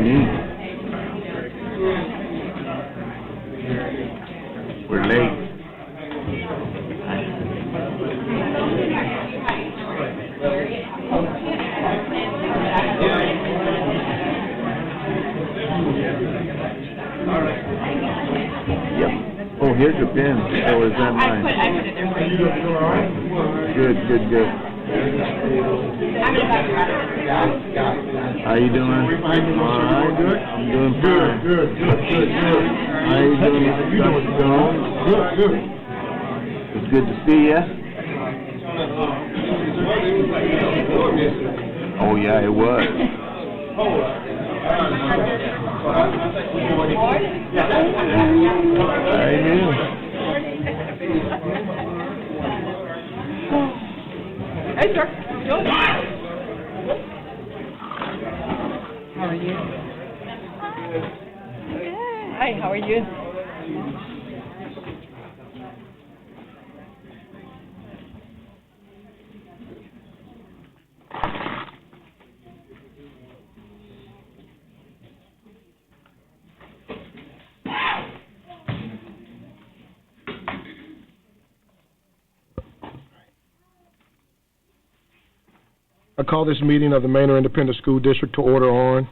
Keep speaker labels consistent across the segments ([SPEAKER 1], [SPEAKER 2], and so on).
[SPEAKER 1] me. We're late. Yep. Oh, here's your pen. Oh, is that mine?
[SPEAKER 2] I put it there for you.
[SPEAKER 1] Good. How you doing? All right. I'm doing fine. Good. How you doing, Dr. Jones? Good. It's good to see you. Oh, yeah, it was. I knew.
[SPEAKER 2] Hey, sir. How are you? Good. Hi, how are you?
[SPEAKER 3] I call this meeting of the Manor Independent School District to order on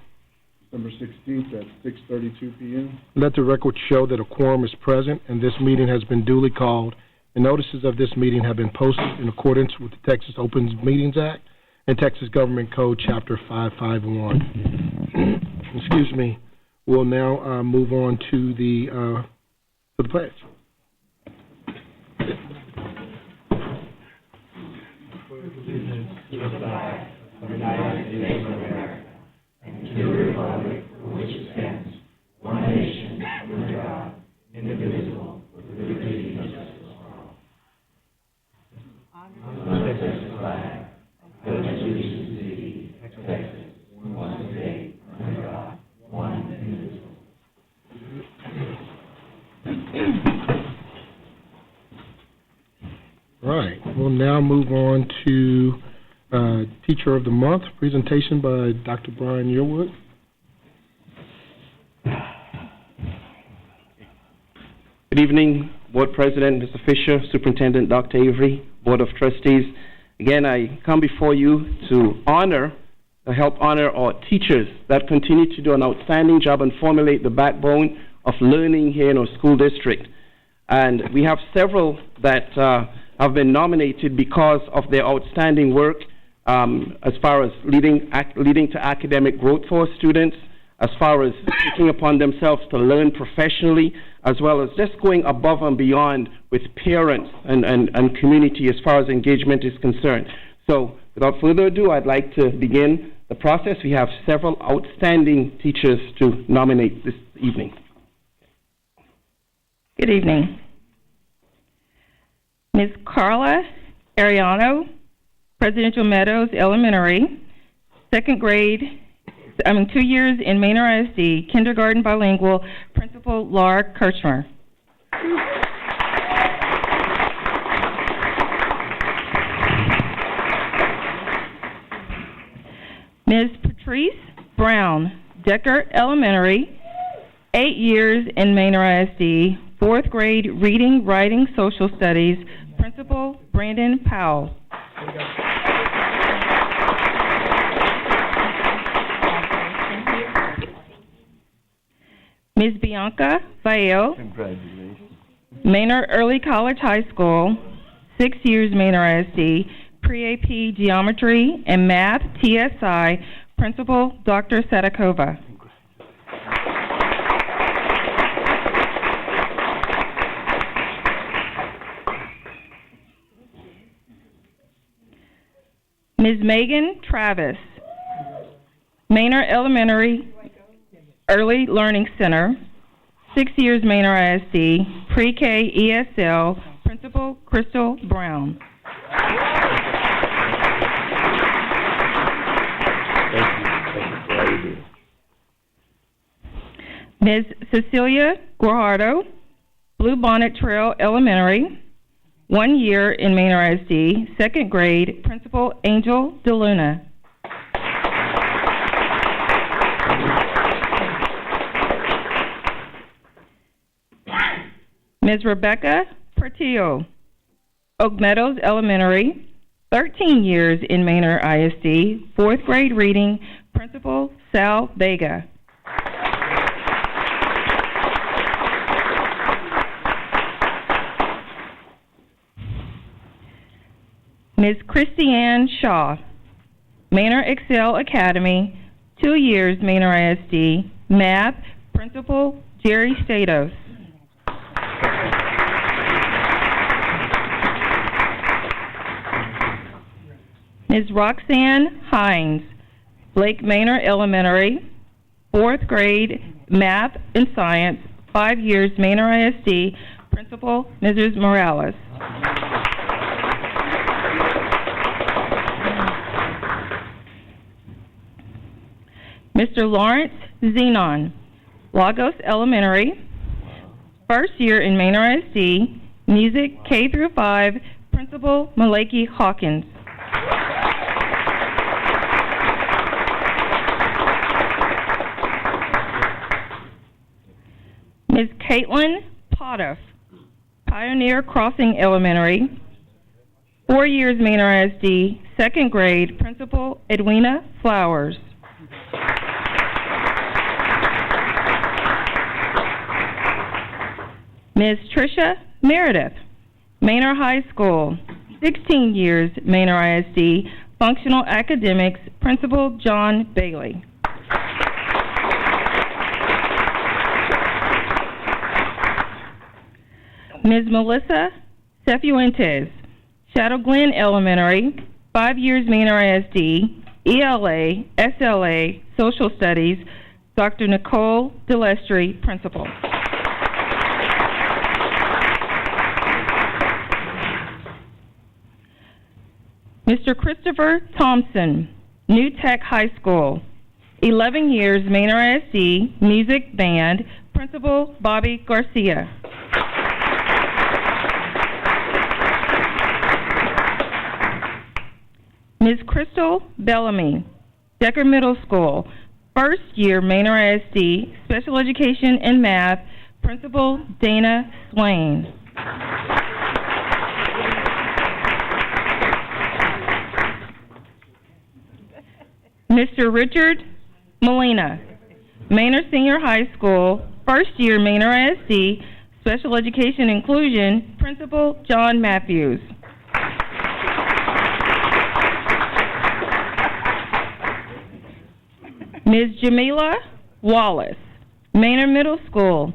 [SPEAKER 4] December 16th at 6:32 p.m.
[SPEAKER 3] Let the record show that a quorum is present and this meeting has been duly called, and notices of this meeting have been posted in accordance with the Texas Open Meetings Act and Texas Government Code Chapter 551. Excuse me. We'll now move on to the pledge. To the flag of the United States of America and to the republic for which it stands, one nation, under God, indivisible, with liberty and justice for all. On the Texas flag, I pledge allegiance to thee, Texas, one state, under God, one indivisible. Right. We'll now move on to Teacher of the Month, presentation by Dr. Brian Yearwood.
[SPEAKER 5] Good evening, Board President, Mr. Fisher, Superintendent Dr. Avery, Board of Trustees. Again, I come before you to help honor our teachers that continue to do an outstanding job and formulate the backbone of learning here in our school district. And we have several that have been nominated because of their outstanding work as far as leading to academic growth for our students, as far as taking upon themselves to learn professionally, as well as just going above and beyond with parents and community as far as engagement is concerned. So without further ado, I'd like to begin the process. We have several outstanding teachers to nominate this evening.
[SPEAKER 2] Good evening. Ms. Carla Ariano, Presidential Meadows Elementary, 2nd grade, 2 years in Manor ISD, kindergarten bilingual, Principal Laura Kirchner. Ms. Patrice Brown, Decker Elementary, 8 years in Manor ISD, 4th grade, reading, writing, social studies, Principal Brandon Powell. Ms. Bianca Vail,
[SPEAKER 1] Congratulations.
[SPEAKER 2] Manor Early College High School, 6 years Manor ISD, pre-AP Geometry and Math, TSI, Principal Dr. Sadakova. Ms. Megan Travis, Manor Elementary Early Learning Center, 6 years Manor ISD, Pre-K ESL, Principal Crystal Brown. Ms. Cecilia Guajardo, Blue Bonnet Trail Elementary, 1 year in Manor ISD, 2nd grade, Principal Angel DeLuna. Ms. Rebecca Portillo, Oak Meadows Elementary, 13 years in Manor ISD, 4th grade reading, Principal Sal Vega. Ms. Christiane Shaw, Manor Excel Academy, 2 years Manor ISD, Math, Principal Jerry Statos. Ms. Roxanne Hines, Lake Manor Elementary, 4th grade, Math and Science, 5 years Manor ISD, Principal Mrs. Morales. Mr. Lawrence Zenon, Lagos Elementary, 1st year in Manor ISD, Music K through 5, Principal Malaki Hawkins. Ms. Caitlin Potoff, Pioneer Crossing Elementary, 4 years Manor ISD, 2nd grade, Principal Edwina Flowers. Ms. Tricia Meredith, Manor High School, 16 years Manor ISD, Functional Academics, Principal John Bailey. Ms. Melissa Cefuentes, Shadow Glen Elementary, 5 years Manor ISD, ELA, SLA, Social Studies, Dr. Nicole Delestri, Principal. Mr. Christopher Thompson, New Tech High School, 11 years Manor ISD, Music Band, Principal Bobby Garcia. Ms. Crystal Bellamy, Decker Middle School, 1st year Manor ISD, Special Education and Math, Principal Dana Swain. Mr. Richard Molina, Manor Senior High School, 1st year Manor ISD, Special Education Inclusion, Principal John Matthews. Ms. Jamila Wallace, Manor Middle School,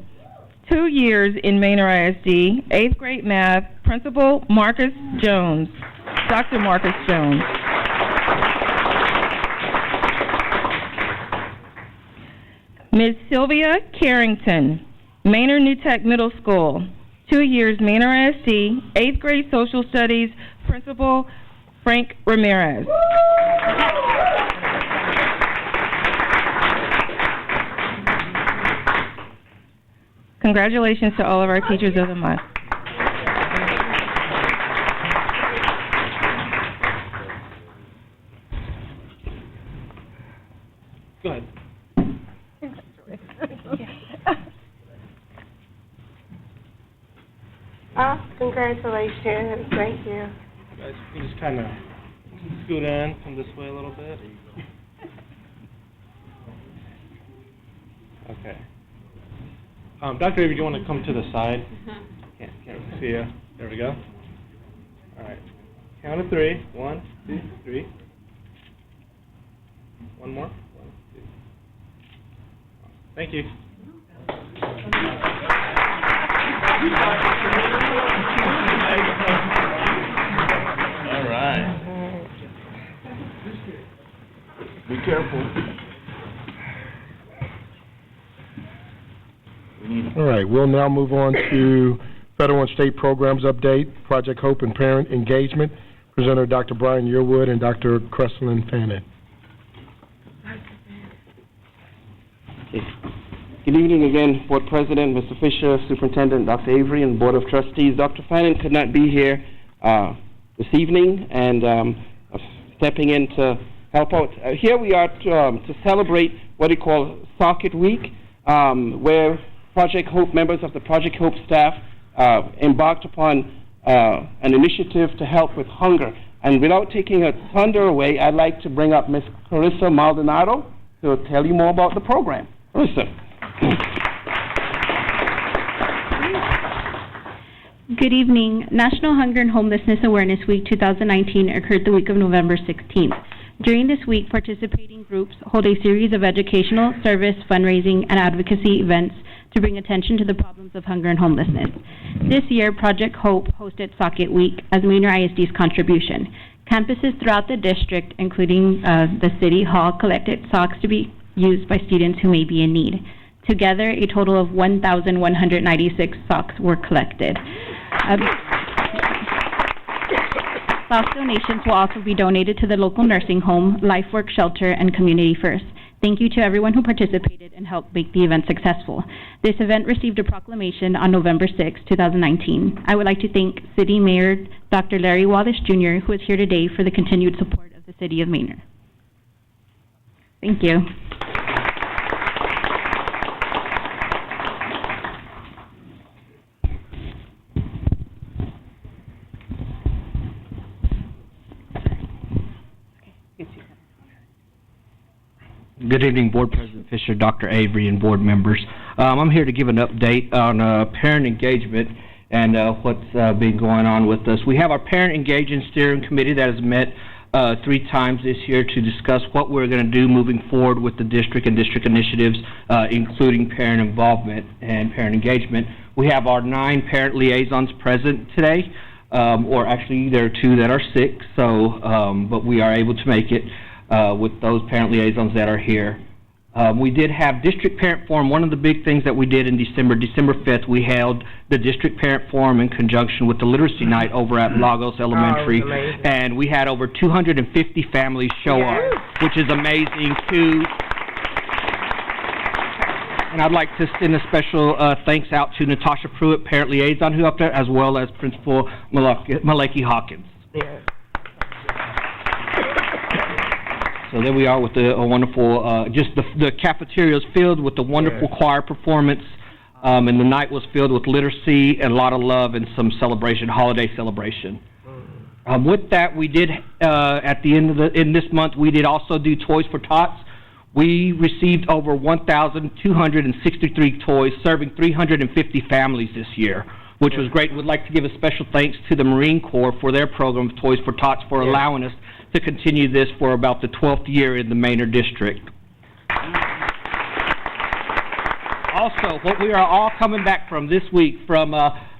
[SPEAKER 2] 2 years in Manor ISD, 8th grade Math, Principal Marcus Jones, Dr. Marcus Jones. Ms. Sylvia Carrington, Manor New Tech Middle School, 2 years Manor ISD, 8th grade Social Studies, Principal Frank Ramirez. Congratulations to all of our Teachers of the Month.
[SPEAKER 5] Go ahead.
[SPEAKER 6] Congratulations. Thank you.
[SPEAKER 5] Guys, you just kind of scoot in, come this way a little bit. Okay. Dr. Avery, do you want to come to the side? Can't really see you. There we go. All right. Count of 3. 1, 2, 3. One more. 1, 2. Thank you.
[SPEAKER 1] All right. Be careful.
[SPEAKER 3] All right, we'll now move on to federal and state programs update, Project Hope and Parent Engagement. Presenter Dr. Brian Yearwood and Dr. Cresslin Fannin.
[SPEAKER 5] Good evening again, Board President, Mr. Fisher, Superintendent, Dr. Avery, and Board of Trustees. Dr. Fannin could not be here this evening, and stepping in to help out. Here we are to celebrate what we call Socket Week, where Project Hope, members of the Project Hope staff embarked upon an initiative to help with hunger. And without taking a thunder away, I'd like to bring up Ms. Carissa Maldonado to tell you more about the program. Carissa.
[SPEAKER 6] Good evening. National Hunger and Homelessness Awareness Week 2019 occurred the week of November 16th. During this week, participating groups hold a series of educational, service, fundraising, and advocacy events to bring attention to the problems of hunger and homelessness. This year, Project Hope hosted Socket Week as Manor ISD's contribution. Campuses throughout the district, including the City Hall, collected socks to be used by students who may be in need. Together, a total of 1,196 socks were collected. Sock donations will also be donated to the local nursing home, LifeWork Shelter, and Community First. Thank you to everyone who participated and helped make the event successful. This event received a proclamation on November 6, 2019. I would like to thank City Mayor Dr. Larry Wallace Jr., who is here today, for the continued support of the City of Manor. Thank you.
[SPEAKER 7] Good evening, Board President Fisher, Dr. Avery, and board members. I'm here to give an update on parent engagement and what's been going on with us. We have our Parent Engagement Steering Committee that has met 3 times this year to discuss what we're going to do moving forward with the district and district initiatives, including parent involvement and parent engagement. We have our 9 parent liaisons present today, or actually there are 2 that are sick, so but we are able to make it. With those parent liaisons that are here. We did have District Parent Forum. One of the big things that we did in December 5th, we held the District Parent Forum in conjunction with the Literacy Night over at Lagos Elementary. And we had over 250 families show up, which is amazing too. And I'd like to send a special thanks out to Natasha Pruitt, Parent Liaison, who up there, as well as Principal Maleki Hawkins. Yeah. So there we are with a wonderful, just the cafeteria was filled with a wonderful choir performance, and the night was filled with literacy and a lot of love and some celebration, holiday celebration. With that, we did, at the end of in this month, we did also do Toys for Tots. We received over 1,263 toys, serving 350 families this year, which was great. We'd like to give a special thanks to the Marine Corps for their program of Toys for Tots for allowing us to continue this for about the 12th year in the Manor District. Also, what we are all coming back from this week, from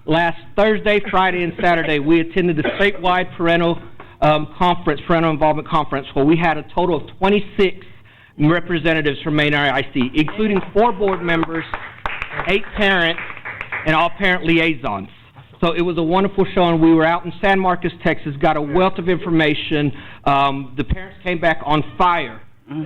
[SPEAKER 7] last Thursday, Friday, and Saturday, we attended the statewide parental involvement conference, where we had a total of 26 representatives from Manor IC, including 4 board members, 8 parents, and all parent liaisons. So it was a wonderful showing. We were out in San Marcos, Texas, got a wealth of information. The parents came back on fire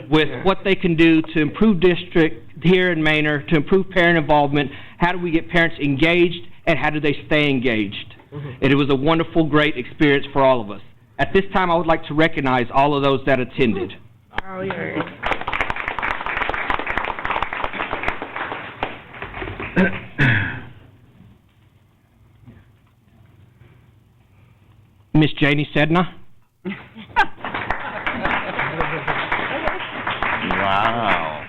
[SPEAKER 7] with what they can do to improve district here in Manor, to improve parent involvement. How do we get parents engaged, and how do they stay engaged? And it was a wonderful, great experience for all of us. At this time, I would like to recognize all of those that attended.
[SPEAKER 8] Oh, yeah.
[SPEAKER 7] Miss Janie Sedna.
[SPEAKER 1] Wow.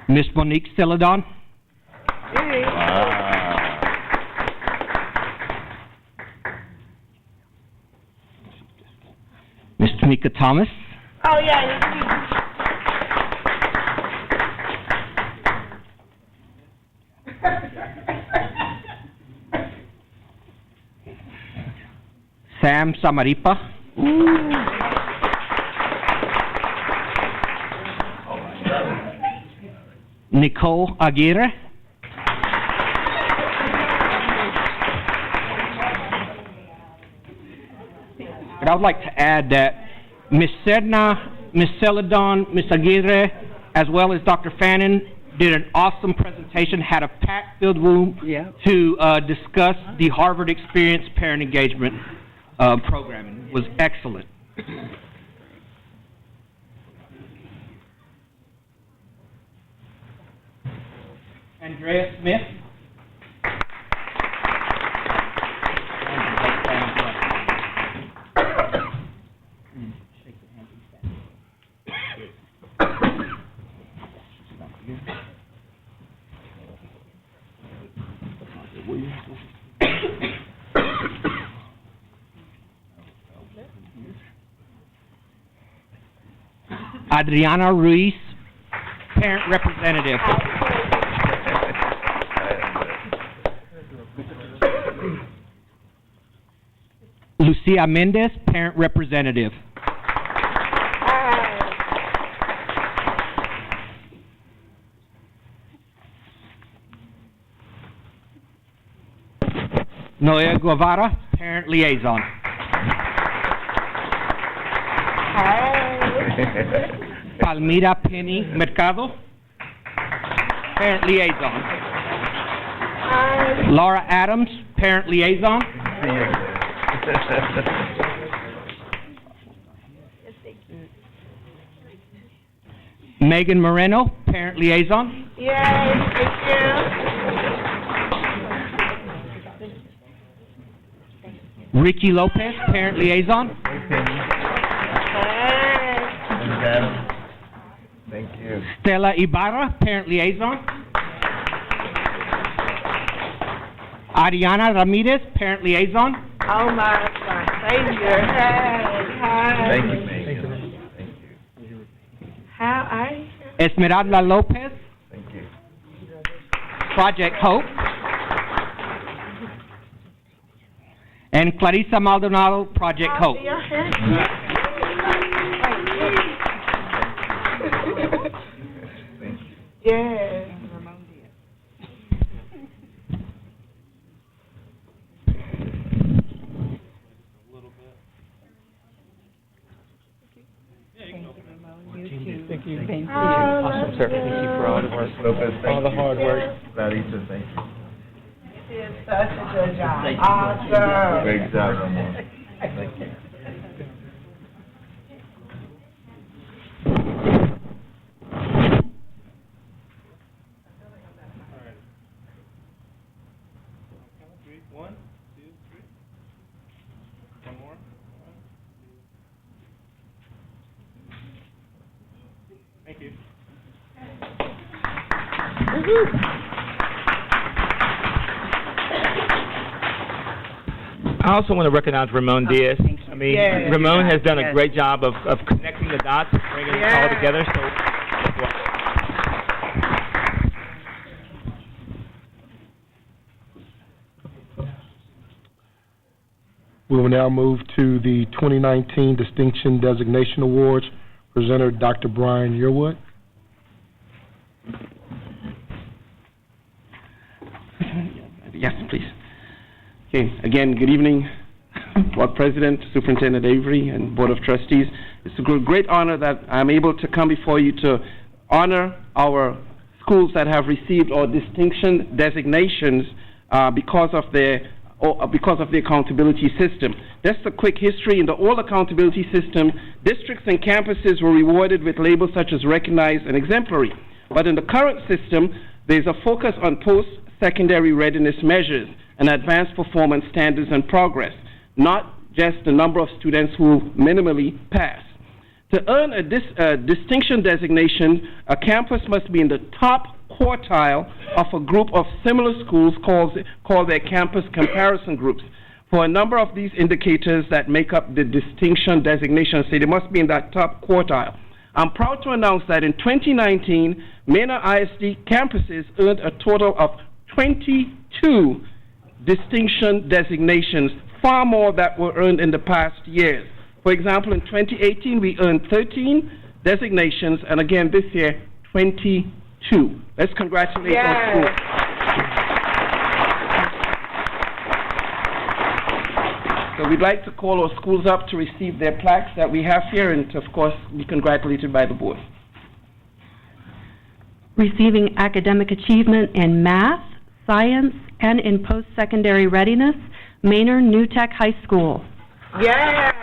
[SPEAKER 7] Miss Monique Celadon.
[SPEAKER 1] Wow.
[SPEAKER 7] Miss Tamika Thomas.
[SPEAKER 8] Oh, yeah.
[SPEAKER 7] Sam Samaripa. Nicole Aguirre. And I would like to add that Miss Sedna, Miss Celadon, Miss Aguirre, as well as Dr. Fannin, did an awesome presentation, had a packed-filled room to discuss the Harvard Experience Parent Engagement programming. It was excellent. Andrea Smith. Adriana Ruiz, Parent Representative. Lucia Mendez, Parent Representative. Noea Guevara, Parent Liaison. Palmira Penny Mercado, Parent Liaison. Laura Adams, Parent Liaison. Megan Moreno, Parent Liaison.
[SPEAKER 8] Yay, thank you.
[SPEAKER 7] Ricky Lopez, Parent Liaison.
[SPEAKER 1] Thank you.
[SPEAKER 7] Stella Ibarra, Parent Liaison. Ariana Ramirez, Parent Liaison.
[SPEAKER 8] Oh my Savior. Hey.
[SPEAKER 1] Thank you, Megan. Thank you.
[SPEAKER 8] How are you?
[SPEAKER 7] Esmeralda Lopez,
[SPEAKER 1] Thank you.
[SPEAKER 7] Project Hope. And Clarissa Maldonado, Project Hope.
[SPEAKER 8] Your hair. Yes.
[SPEAKER 3] Thank you.
[SPEAKER 8] Awesome,
[SPEAKER 3] sir. Thank you for all the work.
[SPEAKER 1] Lopez, thank
[SPEAKER 3] All the
[SPEAKER 1] you.
[SPEAKER 3] hard work.
[SPEAKER 1] Clarissa, thank you.
[SPEAKER 8] You did such a good job. Awesome.
[SPEAKER 1] Great job, Ramon. Thank you.
[SPEAKER 5] One, two, three. One more. Thank you.
[SPEAKER 9] I also want to recognize Ramon Diaz. I mean,
[SPEAKER 8] Yes.
[SPEAKER 9] Ramon has done a
[SPEAKER 8] Yes.
[SPEAKER 9] great job of connecting the dots, bringing it all
[SPEAKER 8] Yes.
[SPEAKER 9] together. So,
[SPEAKER 3] We will now move to the 2019 Distinction Designation Awards. Presenter, Dr. Brian Yearwood.
[SPEAKER 5] Yes, please. Okay, again, good evening, Board President, Superintendent Avery, and Board of Trustees. It's a great honor that I'm able to come before you to honor our schools that have received our distinction designations because of the accountability system. Just a quick history. In the old accountability system, districts and campuses were rewarded with labels such as recognized and exemplary. But in the current system, there's a focus on post-secondary readiness measures and advanced performance standards and progress, not just the number of students who minimally pass. To earn a distinction designation, a campus must be in the top quartile of a group of similar schools called their campus comparison groups. For a number of these indicators that make up the distinction designation, say they must be in that top quartile. I'm proud to announce that in 2019, Manor ISD campuses earned a total of 22 distinction designations, far more that were earned in the past years. For example, in 2018, we earned 13 designations, and again this year, 22. Let's congratulate our schools. So we'd like to call our schools up to receive their plaques that we have here and, of course, be congratulated by the board.
[SPEAKER 6] Receiving academic achievement in math, science, and in post-secondary readiness, Manor New Tech High School.
[SPEAKER 8] Yes.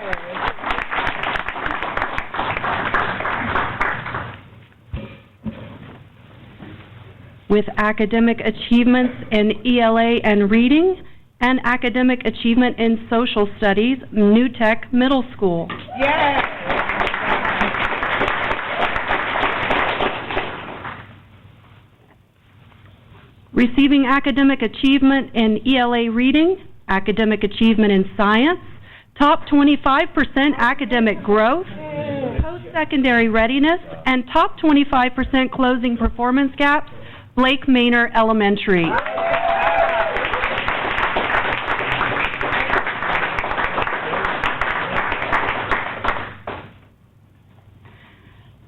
[SPEAKER 6] With academic achievements in ELA and reading, and academic achievement in social studies, New Tech Middle School.
[SPEAKER 8] Yes.
[SPEAKER 6] Receiving academic achievement in ELA reading, academic achievement in science, top 25% academic growth, post-secondary readiness, and top 25% closing performance gaps, Blake Manor Elementary.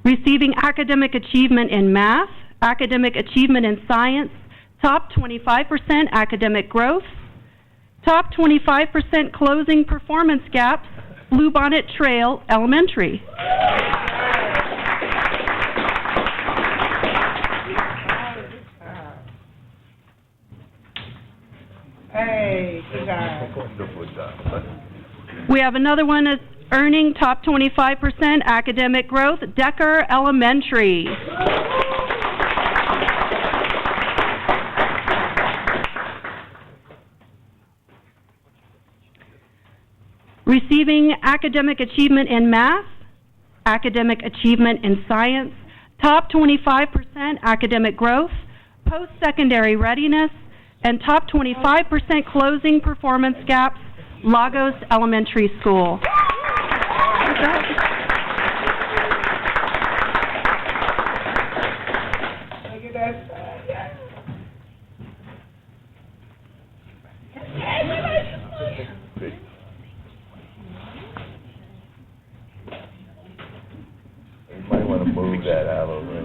[SPEAKER 6] Receiving academic achievement in math, academic achievement in science, top 25% academic growth, top 25% closing performance gaps, Bluebonnet Trail Elementary.
[SPEAKER 8] Hey, good job.
[SPEAKER 6] We have another one that's earning top 25% academic growth, Decker Elementary. Receiving academic achievement in math, academic achievement in science, top 25% academic growth, post-secondary readiness, and top 25% closing performance gaps, Lagos Elementary School.
[SPEAKER 8] Look at that.
[SPEAKER 1] You might want to move that out of the way.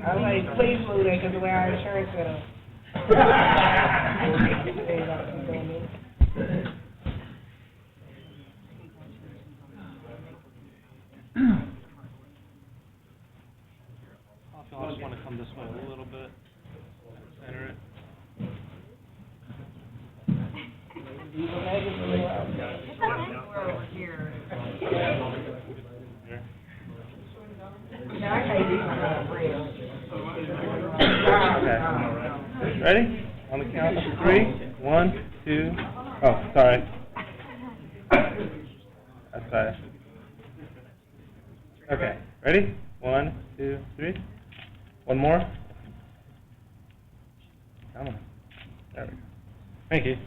[SPEAKER 8] I'm like, please move that because the way our insurance set up.
[SPEAKER 5] I just want to come this way a little bit. Center it. Okay. Ready? On the count of 3. 1, 2. Oh, sorry. That's fast. Okay. Ready? 1, 2, 3. One more. Come on. There we go. Thank you.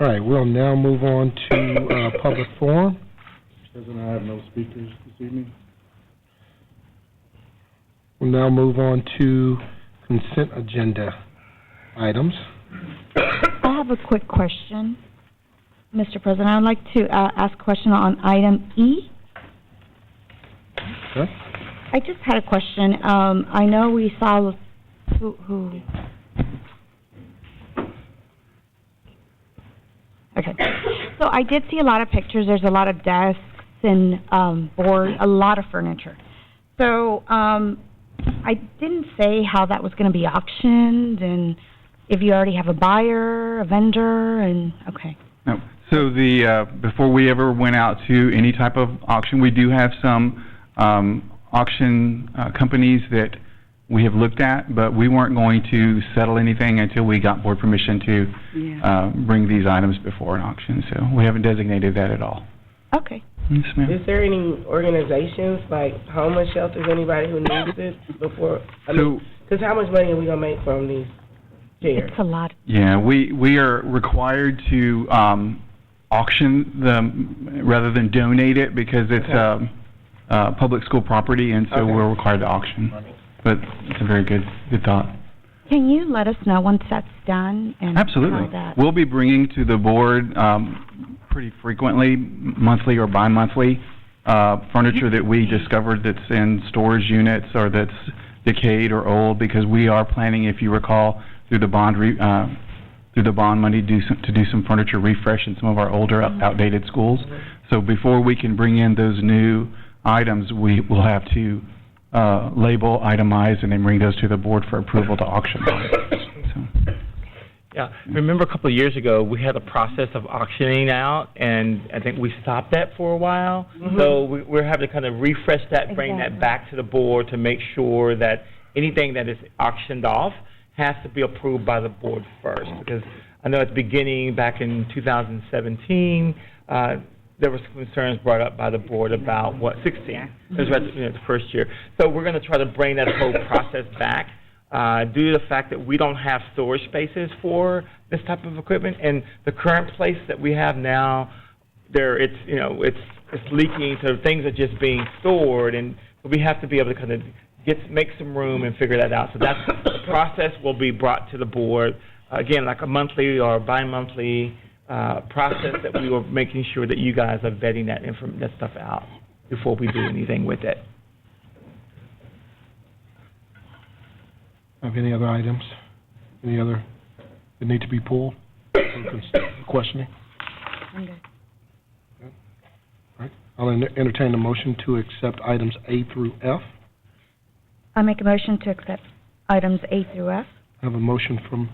[SPEAKER 3] All right, we'll now move on to public forum.
[SPEAKER 4] President, I have no speakers this evening.
[SPEAKER 3] We'll now move on to consent agenda items.
[SPEAKER 10] I have a quick question, Mr. President. I'd like to ask a question on item E.
[SPEAKER 3] Okay.
[SPEAKER 10] I just had a question. I know we saw who. Okay. So I did see a lot of pictures. There's a lot of desks and board, a lot of furniture. So I didn't say how that was going to be auctioned and if you already have a buyer, a vendor, and okay.
[SPEAKER 11] No. So before we ever went out to any type of auction, we do have some auction companies that we have looked at, but we weren't going to settle anything until we got board permission to bring these items before an auction. So we haven't designated that at all.
[SPEAKER 10] Okay.
[SPEAKER 11] Yes, ma'am.
[SPEAKER 8] Is there any organizations like homeless shelters, anybody who needs it before? Because how much money are we gonna make from these chairs?
[SPEAKER 10] It's a lot.
[SPEAKER 11] Yeah, we are required to auction them rather than donate it because it's public school property, and so we're required to auction. But it's a very good thought.
[SPEAKER 10] Can you let us know once that's done? And
[SPEAKER 11] absolutely.
[SPEAKER 10] how that...
[SPEAKER 11] We'll be bringing to the board pretty frequently, monthly or bi-monthly, furniture that we discovered that's in storage units or that's decayed or old, because we are planning, if you recall, through the bond money to do some furniture refresh in some of our older, outdated schools. So before we can bring in those new items, we will have to label, itemize, and then bring those to the board for approval to auction. So.
[SPEAKER 9] Yeah, remember a couple of years ago, we had a process of auctioning out, and I think we stopped that for a while. So we're having to kind of refresh that, bring that back to the board to make sure that anything that is auctioned off has to be approved by the board first, because I know at the beginning, back in 2017, there were some concerns brought up by the board about, 16? It was right, the first year. So we're going to try to bring that whole process back due to the fact that we don't have storage spaces for this type of equipment. And the current place that we have now, it's leaking, so things are just being stored, and we have to be able to kind of make some room and figure that out. So that's the process will be brought to the board, again, like a monthly or bi-monthly process that we were making sure that you guys are vetting that stuff out before we do anything with it.
[SPEAKER 3] Have any other items? Any other that need to be pulled? Questioning?
[SPEAKER 10] I'm good.
[SPEAKER 3] All right. I'll entertain a motion to accept items A through F.
[SPEAKER 10] I make a motion to accept items A through F.
[SPEAKER 3] I have a motion from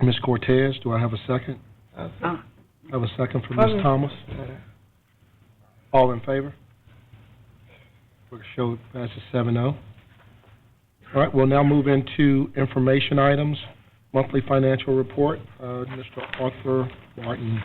[SPEAKER 3] Ms. Cortez. Do I have a second? I have a second from Ms. Thomas. All in favor? We'll show passes 7-0. All right, we'll now move into information items. Monthly financial report, Mr. Arthur Martin.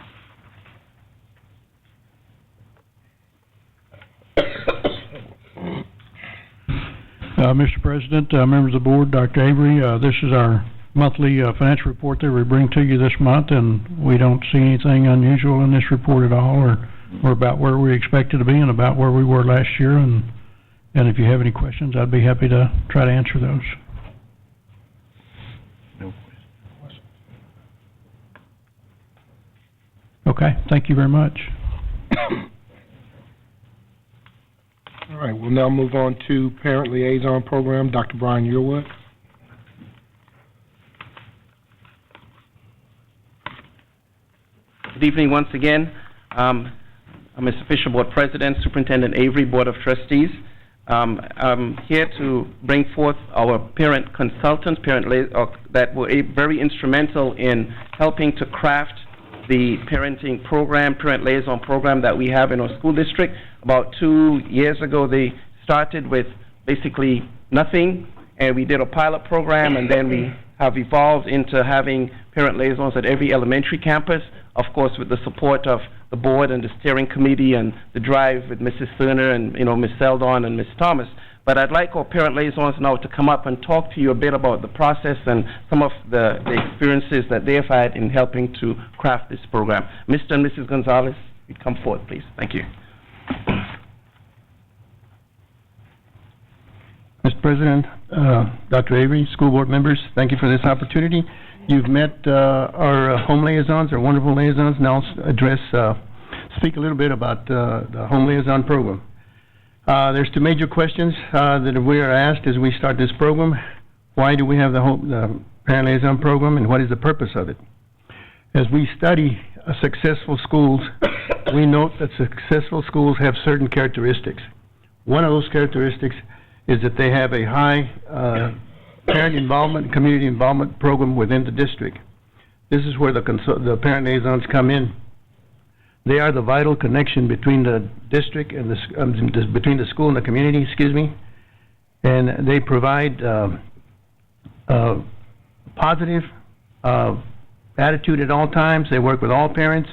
[SPEAKER 12] Mr. President, members of the board, Dr. Avery, this is our monthly financial report that we bring to you this month, and we don't see anything unusual in this report at all. We're about where we expected to be and about where we were last year, and if you have any questions, I'd be happy to try to answer those.
[SPEAKER 11] No
[SPEAKER 12] questions. Okay, thank you very much.
[SPEAKER 3] All right, we'll now move on to Parent Liaison Program, Dr. Brian Yearwood.
[SPEAKER 5] Good evening once again. I'm Mr. Fisher, Board President, Superintendent Avery, Board of Trustees. I'm here to bring forth our parent consultants, that were very instrumental in helping to craft the parenting program, parent liaison program that we have in our school district. About 2 years ago, they started with basically nothing, and we did a pilot program, and then we have evolved into having parent liaisons at every elementary campus, of course, with the support of the board and the steering committee and the drive with Mrs. Turner and, Ms. Seldon and Ms. Thomas. But I'd like our parent liaisons now to come up and talk to you a bit about the process and some of the experiences that they've had in helping to craft this program. Mr. and Mrs. Gonzalez, you come forward, please. Thank you.
[SPEAKER 12] Mr. President, Dr. Avery, school board members, thank you for this opportunity. You've met our home liaisons, our wonderful liaisons. Now I'll speak a little bit about the home liaison program. There's two major questions that we are asked as we start this program. Why do we have the parent liaison program, and what is the purpose of it? As we study successful schools, we note that successful schools have certain characteristics. One of those characteristics is that they have a high parent involvement, community involvement program within the district. This is where the parent liaisons come in. They are the vital connection between the district and between the school and the community, and they provide positive attitude at all times. They work with all parents.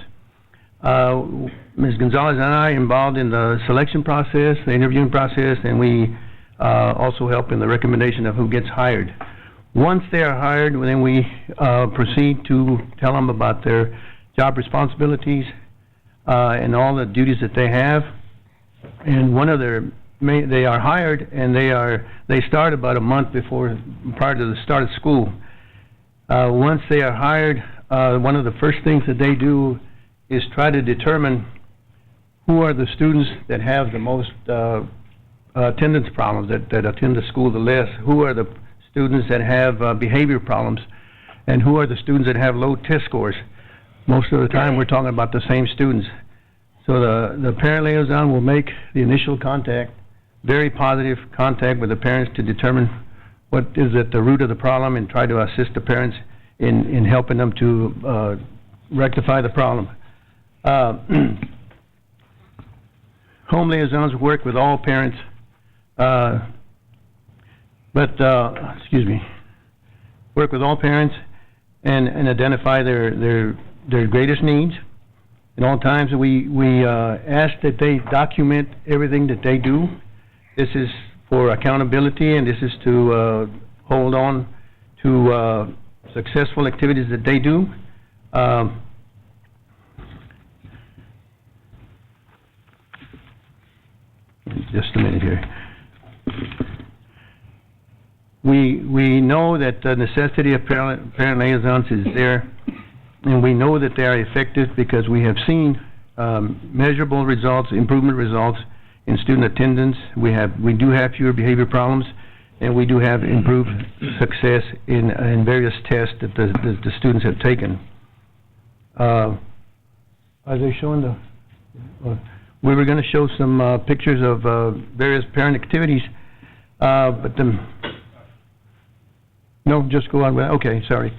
[SPEAKER 12] Ms. Gonzalez and I are involved in the selection process, the interviewing process, and we also help in the recommendation of who gets hired. Once they are hired, then we proceed to tell them about their job responsibilities and all the duties that they have. And they are hired, and they start about a month prior to the start of school. Once they are hired, one of the first things that they do is try to determine who are the students that have the most attendance problems, that attend the school the less, who are the students that have behavior problems, and who are the students that have low test scores. Most of the time, we're talking about the same students. So the parent liaison will make the initial contact, very positive contact with the parents to determine what is at the root of the problem and try to assist the parents in helping them to rectify the problem. Home liaisons work with all parents. but, work with all parents and identify their greatest needs. At all times, we ask that they document everything that they do. This is for accountability, and this is to hold on to successful activities that they do. Just a minute here. We know that the necessity of parent liaisons is there, and we know that they are effective because we have seen measurable results, improvement results in student attendance. We do have fewer behavior problems, and we do have improved success in various tests that the students have taken. Are they showing the? We were going to show some pictures of various parent activities, but no, just go on. Okay, sorry.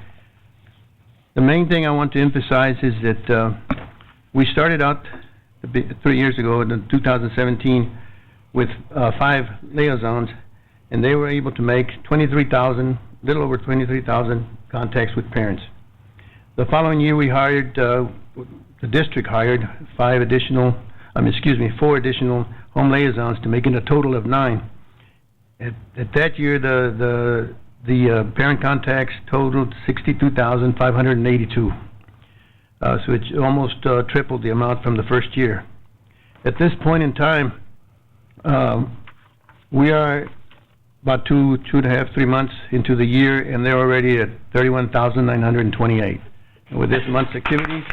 [SPEAKER 12] The main thing I want to emphasize is that we started out 3 years ago in 2017 with 5 liaisons, and they were able to make little over 23,000 contacts with parents. The following year, we hired, the district hired 4 additional home liaisons to make it a total of 9. At that year, the parent contacts totaled 62,582. So it's almost tripled the amount from the first year. At this point in time, we are about 2.5, 3 months into the year, and they're already at 31,928. And with this month's activities,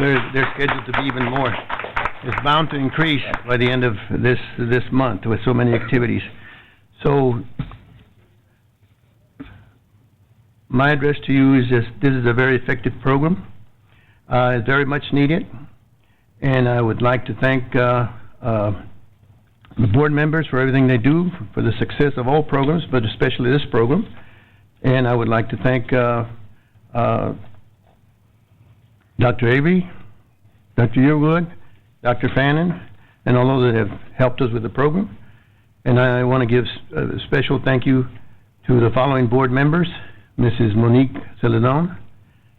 [SPEAKER 12] they're scheduled to be even more. It's bound to increase by the end of this month with so many activities. So my address to you is this is a very effective program. It's very much needed, and I would like to thank the board members for everything they do for the success of all programs, but especially this program. And I would like to thank Dr. Avery, Dr. Yearwood, Dr. Fannin, and all those that have helped us with the program. And I want to give a special thank you to the following board members: Mrs. Monique Celedon,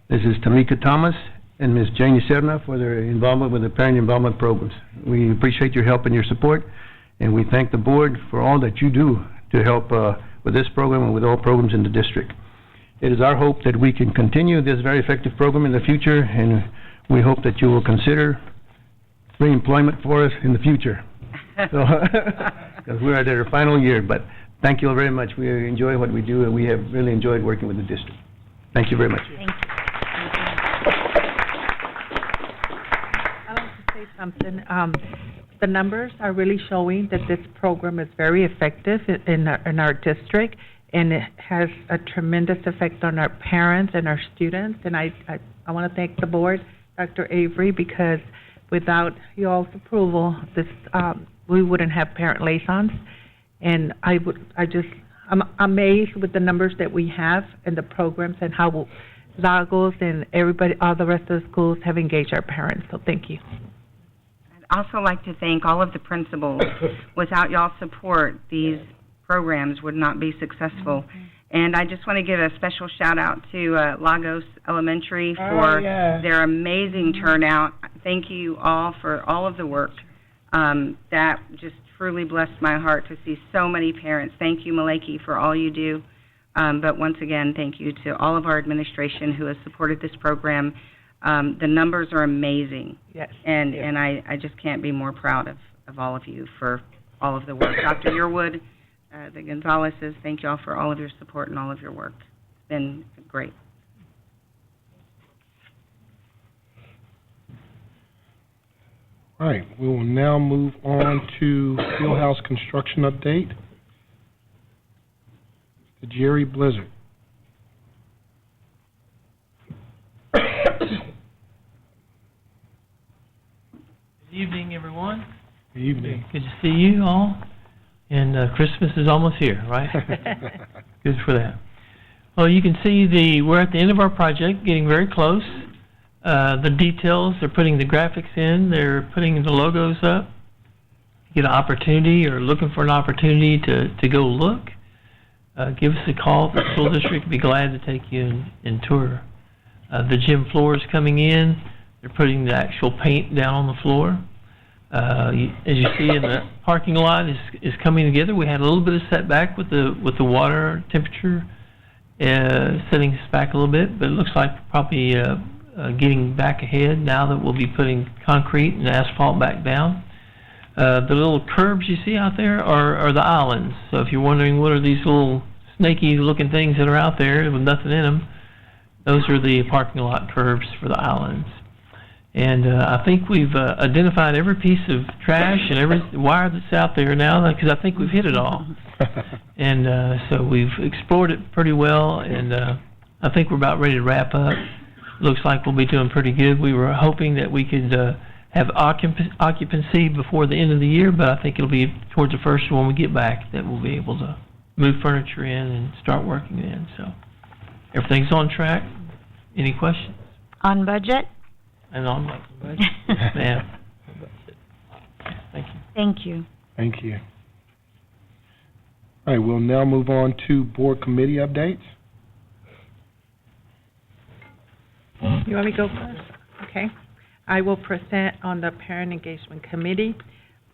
[SPEAKER 12] Mrs. Tamika Thomas, and Ms. Janie Serna for their involvement with the parent involvement programs. We appreciate your help and your support, and we thank the board for all that you do to help with this program and with all programs in the district. It is our hope that we can continue this very effective program in the future, and we hope that you will consider re-employment for us in the future. So, because we're at our final year, but thank you all very much. We enjoy what we do, and we have really enjoyed working with the district. Thank you very much.
[SPEAKER 10] Thank you.
[SPEAKER 13] I'd like to say something. The numbers are really showing that this program is very effective in our district, and it has a tremendous effect on our parents and our students. And I want to thank the board, Dr. Avery, because without y'all's approval, we wouldn't have parent liaisons. And I'm amazed with the numbers that we have and the programs and how Lagos and everybody, all the rest of the schools have engaged our parents. So thank you.
[SPEAKER 14] I'd also like to thank all of the principals. Without y'all's support, these programs would not be successful. And I just want to give a special shout out to Lagos Elementary for their amazing turnout. Thank you all for all of the work. That just truly blessed my heart to see so many parents. Thank you, Maleki, for all you do. But once again, thank you to all of our administration who has supported this program. The numbers are amazing.
[SPEAKER 13] Yes.
[SPEAKER 14] And I just can't be more proud of all of you for all of the work. Dr. Yearwood, the Gonzaleses, thank you all for all of your support and all of your work. It's been great.
[SPEAKER 3] All right, we will now move on to Fieldhouse construction update. The Jerry Blizzard.
[SPEAKER 15] Good evening, everyone.
[SPEAKER 3] Good evening.
[SPEAKER 15] Good to see you all. And Christmas is almost here, right? Good for that. Well, you can see we're at the end of our project, getting very close. The details, they're putting the graphics in, they're putting the logos up. You get an opportunity or looking for an opportunity to go look. give us a call. The school district would be glad to take you and tour. The gym floor is coming in. They're putting the actual paint down on the floor. As you see in the parking lot is coming together. We had a little bit of setback with the water temperature setting us back a little bit, but it looks like we're probably getting back ahead now that we'll be putting concrete and asphalt back down. The little curbs you see out there are the islands. So if you're wondering what are these little snaky looking things that are out there with nothing in them, those are the parking lot curbs for the islands. And I think we've identified every piece of trash and every wire that's out there now, because I think we've hit it all. And so we've explored it pretty well, and I think we're about ready to wrap up. Looks like we'll be doing pretty good. We were hoping that we could have occupancy before the end of the year, but I think it'll be towards the first when we get back that we'll be able to move furniture in and start working in. So everything's on track. Any questions?
[SPEAKER 10] On budget?
[SPEAKER 15] And on budget. Ma'am. Thank you.
[SPEAKER 10] Thank you.
[SPEAKER 3] Thank you. All right, we'll now move on to board committee updates.
[SPEAKER 13] You want me to go first? Okay. I will present on the Parent Engagement Committee.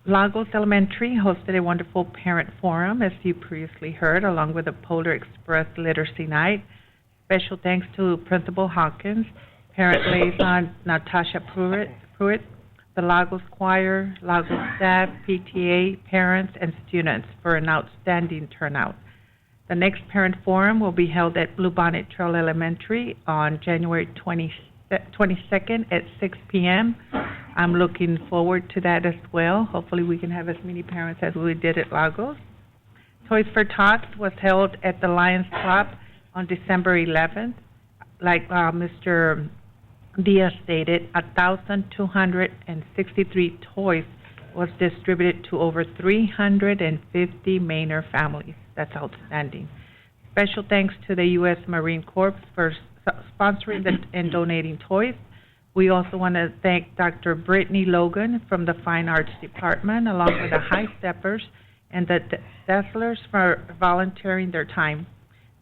[SPEAKER 13] Lagos Elementary hosted a wonderful parent forum, as you previously heard, along with the Polar Express Literacy Night. Special thanks to Principal Hawkins, Parent Liaison Natasha Pruitt, the Lagos Choir, Lagos staff, PTA, parents, and students for an outstanding turnout. The next parent forum will be held at Bluebonnet Trail Elementary on January 22nd at 6 p.m. I'm looking forward to that as well. Hopefully we can have as many parents as we did at Lagos. Toys for Tots was held at the Lions Club on December 11th. Like Mr. Diaz stated, 1,263 toys was distributed to over 350 Manor families. That's outstanding. Special thanks to the U.S. Marine Corps for sponsoring and donating toys. We also want to thank Dr. Brittany Logan from the Fine Arts Department, along with the High Steppers and the Dazzlers for volunteering their time.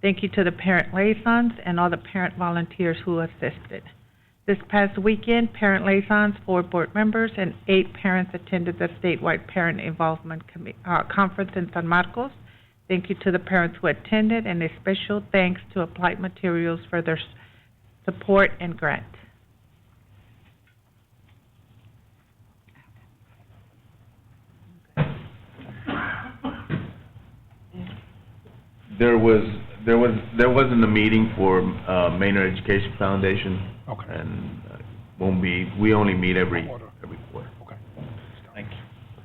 [SPEAKER 13] Thank you to the parent liaisons and all the parent volunteers who assisted. This past weekend, parent liaisons, 4 board members, and 8 parents attended the statewide Parent Involvement Conference in San Marcos. Thank you to the parents who attended, and a special thanks to Applied Materials for their support and grant.
[SPEAKER 1] There wasn't a meeting for Manor Education Foundation.
[SPEAKER 3] Okay.
[SPEAKER 1] And we only meet every quarter.
[SPEAKER 3] Okay.
[SPEAKER 1] Thank you.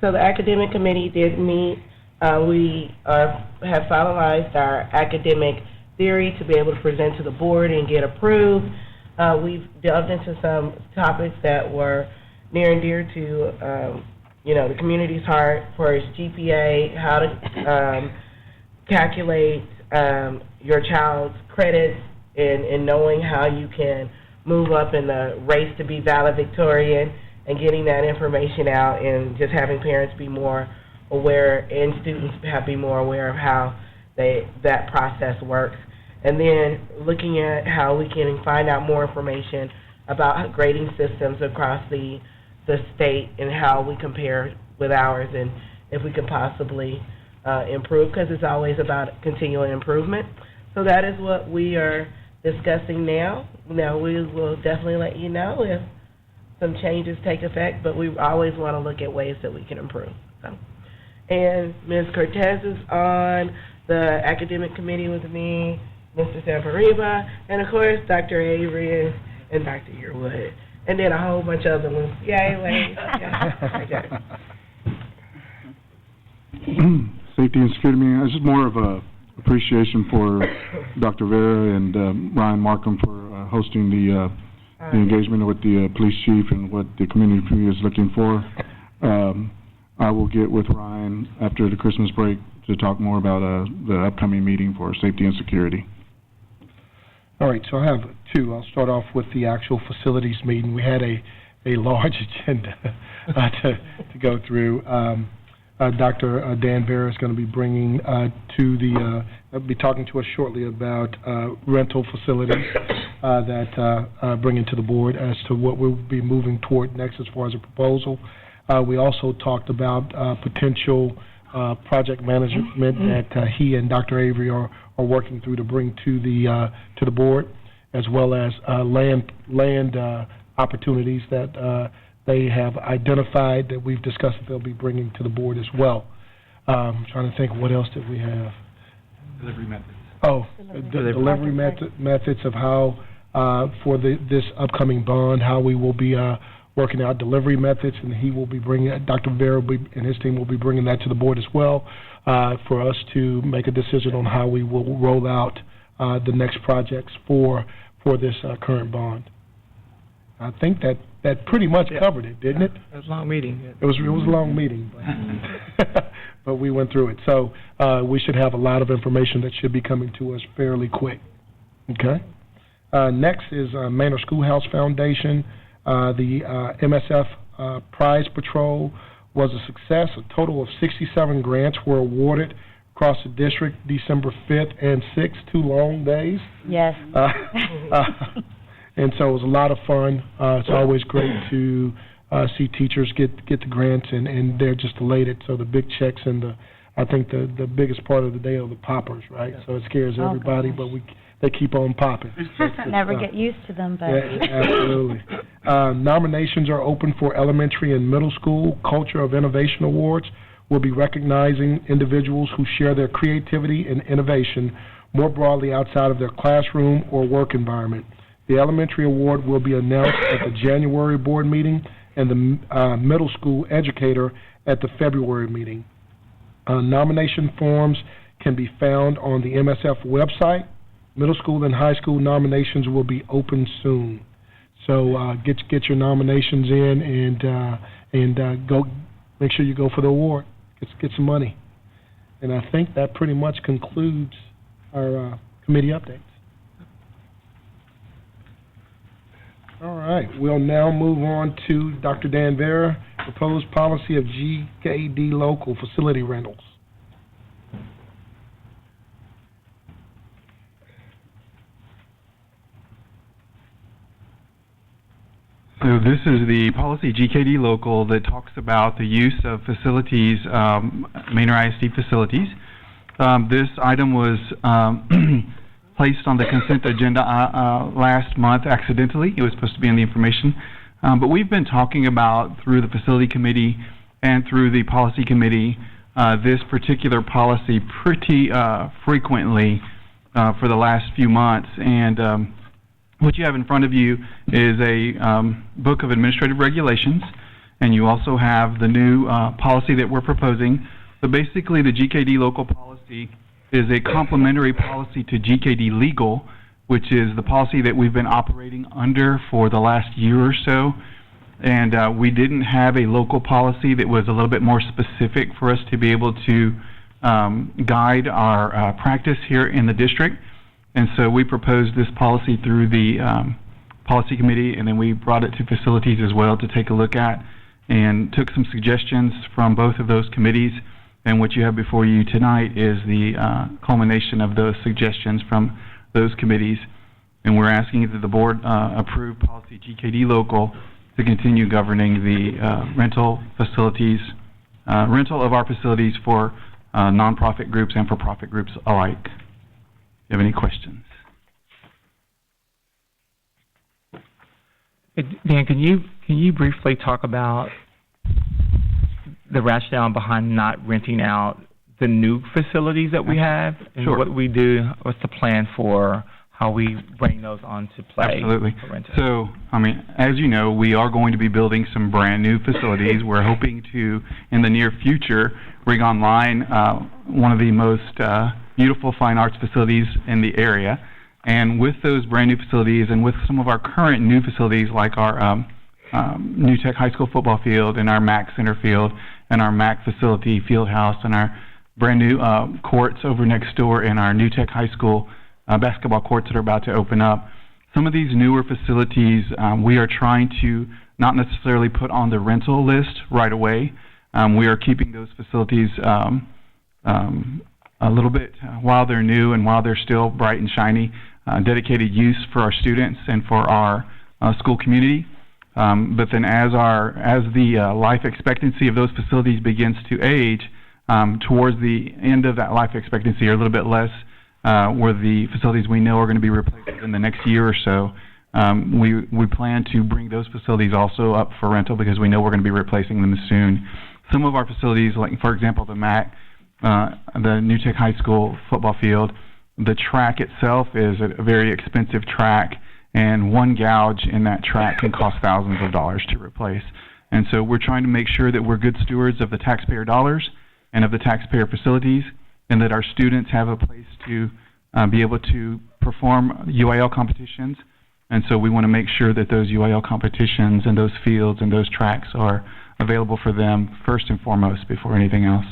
[SPEAKER 8] So the academic committee did meet. We have finalized our academic theory to be able to present to the board and get approved. We've delved into some topics that were near and dear to, the community's heart, for its GPA, how to calculate your child's credits, and knowing how you can move up in the race to be valedictorian, and getting that information out, and just having parents be more aware and students be more aware of how that process works. And then looking at how we can find out more information about grading systems across the state and how we compare with ours, and if we could possibly improve, because it's always about continual improvement. So that is what we are discussing now. Now, we will definitely let you know if some changes take effect, but we always want to look at ways that we can improve. So, and Ms. Cortez is on the academic committee with me, Mr. Sampariba, and of course, Dr. Avery and Dr. Yearwood, and then a whole bunch of other ones. Yay, ladies. Okay.
[SPEAKER 4] Safety and security meeting, it's just more of a appreciation for Dr. Vera and Ryan Markham for hosting the engagement with the police chief and what the community is looking for. I will get with Ryan after the Christmas break to talk more about the upcoming meeting for safety and security.
[SPEAKER 3] All right, so I have 2. I'll start off with the actual facilities meeting. We had a large agenda to go through. Dr. Dan Vera is going to be bringing be talking to us shortly about rental facilities that bringing to the board as to what we'll be moving toward next as far as a proposal. We also talked about potential project management that he and Dr. Avery are working through to bring to the board, as well as land opportunities that they have identified that we've discussed that they'll be bringing to the board as well. I'm trying to think, what else did we have?
[SPEAKER 11] Delivery methods.
[SPEAKER 3] Oh, delivery methods of how, for this upcoming bond, how we will be working out delivery methods, and he will be bringing, Dr. Vera and his team will be bringing that to the board as well, for us to make a decision on how we will roll out the next projects for this current bond. I think that pretty much covered it, didn't it?
[SPEAKER 9] It was a long meeting. Yeah.
[SPEAKER 3] It was a long meeting, but we went through it. So we should have a lot of information that should be coming to us fairly quick. Okay. Next is Manor Schoolhouse Foundation. The MSF Prize Patrol was a success. A total of 67 grants were awarded across the district December 5th and 6th, 2 long days.
[SPEAKER 10] Yes.
[SPEAKER 3] And so it was a lot of fun. It's always great to see teachers get the grants, and they're just elated. So the big checks and I think the biggest part of the day are the poppers, right? Yeah. So it scares everybody, but they keep on popping.
[SPEAKER 10] Never get used to them, but...
[SPEAKER 3] Yeah, absolutely. Nominations are open for elementary and middle school Culture of Innovation Awards. We'll be recognizing individuals who share their creativity and innovation more broadly outside of their classroom or work environment. The elementary award will be announced at the January board meeting and the middle school educator at the February meeting. Nomination forms can be found on the MSF website. Middle school and high school nominations will be open soon. So get your nominations in and go. Make sure you go for the award. Get some money. And I think that pretty much concludes our committee updates. All right, we'll now move on to Dr. Dan Vera, proposed policy of GKD local facility rentals.
[SPEAKER 11] So this is the policy GKD local that talks about the use of facilities, Manor ISD facilities. This item was placed on the consent agenda last month accidentally. It was supposed to be in the information. But we've been talking about, through the facility committee and through the policy committee, this particular policy pretty frequently for the last few months. And what you have in front of you is a book of administrative regulations, and you also have the new policy that we're proposing. So basically the GKD local policy is a complementary policy to GKD legal, which is the policy that we've been operating under for the last year or so. And we didn't have a local policy that was a little bit more specific for us to be able to guide our practice here in the district. And so we proposed this policy through the policy committee, and then we brought it to facilities as well to take a look at, and took some suggestions from both of those committees. And what you have before you tonight is the culmination of those suggestions from those committees. And we're asking that the board approve policy GKD local to continue governing the rental of our facilities for nonprofit groups and for-profit groups alike. Do you have any questions?
[SPEAKER 9] Dan, can you briefly talk about the rationale behind not renting out the new facilities that we have, and
[SPEAKER 11] Sure.
[SPEAKER 9] what we do, what's the plan for how we bring those onto play?
[SPEAKER 11] Absolutely.
[SPEAKER 9] For rental?
[SPEAKER 11] So, I mean, as you know, we are going to be building some brand new facilities. We're hoping to, in the near future, bring online one of the most beautiful fine arts facilities in the area. And with those brand new facilities, and with some of our current new facilities like our New Tech High School football field and our MAC center field and our MAC facility field house and our brand new courts over next door in our New Tech High School basketball courts that are about to open up. Some of these newer facilities we are trying to not necessarily put on the rental list right away, We are keeping those facilities a little bit while they're new and while they're still bright and shiny, dedicated use for our students and for our school community. But then as the life expectancy of those facilities begins to age, towards the end of that life expectancy, or a little bit less, where the facilities we know are going to be replaced in the next year or so, we plan to bring those facilities also up for rental because we know we're going to be replacing them soon. Some of our facilities, like for example the MAC, the New Tech High School football field, the track itself is a very expensive track, and one gouge in that track can cost thousands of dollars to replace. And so we're trying to make sure that we're good stewards of the taxpayer dollars and of the taxpayer facilities, and that our students have a place to be able to perform UIL competitions. And so we want to make sure that those UIL competitions and those fields and those tracks are available for them first and foremost before anything else.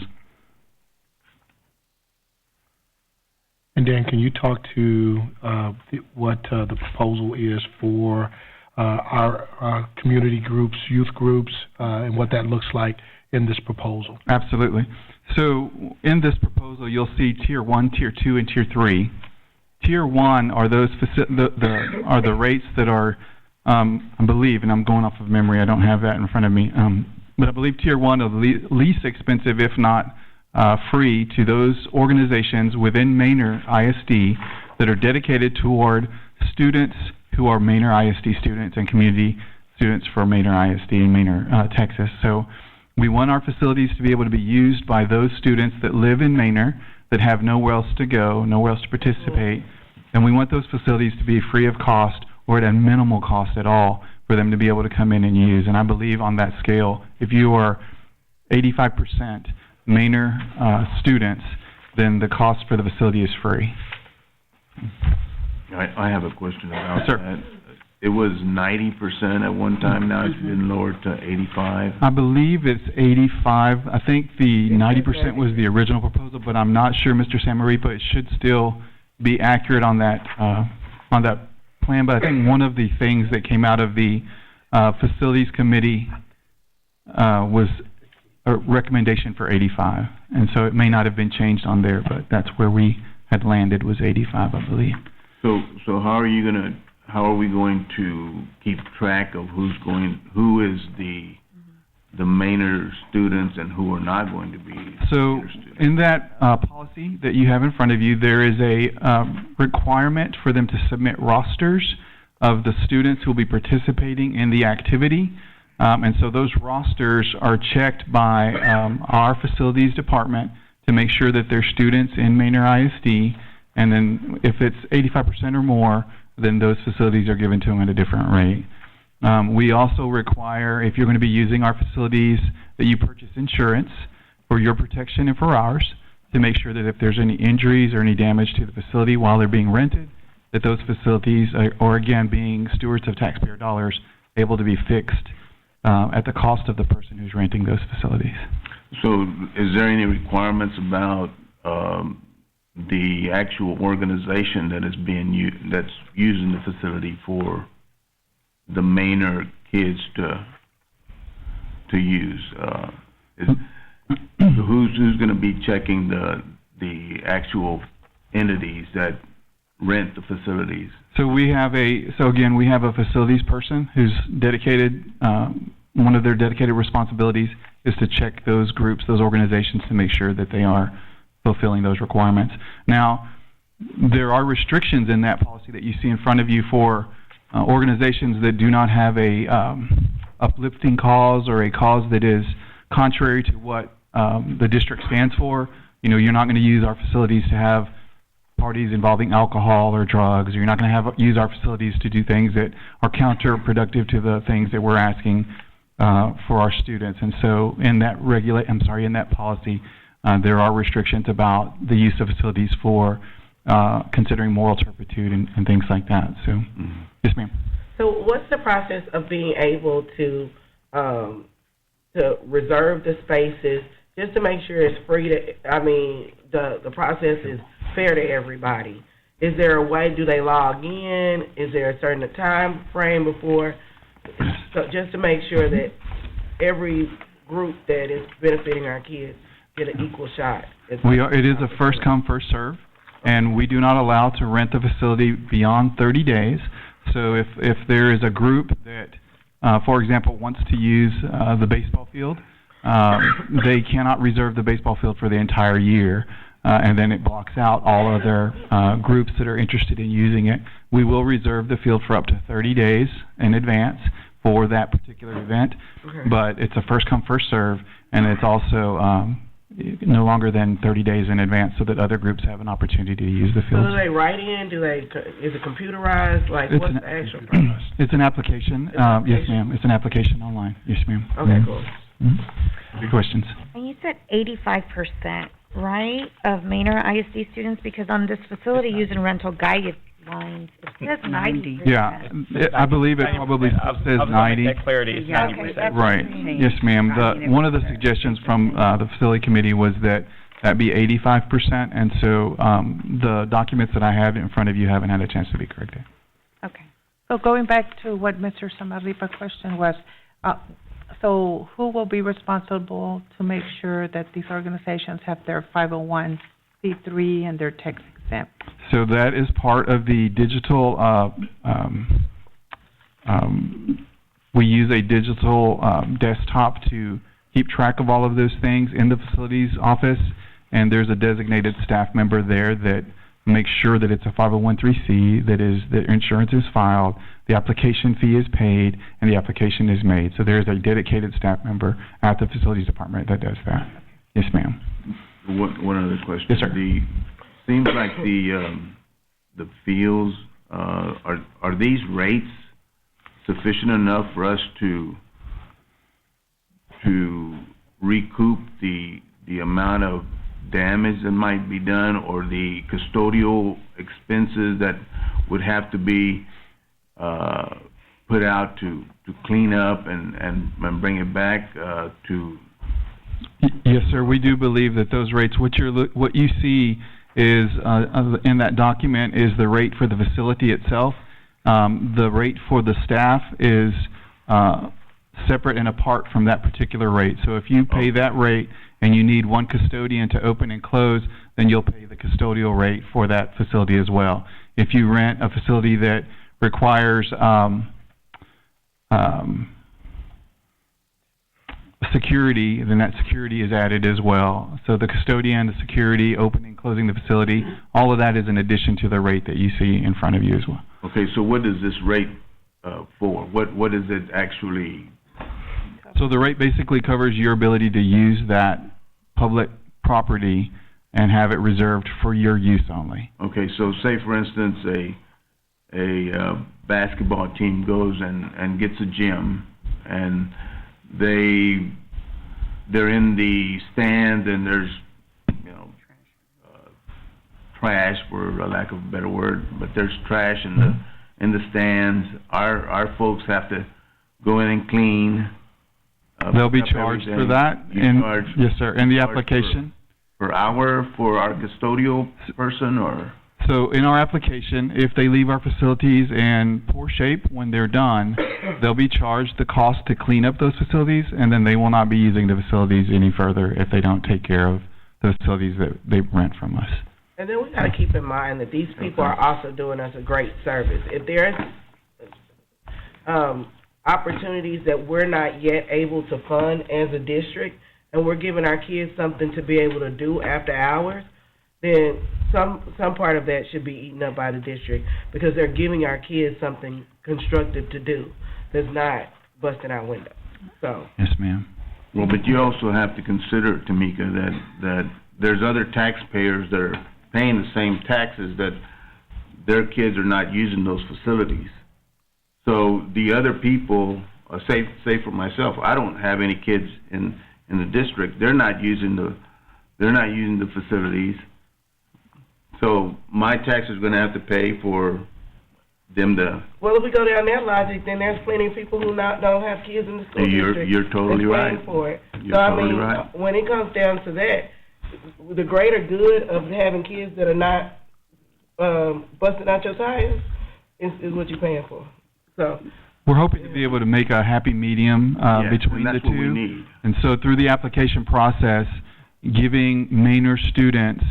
[SPEAKER 3] And Dan, can you talk to what the proposal is for our community groups, youth groups, and what that looks like in this proposal?
[SPEAKER 11] Absolutely. So in this proposal, you'll see Tier 1, Tier 2, and Tier 3. Tier 1 are those are the rates that are, I believe, and I'm going off of memory, I don't have that in front of me, but I believe Tier 1 are the least expensive, if not free, to those organizations within Manor ISD that are dedicated toward students who are Manor ISD students and community students for Manor ISD in Manor, Texas. So we want our facilities to be able to be used by those students that live in Manor, that have nowhere else to go, nowhere else to participate, and we want those facilities to be free of cost or at a minimal cost at all for them to be able to come in and use. And I believe on that scale, if you are 85% Manor students, then the cost for the facility is free.
[SPEAKER 1] I have a question about
[SPEAKER 11] Yes, sir.
[SPEAKER 1] that. It was 90% at one time, now it's been lowered to 85.
[SPEAKER 11] I believe it's 85. I think the 90% was the original proposal, but I'm not sure, Mr. Samaripa. It should still be accurate on that plan. But I think one of the things that came out of the facilities committee was a recommendation for 85, and so it may not have been changed on there, but that's where we had landed, was 85, I believe.
[SPEAKER 1] So how are we going to keep track of who is the Manor students and who are not going to be
[SPEAKER 11] So
[SPEAKER 1] Manor students?
[SPEAKER 11] in that policy that you have in front of you, there is a requirement for them to submit rosters of the students who will be participating in the activity. And so those rosters are checked by our facilities department to make sure that they're students in Manor ISD, and then if it's 85% or more, then those facilities are given to them at a different rate. We also require, if you're going to be using our facilities, that you purchase insurance for your protection and for ours, to make sure that if there's any injuries or any damage to the facility while they're being rented, that those facilities are again, being stewards of taxpayer dollars, able to be fixed at the cost of the person who's renting those facilities.
[SPEAKER 1] So is there any requirements about the actual organization that is that's using the facility for the Manor kids to use? Who's going to be checking the actual entities that rent the facilities?
[SPEAKER 11] So we have a facilities person who's dedicated, one of their dedicated responsibilities is to check those groups, those organizations, to make sure that they are fulfilling those requirements. Now, there are restrictions in that policy that you see in front of you for organizations that do not have a uplifting cause or a cause that is contrary to what the district stands for. You know, you're not going to use our facilities to have parties involving alcohol or drugs, or you're not going to use our facilities to do things that are counterproductive to the things that we're asking for our students. And so in that policy, there are restrictions about the use of facilities for considering moral turpitude and things like that. So, yes, ma'am.
[SPEAKER 8] So what's the process of being able to reserve the spaces just to make sure it's free to, the process is fair to everybody? Is there a way, do they log in? Is there a certain time frame before? So just to make sure that every group that is benefiting our kids get an equal shot?
[SPEAKER 11] It is a first come, first serve, and we do not allow to rent the facility beyond 30 days. So if there is a group that, for example, wants to use the baseball field, they cannot reserve the baseball field for the entire year, and then it blocks out all other groups that are interested in using it. We will reserve the field for up to 30 days in advance for that particular event, but it's a first come, first serve, and it's also no longer than 30 days in advance so that other groups have an opportunity to use the field.
[SPEAKER 8] So do they write in? Is it computerized? Like, what's the actual process?
[SPEAKER 11] It's an application. Yes, ma'am. It's an application online. Yes, ma'am.
[SPEAKER 8] Okay, cool.
[SPEAKER 11] Good questions.
[SPEAKER 10] And you said 85%, right, of Manor ISD students? Because on this facility using rental guidelines, it says 90%.
[SPEAKER 11] Yeah, I believe it probably says 90.
[SPEAKER 16] That clarity is 90%.
[SPEAKER 11] Right. Yes, ma'am. One of the suggestions from the facility committee was that be 85%, and so the documents that I have in front of you haven't had a chance to be corrected.
[SPEAKER 13] Okay. So going back to what Mr. Samarripa's question was, so who will be responsible to make sure that these organizations have their 501c3 and their tax exempt?
[SPEAKER 11] So that is part of the digital, we use a digital desktop to keep track of all of those things in the facilities office, and there's a designated staff member there that makes sure that it's a 501c3, that insurance is filed, the application fee is paid, and the application is made. So there's a dedicated staff member at the facilities department that does that. Yes, ma'am.
[SPEAKER 1] One other question.
[SPEAKER 11] Yes, sir.
[SPEAKER 1] Seems like the fields, are these rates sufficient enough for us to recoup the amount of damage that might be done, or the custodial expenses that would have to be put out to clean up and bring it back to?
[SPEAKER 11] Yes, sir. We do believe that those rates, what you see is in that document, is the rate for the facility itself. The rate for the staff is separate and apart from that particular rate. So if you pay that rate and you need one custodian to open and close, then you'll pay the custodial rate for that facility as well. If you rent a facility that requires security, then that security is added as well. So the custodian, the security, opening and closing the facility, all of that is in addition to the rate that you see in front of you as well.
[SPEAKER 1] Okay, so what is this rate for? What is it actually?
[SPEAKER 11] So the rate basically covers your ability to use that public property and have it reserved for your use only.
[SPEAKER 1] Okay, so say for instance a basketball team goes and gets a gym, and they're in the stands, and there's trash, for a lack of a better word, but there's trash in the stands. Our folks have to go in and clean.
[SPEAKER 11] They'll be charged for that. Yes, sir. In the application.
[SPEAKER 1] Per hour for our custodial person, or?
[SPEAKER 11] So in our application, if they leave our facilities in poor shape when they're done, they'll be charged the cost to clean up those facilities, and then they will not be using the facilities any further if they don't take care of the facilities that they rent from us.
[SPEAKER 8] And then we got to keep in mind that these people are also doing us a great service. If there's opportunities that we're not yet able to fund as a district, and we're giving our kids something to be able to do after hours, then some part of that should be eaten up by the district, because they're giving our kids something constructive to do that's not busting our windows. So.
[SPEAKER 11] Yes, ma'am.
[SPEAKER 1] Well, but you also have to consider, Tamika, that there's other taxpayers that are paying the same taxes that their kids are not using those facilities. So the other people, say for myself, I don't have any kids in the district. They're not using the facilities. So my tax is going to have to pay for them to.
[SPEAKER 8] Well, if we go down that logic, then there's plenty of people who don't have kids in the school district.
[SPEAKER 1] You're totally right.
[SPEAKER 8] For it.
[SPEAKER 1] You're totally right.
[SPEAKER 8] When it comes down to that, the greater good of having kids that are not busting out your tires is what you're paying for. So
[SPEAKER 11] we're hoping to be able to make a happy medium
[SPEAKER 1] Yes,
[SPEAKER 11] between
[SPEAKER 1] and
[SPEAKER 11] the
[SPEAKER 1] that's what we
[SPEAKER 11] two.
[SPEAKER 1] need.
[SPEAKER 11] And so through the application process, giving Manor students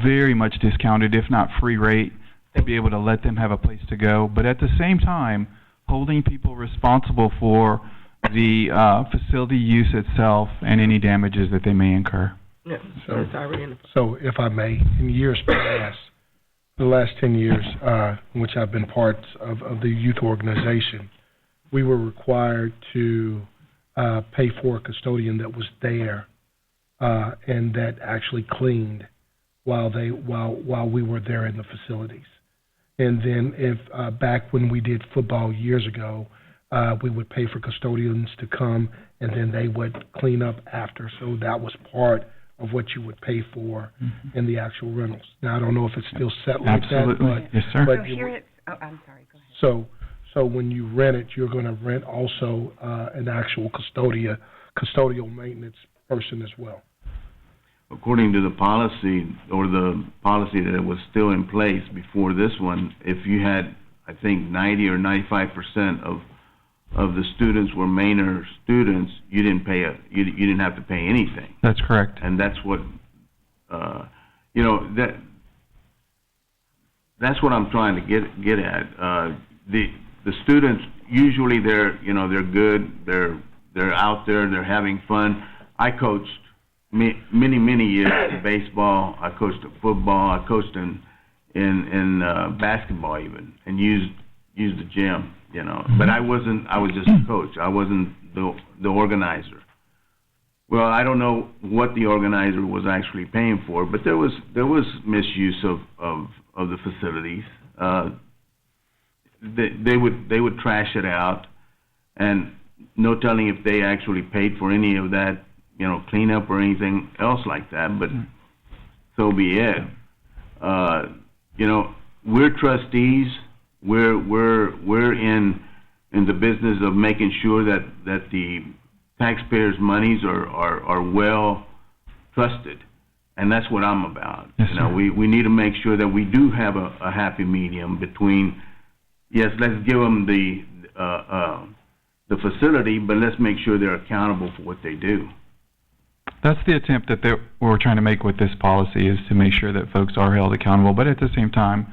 [SPEAKER 11] very much discounted, if not free rate, to be able to let them have a place to go. But at the same time, holding people responsible for the facility use itself and any damages that they may incur.
[SPEAKER 8] Yeah, so it's already in the.
[SPEAKER 3] So if I may, in years past, the last 10 years, in which I've been part of the youth organization, we were required to pay for a custodian that was there and that actually cleaned while we were there in the facilities. And then if back when we did football years ago, we would pay for custodians to come and then they would clean up after. So that was part of what you would pay for in the actual rentals. Now, I don't know if it's still set like
[SPEAKER 11] Absolutely.
[SPEAKER 3] that, but
[SPEAKER 11] Yes, sir.
[SPEAKER 3] but
[SPEAKER 14] So
[SPEAKER 3] you-
[SPEAKER 14] here it's, oh, I'm sorry, go ahead.
[SPEAKER 3] so when you rent it, you're going to rent also an actual custodial maintenance person as well.
[SPEAKER 1] According to the policy, or the policy that was still in place before this one, if you had, I think, 90 or 95% of the students were Manor students, you didn't pay you didn't have to pay anything.
[SPEAKER 11] That's correct.
[SPEAKER 1] And that's what, that's what I'm trying to get at. The students, usually they're good, they're out there, they're having fun. I coached many years in baseball. I coached in football. I coached in basketball even, and used the gym, But I was just a coach. I wasn't the organizer. Well, I don't know what the organizer was actually paying for, but there was misuse of the facilities. They would trash it out, and no telling if they actually paid for any of that, cleanup or anything else like that. But so be it. We're trustees. We're in the business of making sure that the taxpayers' monies are well trusted, and that's what I'm about.
[SPEAKER 11] Yes, sir.
[SPEAKER 1] We need to make sure that we do have a happy medium between, yes, let's give them the facility, but let's make sure they're accountable for what they do.
[SPEAKER 11] That's the attempt that we're trying to make with this policy, is to make sure that folks are held accountable, but at the same time,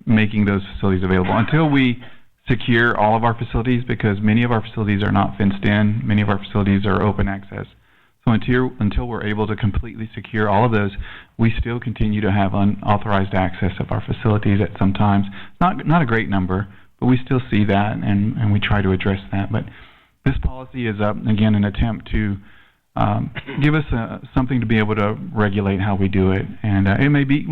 [SPEAKER 11] making those facilities available. Until we secure all of our facilities, because many of our facilities are not fenced in, many of our facilities are open access. So until we're able to completely secure all of those, we still continue to have unauthorized access of our facilities at some times. Not a great number, but we still see that, and we try to address that. But this policy is, again, an attempt to give us something to be able to regulate how we do it. And we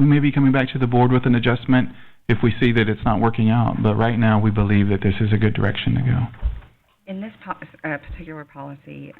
[SPEAKER 11] may be coming back to the board with an adjustment if we see that it's not working out. But right now, we believe that this is a good direction to go.
[SPEAKER 14] In this particular policy,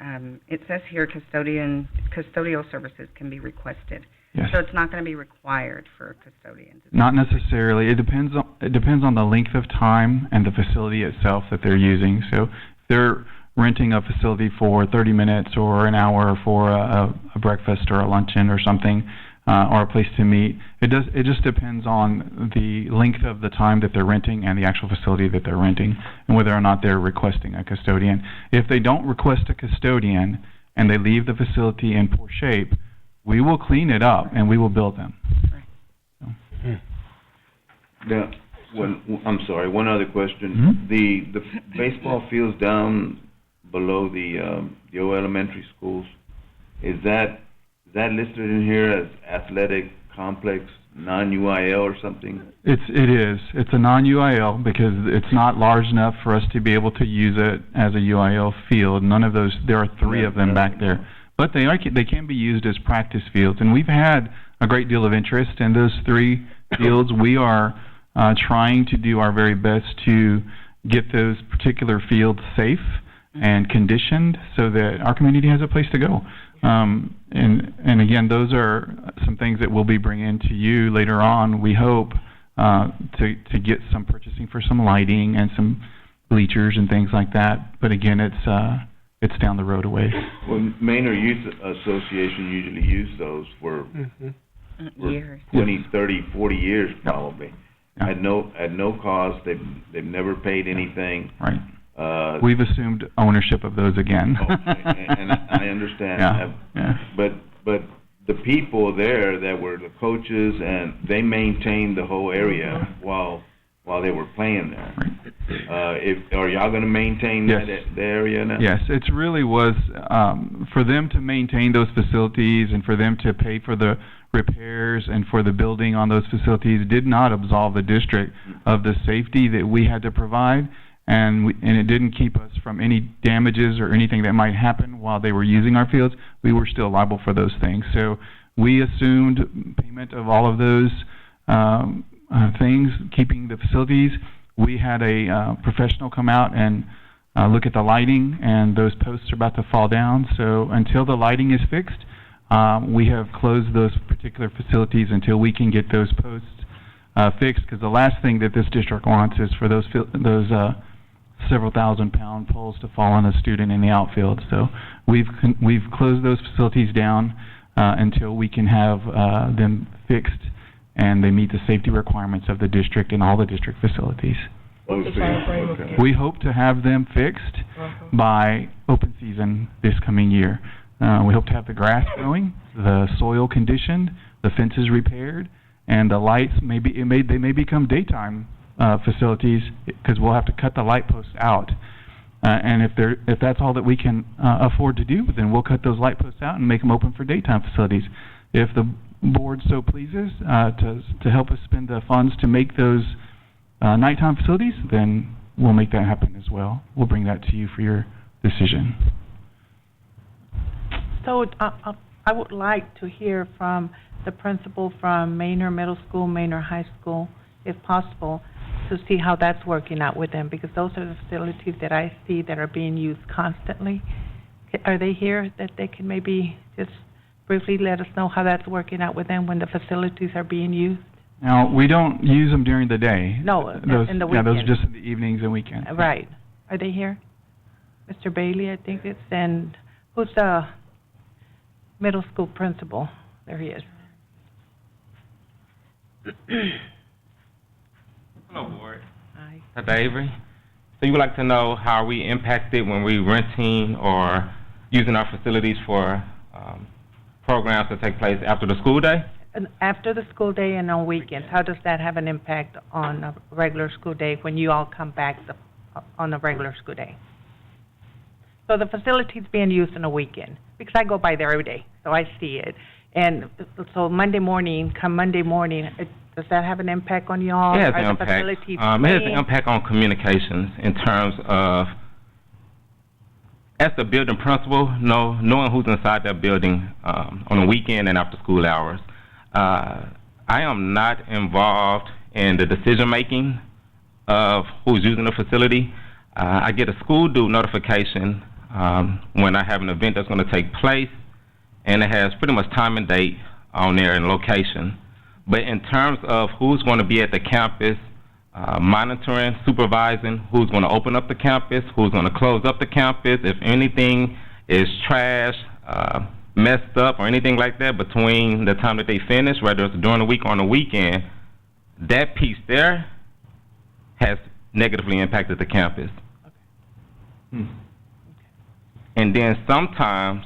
[SPEAKER 14] it says here custodial services can be requested.
[SPEAKER 11] Yes.
[SPEAKER 14] So it's not going to be required for custodians.
[SPEAKER 11] Not necessarily. It depends on the length of time and the facility itself that they're using. So if they're renting a facility for 30 minutes or an hour for a breakfast or a luncheon or something, or a place to meet, it just depends on the length of the time that they're renting and the actual facility that they're renting, and whether or not they're requesting a custodian. If they don't request a custodian and they leave the facility in poor shape, we will clean it up and we will bill them.
[SPEAKER 1] Now, I'm sorry, one other question. The baseball fields down below the old elementary schools, is that listed in here as athletic complex, non-UIL or something?
[SPEAKER 11] It is. It's a non-UIL because it's not large enough for us to be able to use it as a UIL field. None of those. There are three of them back there, but they can be used as practice fields, and we've had a great deal of interest in those three fields. We are trying to do our very best to get those particular fields safe and conditioned so that our community has a place to go. And again, those are some things that we'll be bringing to you later on, we hope, to get some purchasing for some lighting and some bleachers and things like that. But again, it's down the road a ways.
[SPEAKER 1] Well, Manor Youth Association usually use those for
[SPEAKER 14] Years.
[SPEAKER 1] 20, 30, 40 years probably. at no cost. They've never paid anything.
[SPEAKER 11] Right. We've assumed ownership of those again.
[SPEAKER 1] And I understand that. But the people there that were the coaches, and they maintained the whole area while they were playing there. Right. Are y'all going to maintain the area now?
[SPEAKER 11] Yes, it really was for them to maintain those facilities and for them to pay for the repairs and for the building on those facilities did not absolve the district of the safety that we had to provide, and it didn't keep us from any damages or anything that might happen while they were using our fields. We were still liable for those things. So we assumed payment of all of those things, keeping the facilities. We had a professional come out and look at the lighting, and those posts are about to fall down. So until the lighting is fixed, we have closed those particular facilities until we can get those posts fixed, because the last thing that this district wants is for those several thousand-pound poles to fall on a student in the outfield. So we've closed those facilities down until we can have them fixed and they meet the safety requirements of the district and all the district facilities. We hope to have them fixed by open season this coming year. We hope to have the grass growing, the soil conditioned, the fences repaired, and the lights. They may become daytime facilities, because we'll have to cut the light posts out. And if that's all that we can afford to do, then we'll cut those light posts out and make them open for daytime facilities. If the board so pleases to help us spend the funds to make those nighttime facilities, then we'll make that happen as well. We'll bring that to you for your decision.
[SPEAKER 13] So I would like to hear from the principal from Manor Middle School, Manor High School, if possible, to see how that's working out with them, because those are the facilities that I see that are being used constantly. Are they here that they can maybe just briefly let us know how that's working out with them when the facilities are being used?
[SPEAKER 11] Now, we don't use them during the day.
[SPEAKER 13] No, in the weekend.
[SPEAKER 11] Yeah, those are just in the evenings and weekends.
[SPEAKER 13] Right. Are they here? Mr. Bailey, I think it's, and who's the middle school principal? There he is.
[SPEAKER 16] Hello, Board.
[SPEAKER 13] Hi.
[SPEAKER 16] Dr. Avery. So you would like to know how we impacted when we renting or using our facilities for programs that take place after the school day?
[SPEAKER 13] And after the school day and on weekends, how does that have an impact on a regular school day when you all come back on a regular school day? So the facility's being used on a weekend, because I go by there every day, so I see it. And so Monday morning, does that have an impact on you all?
[SPEAKER 16] It has an impact. It has an impact on communications in terms of, as the building principal, knowing who's inside that building on the weekend and after school hours. I am not involved in the decision-making of who's using the facility. I get a school due notification when I have an event that's going to take place, and it has pretty much time and date on there and location. But in terms of who's going to be at the campus, monitoring, supervising, who's going to open up the campus, who's going to close up the campus, if anything is trash, messed up, or anything like that between the time that they finish, whether it's during the week or on the weekend, that piece there has negatively impacted the campus.
[SPEAKER 13] Okay.
[SPEAKER 16] And then sometimes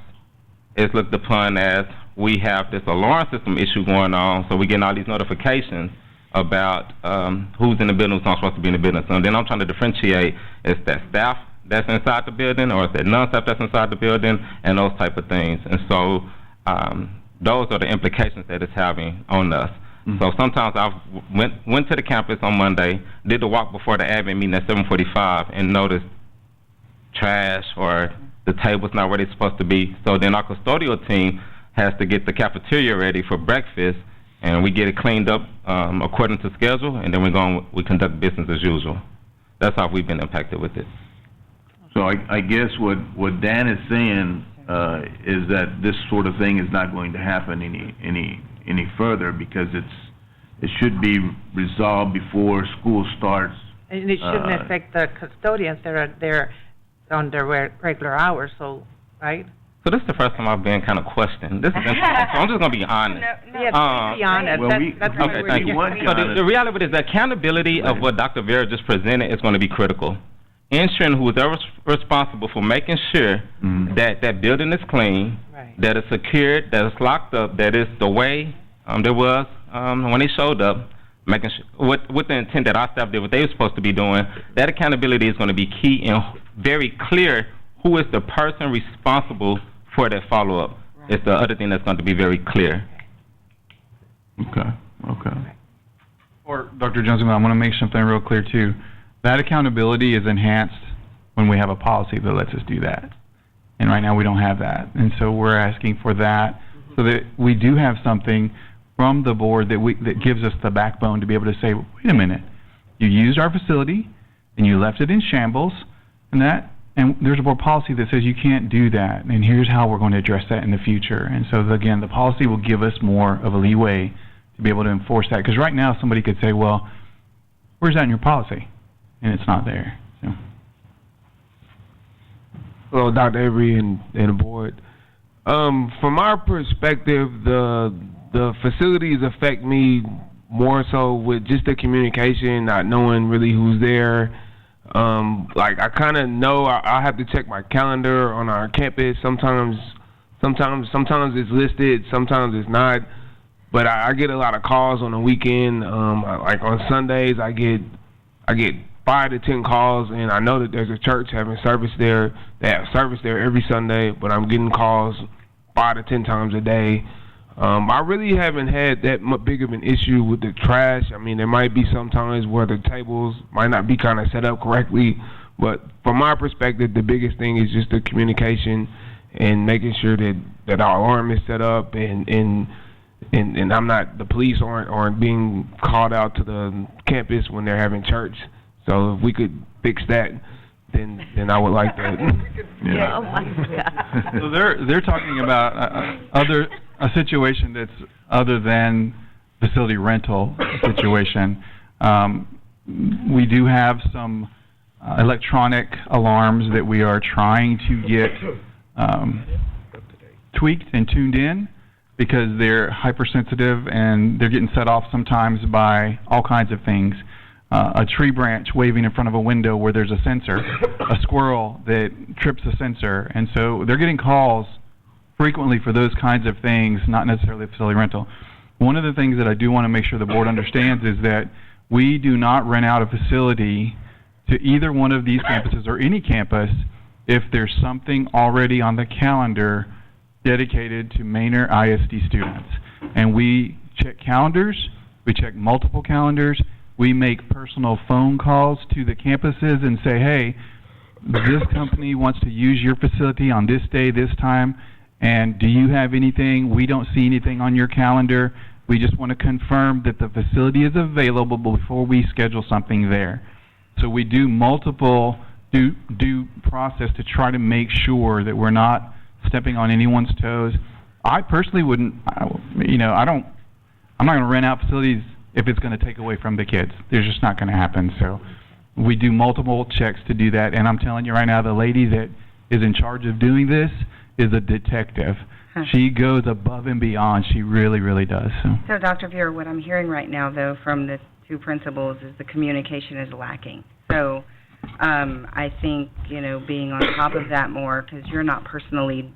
[SPEAKER 16] it's looked upon as we have this alarm system issue going on, so we're getting all these notifications about who's in the building, who's not supposed to be in the building. So then I'm trying to differentiate, is that staff that's inside the building, or is that non-staff that's inside the building, and those type of things. And so those are the implications that it's having on us. Mm-hmm. So sometimes I went to the campus on Monday, did the walk before the admin meeting at 7:45, and noticed trash or the table's not where they're supposed to be. So then our custodial team has to get the cafeteria ready for breakfast, and we get it cleaned up according to schedule, and then we conduct business as usual. That's how we've been impacted with it.
[SPEAKER 1] So I guess what Dan is saying is that this sort of thing is not going to happen any further, because it should be resolved before school starts.
[SPEAKER 13] And it shouldn't affect the custodians that are there on their regular hours, so, right?
[SPEAKER 16] So this is the first time I've been kind of questioned. This is interesting, so I'm just going to be honest.
[SPEAKER 13] Yeah, be honest.
[SPEAKER 1] Well,
[SPEAKER 13] That's
[SPEAKER 1] we-
[SPEAKER 13] what
[SPEAKER 16] Okay,
[SPEAKER 13] we're
[SPEAKER 16] thank you.
[SPEAKER 13] doing.
[SPEAKER 16] So the reality is the accountability of what Dr. Vera just presented is going to be critical. Ensuring who is ever responsible for making sure that that building is clean, that it's secured, that it's locked up, that it's the way there was when they showed up, making sure with the intent that our staff did what they were supposed to be doing. That accountability is going to be key and very clear who is the person responsible for that follow-up. It's the other thing that's going to be very clear.
[SPEAKER 1] Okay.
[SPEAKER 11] Or, Dr. Jones, I want to make something real clear, too. That accountability is enhanced when we have a policy that lets us do that. And right now, we don't have that. And so we're asking for that so that we do have something from the board that gives us the backbone to be able to say, wait a minute, you used our facility, and you left it in shambles, and there's a board policy that says you can't do that, and here's how we're going to address that in the future. And so, again, the policy will give us more of a leeway to be able to enforce that. Because right now, somebody could say, well, where's that in your policy? And it's not there. So.
[SPEAKER 17] Hello, Dr. Avery and the board. From our perspective, the facilities affect me more so with just the communication, not knowing really who's there. Like I kind of know I have to check my calendar on our campus. Sometimes it's listed, sometimes it's not. But I get a lot of calls on the weekend. Like on Sundays, I get 5 to 10 calls, and I know that there's a church having service there. They have service there every Sunday, but I'm getting calls 5 to 10 times a day. I really haven't had that big of an issue with the trash. I mean, there might be some times where the tables might not be kind of set up correctly, but from my perspective, the biggest thing is just the communication and making sure that our alarm is set up and I'm not, the police aren't being called out to the campus when they're having church. So if we could fix that, then I would like that.
[SPEAKER 1] Yeah.
[SPEAKER 13] Oh my God.
[SPEAKER 11] So they're talking about a situation that's other than facility rental situation. We do have some electronic alarms that we are trying to get tweaked and tuned in because they're hypersensitive and they're getting set off sometimes by all kinds of things. A tree branch waving in front of a window where there's a sensor, a squirrel that trips a sensor, and so they're getting calls frequently for those kinds of things, not necessarily facility rental. One of the things that I do want to make sure the board understands is that we do not rent out a facility to either one of these campuses or any campus if there's something already on the calendar dedicated to Manor ISD students. And we check calendars, we check multiple calendars, we make personal phone calls to the campuses and say, hey, this company wants to use your facility on this day, this time, and do you have anything? We don't see anything on your calendar. We just want to confirm that the facility is available before we schedule something there. So we do multiple due process to try to make sure that we're not stepping on anyone's toes. I personally wouldn't, I'm not going to rent out facilities if it's going to take away from the kids. There's just not going to happen. So we do multiple checks to do that. And I'm telling you right now, the lady that is in charge of doing this is a detective. She goes above and beyond. She really, really does.
[SPEAKER 14] So, Dr. Vera, what I'm hearing right now, though, from the two principals is the communication is lacking. So I think, being on top of that more, because you're not personally,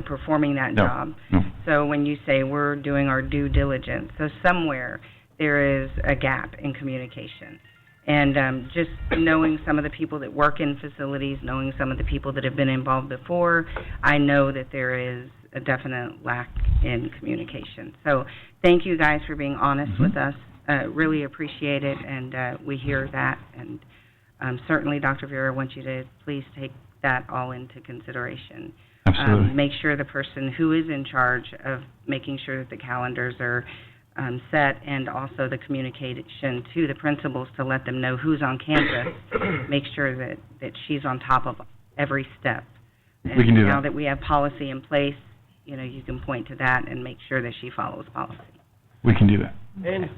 [SPEAKER 14] performing that job.
[SPEAKER 11] No.
[SPEAKER 14] So when you say we're doing our due diligence, so somewhere there is a gap in communication. And just knowing some of the people that work in facilities, knowing some of the people that have been involved before, I know that there is a definite lack in communication. So thank you guys for being honest with us. Really appreciate it, and we hear that. And certainly, Dr. Vera, wants you to please take that all into consideration.
[SPEAKER 11] Absolutely.
[SPEAKER 14] Make sure the person who is in charge of making sure that the calendars are set, and also the communication to the principals to let them know who's on campus, make sure that she's on top of every step. And
[SPEAKER 11] we can do
[SPEAKER 14] now
[SPEAKER 11] that.
[SPEAKER 14] That we have policy in place, you can point to that and make sure that she follows policy.
[SPEAKER 11] We can do that.
[SPEAKER 8] And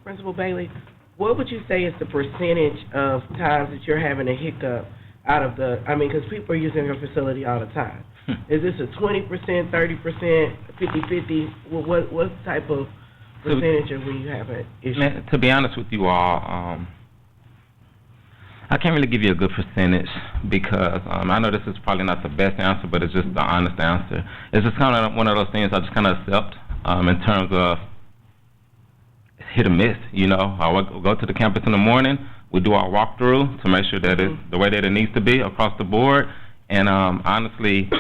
[SPEAKER 8] Principal Bailey, what would you say is the percentage of times that you're having a hiccup out of because people are using your facility all the time. Is this a 20%, 30%, 50/50? What type of percentage are we having issues?
[SPEAKER 16] Man, to be honest with you all, I can't really give you a good percentage because I know this is probably not the best answer, but it's just the honest answer. It's just kind of one of those things I just kind of accept in terms of it's hit or miss, you know. I will go to the campus in the morning, we do our walkthrough to make sure that it's the way that it needs to be across the board, and honestly,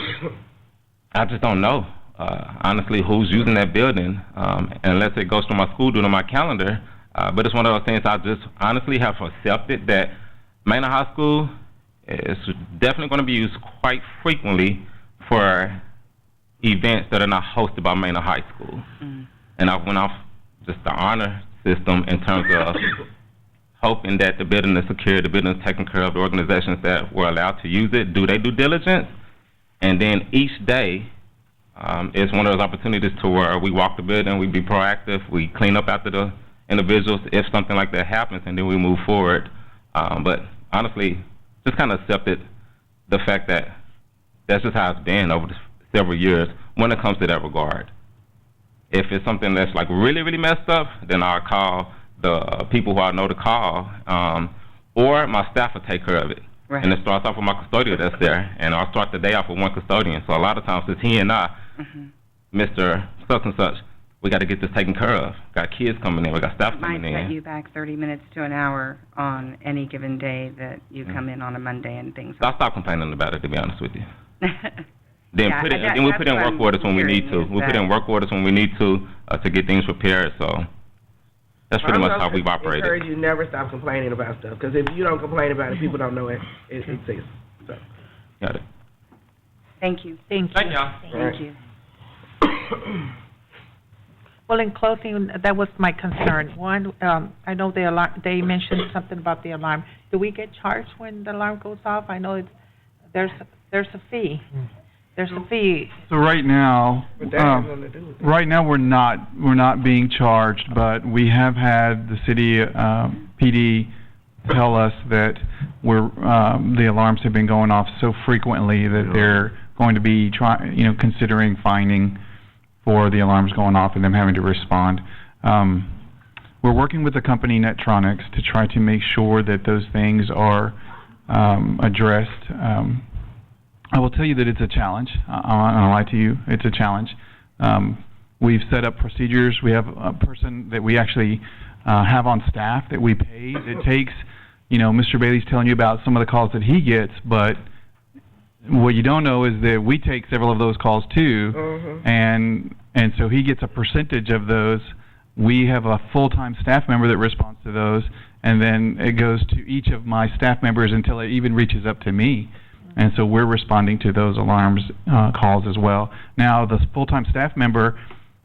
[SPEAKER 16] I just don't know, honestly, who's using that building, unless it goes to my school due to my calendar, but it's one of those things I just honestly have accepted that Manor High School is definitely going to be used quite frequently for events that are not hosted by Manor High School. And I went off just the honor system in terms of hoping that the building is secure, the building is taken care of, the organizations that were allowed to use it do their due diligence. And then each day is one of those opportunities to where we walk the building, we be proactive, we clean up after the individuals if something like that happens, and then we move forward. But honestly, just kind of accepted the fact that that's just how it's been over the several years when it comes to that regard. If it's something that's like really, really messed up, then I'll call the people who I know to call, or my staff will take care of it. Right. And it starts off with my custodian that's there, and I'll start the day off with one custodian. So a lot of times it's he and I, Mr. Such and Such, we got to get this taken care of. Got kids coming in, we got staff coming in.
[SPEAKER 14] Might set you back 30 minutes to an hour on any given day that you come in on a Monday and things.
[SPEAKER 16] So I'll stop complaining about it, to be honest with you. Then we put in work orders when we need to. We put in work orders when we need to get things prepared. So that's pretty much how we've operated.
[SPEAKER 8] I encourage you never stop complaining about stuff, because if you don't complain about it, people don't know it exists. So.
[SPEAKER 16] Got it.
[SPEAKER 14] Thank you.
[SPEAKER 13] Thank you.
[SPEAKER 14] Thank you.
[SPEAKER 13] Well, in closing, that was my concern. One, I know they mentioned something about the alarm. Do we get charged when the alarm goes off? I know there's a fee. There's a fee.
[SPEAKER 11] So right now, we're not being charged, but we have had the city PD tell us that the alarms have been going off so frequently that they're going to be considering fining for the alarms going off and them having to respond. We're working with the company Netronics to try to make sure that those things are addressed. I will tell you that it's a challenge. I don't lie to you. It's a challenge. We've set up procedures. We have a person that we actually have on staff that we pay. It takes, Mr. Bailey's telling you about some of the calls that he gets, but what you don't know is that we take several of those calls too, and so he gets a percentage of those. We have a full-time staff member that responds to those, and then it goes to each of my staff members until it even reaches up to me. And so we're responding to those alarms calls as well. Now, the full-time staff member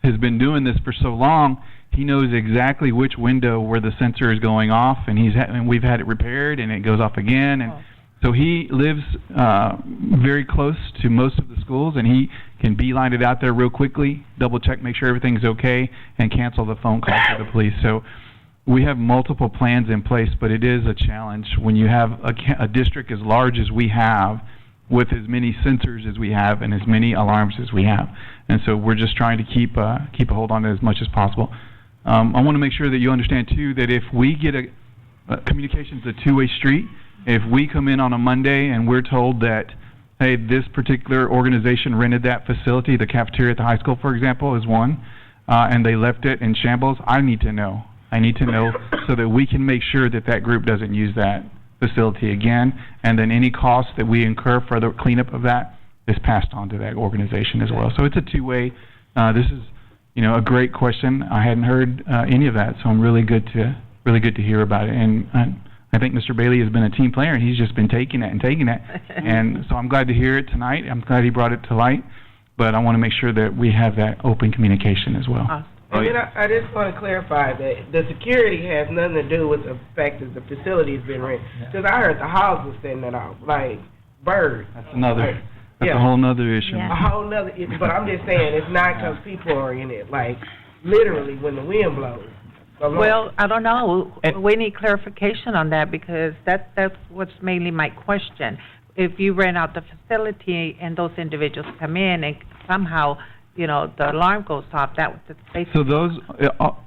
[SPEAKER 11] has been doing this for so long, he knows exactly which window where the sensor is going off, and we've had it repaired, and it goes off again. And so he lives very close to most of the schools, and he can beeline it out there real quickly, double-check, make sure everything's okay, and cancel the phone call to the police. So we have multiple plans in place, but it is a challenge when you have a district as large as we have, with as many sensors as we have and as many alarms as we have. And so we're just trying to keep a hold on it as much as possible. I want to make sure that you understand, too, that if we get communication's a two-way street. If we come in on a Monday and we're told that, hey, this particular organization rented that facility, the cafeteria at the high school, for example, is one, and they left it in shambles, I need to know. I need to know so that we can make sure that that group doesn't use that facility again, and then any cost that we incur for the cleanup of that is passed on to that organization as well. So it's a two-way. This is, a great question. I hadn't heard any of that, so I'm really good to hear about it. And I think Mr. Bailey has been a team player, and he's just been taking it. And so I'm glad to hear it tonight. I'm glad he brought it to light, but I want to make sure that we have that open communication as well.
[SPEAKER 8] And then I just want to clarify that the security has nothing to do with the fact that the facility's been rented. Because I heard the house was sending it off, like birds.
[SPEAKER 11] That's a whole nother issue.
[SPEAKER 8] A whole nother issue. But I'm just saying, it's not because people are in it. Like, literally, when the wind blows.
[SPEAKER 13] Well, I don't know. We need clarification on that, because that's what's mainly my question. if you rent out the facility and those individuals come in and somehow, you know, the alarm goes off, that's basically...
[SPEAKER 11] So those,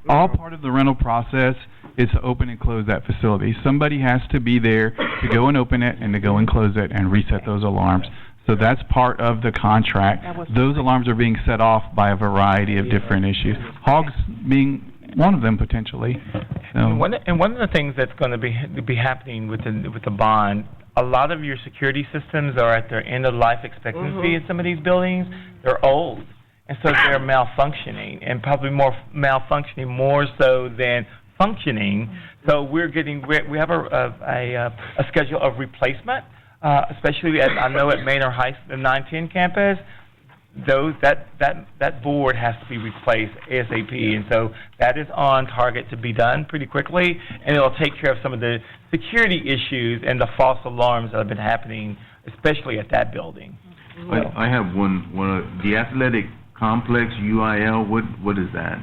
[SPEAKER 11] all part of the rental process is to open and close that facility. Somebody has to be there to go and open it and to go and close it and reset those alarms. So that's part of the contract. Those alarms are being set off by a variety of different issues. Hogs being one of them potentially. So.
[SPEAKER 9] And one of the things that's going to be happening with the bond, a lot of your security systems are at their end of life expectancy in some of these buildings. They're old, and so they're malfunctioning, and probably more malfunctioning more so than functioning. So we have a schedule of replacement, especially I know at Manor the 910 campus. That board has to be replaced ASAP, and so that is on target to be done pretty quickly, and it'll take care of some of the security issues and the false alarms that have been happening, especially at that building.
[SPEAKER 1] I have one. The athletic complex UIL. What is that?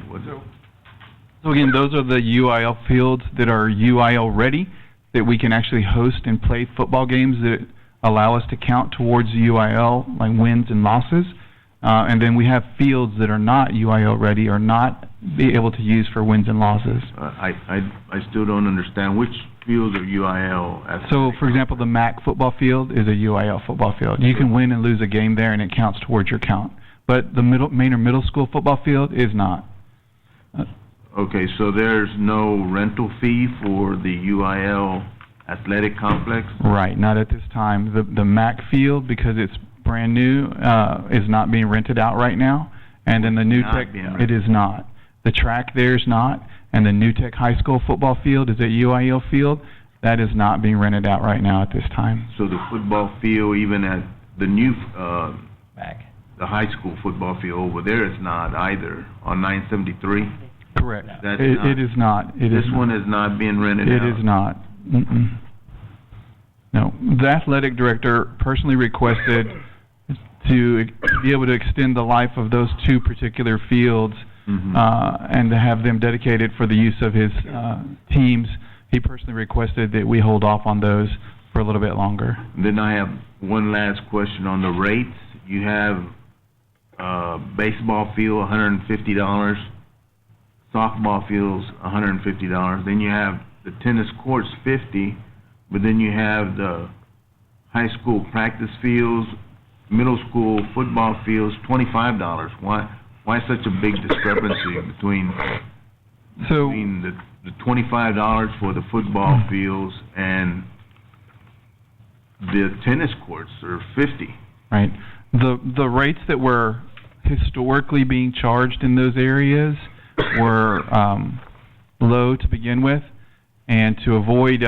[SPEAKER 11] So again, those are the UIL fields that are UIL ready, that we can actually host and play football games that allow us to count towards UIL, like wins and losses. And then we have fields that are not UIL ready or not be able to use for wins and losses.
[SPEAKER 1] I still don't understand which fields are UIL.
[SPEAKER 11] So, for example, the MAC football field is a UIL football field. You can win and lose a game there, and it counts towards your count. But the Manor Middle School football field is not.
[SPEAKER 1] Okay, so there's no rental fee for the UIL athletic complex?
[SPEAKER 11] Right, not at this time. The MAC field, because it's brand new, is not being rented out right now, and then the New Tech, it is not. The track there is not, and the New Tech High School football field is a UIL field. That is not being rented out right now at this time.
[SPEAKER 1] So the football field, even at the new the high school football field over there, is not either on 973.
[SPEAKER 11] Correct. It is not.
[SPEAKER 1] This one is not being rented out.
[SPEAKER 11] It is not. No. The athletic director personally requested to be able to extend the life of those two particular fields and to have them dedicated for the use of his teams. He personally requested that we hold off on those for a little bit longer.
[SPEAKER 1] Then I have one last question on the rates. You have baseball field, $150. Softball fields, $150. Then you have the tennis courts, $50. But then you have the high school practice fields, middle school football fields, $25. Why such a big discrepancy between the $25 for the football fields and the tennis courts are $50?
[SPEAKER 11] Right. The rates that were historically being charged in those areas were low to begin with, and to avoid,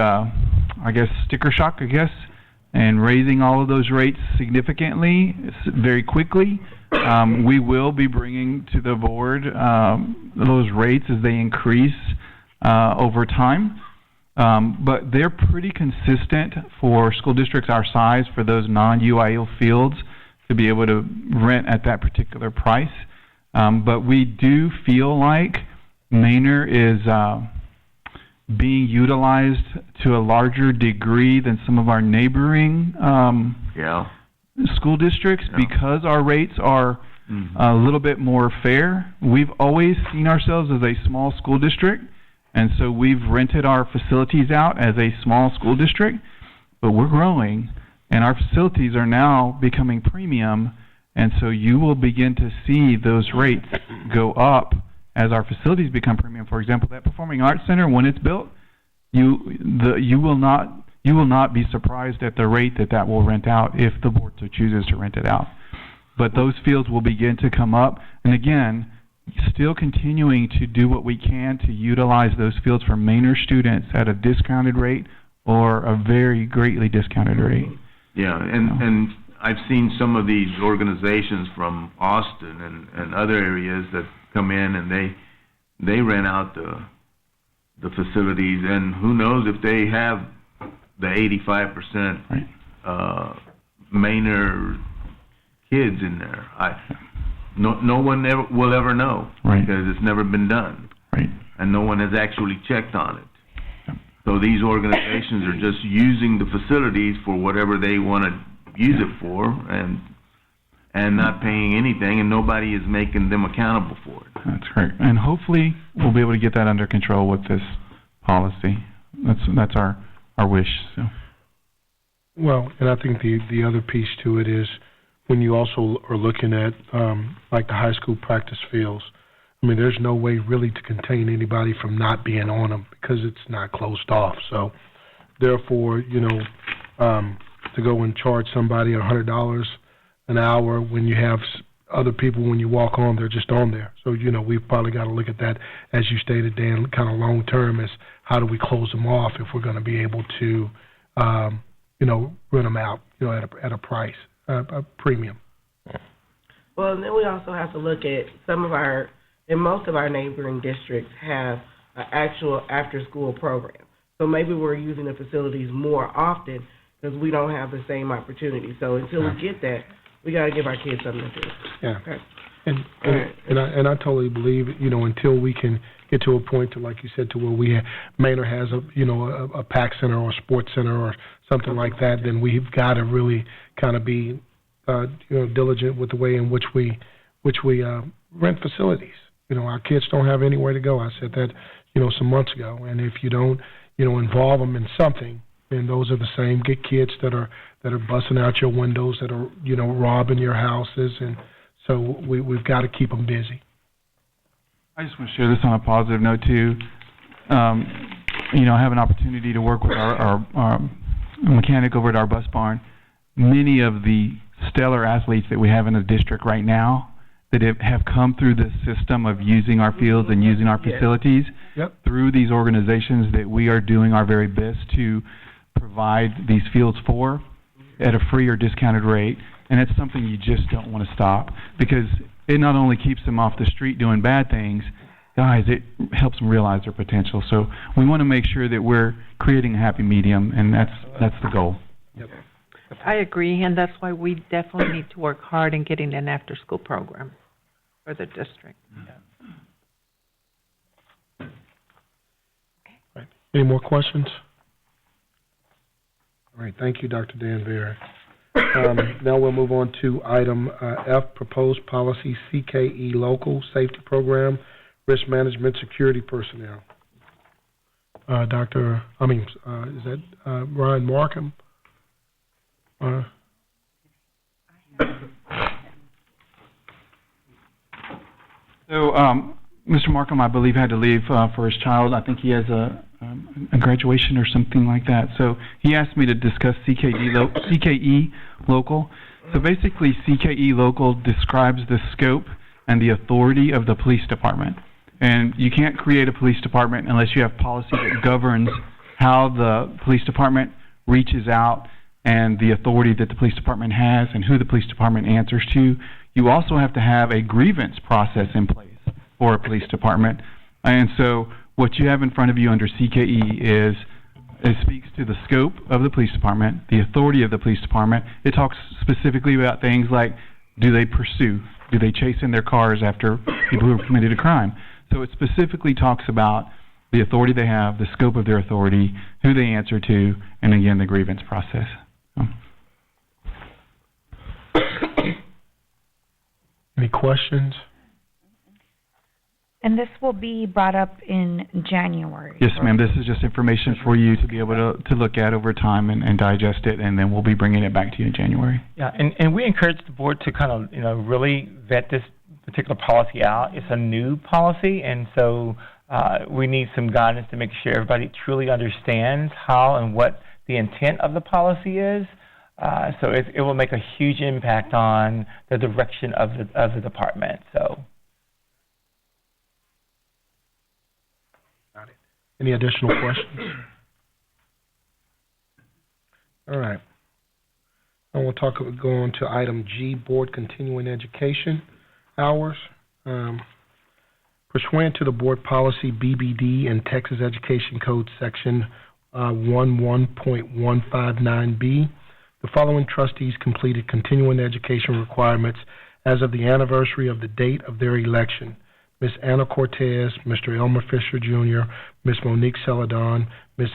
[SPEAKER 11] sticker shock, and raising all of those rates significantly, very quickly, we will be bringing to the board those rates as they increase over time. But they're pretty consistent for school districts our size for those non-UIL fields to be able to rent at that particular price. But we do feel like Manor is being utilized to a larger degree than some of our neighboring school districts because our rates are a little bit more fair. We've always seen ourselves as a small school district, and so we've rented our facilities out as a small school district, but we're growing, and our facilities are now becoming premium, and so you will begin to see those rates go up as our facilities become premium. For example, that Performing Arts Center, when it's built, you will not be surprised at the rate that will rent out if the board so chooses to rent it out. But those fields will begin to come up, and again, still continuing to do what we can to utilize those fields for Manor students at a discounted rate or a very greatly discounted rate.
[SPEAKER 1] Yeah, and I've seen some of these organizations from Austin and other areas that come in and they rent out the facilities, and who knows if they have the 85% Manor kids in there. No one will ever know because it's never been done, and no one has actually checked on it. So these organizations are just using the facilities for whatever they want to use it for, and not paying anything, and nobody is making them accountable for it.
[SPEAKER 11] That's great. And hopefully, we'll be able to get that under control with this policy. That's our wish, so.
[SPEAKER 3] Well, and I think the other piece to it is when you also are looking at, like the high school practice fields, I mean, there's no way really to contain anybody from not being on them because it's not closed off. So, therefore, you know, to go and charge somebody $100 an hour when you have other people, when you walk on, they're just on there. So, you know, we've probably got to look at that, as you stated, Dan, kind of long term, as how do we close them off if we're going to be able to, you know, rent them out, you know, at a price, a premium.
[SPEAKER 8] Well, and then we also have to look at most of our neighboring districts have an actual after-school program. So maybe we're using the facilities more often because we don't have the same opportunity. So until we get that, we got to give our kids something to do.
[SPEAKER 3] Yeah.
[SPEAKER 8] Okay.
[SPEAKER 3] And I totally believe, you know, until we can get to a point to, like you said, to where Manor has a PAC center or a sports center or something like that, then we've got to really kind of be, you know, diligent with the way in which we rent facilities. You know, our kids don't have anywhere to go. I said that, you know, some months ago. And if you don't, you know, involve them in something, then those are the same kids that are busting out your windows, that are, you know, robbing your houses, and so we've got to keep them busy.
[SPEAKER 11] I just want to share this on a positive note too. You know, I have an opportunity to work with our mechanic over at our bus barn. Many of the stellar athletes that we have in the district right now that have come through this system of using our fields and using our facilities through these organizations that we are doing our very best to provide these fields for at a free or discounted rate. And it's something you just don't want to stop, because it not only keeps them off the street doing bad things, guys, it helps them realize their potential. So we want to make sure that we're creating a happy medium, and that's the goal.
[SPEAKER 3] Yep.
[SPEAKER 13] I agree, and that's why we definitely need to work hard in getting an after-school program for the district.
[SPEAKER 3] Right. Any more questions? All right, thank you, Dr. Dan Vera. Now we'll move on to item F, proposed policy CKE local safety program, risk management security personnel. Is that Ryan Markham?
[SPEAKER 11] So, Mr. Markham, I believe, had to leave for his child. I think he has a graduation or something like that. So he asked me to discuss CKE local. So basically, CKE local describes the scope and the authority of the police department. And you can't create a police department unless you have policy that governs how the police department reaches out and the authority that the police department has and who the police department answers to. You also have to have a grievance process in place for a police department. And so what you have in front of you under CKE is, it speaks to the scope of the police department, the authority of the police department. It talks specifically about things like, do they pursue? Do they chase in their cars after people who have committed a crime? So it specifically talks about the authority they have, the scope of their authority, who they answer to, and again, the grievance process.
[SPEAKER 3] Any questions?
[SPEAKER 10] And this will be brought up in January.
[SPEAKER 11] Yes, ma'am. This is just information for you to be able to look at over time and digest it, and then we'll be bringing it back to you in January.
[SPEAKER 9] Yeah, and we encourage the board to kind of, you know, really vet this particular policy out. It's a new policy, and so we need some guidance to make sure everybody truly understands how and what the intent of the policy is. So it will make a huge impact on the direction of the department. So.
[SPEAKER 3] Any additional questions? All right. And we'll go on to item G, Board Continuing Education Hours. Pursuant to the Board Policy BBD and Texas Education Code Section 11.159B, the following trustees completed continuing education requirements as of the anniversary of the date of their election: Ms. Anna Cortez, Mr. Elmer Fisher Jr., Ms. Monique Celadon, Ms.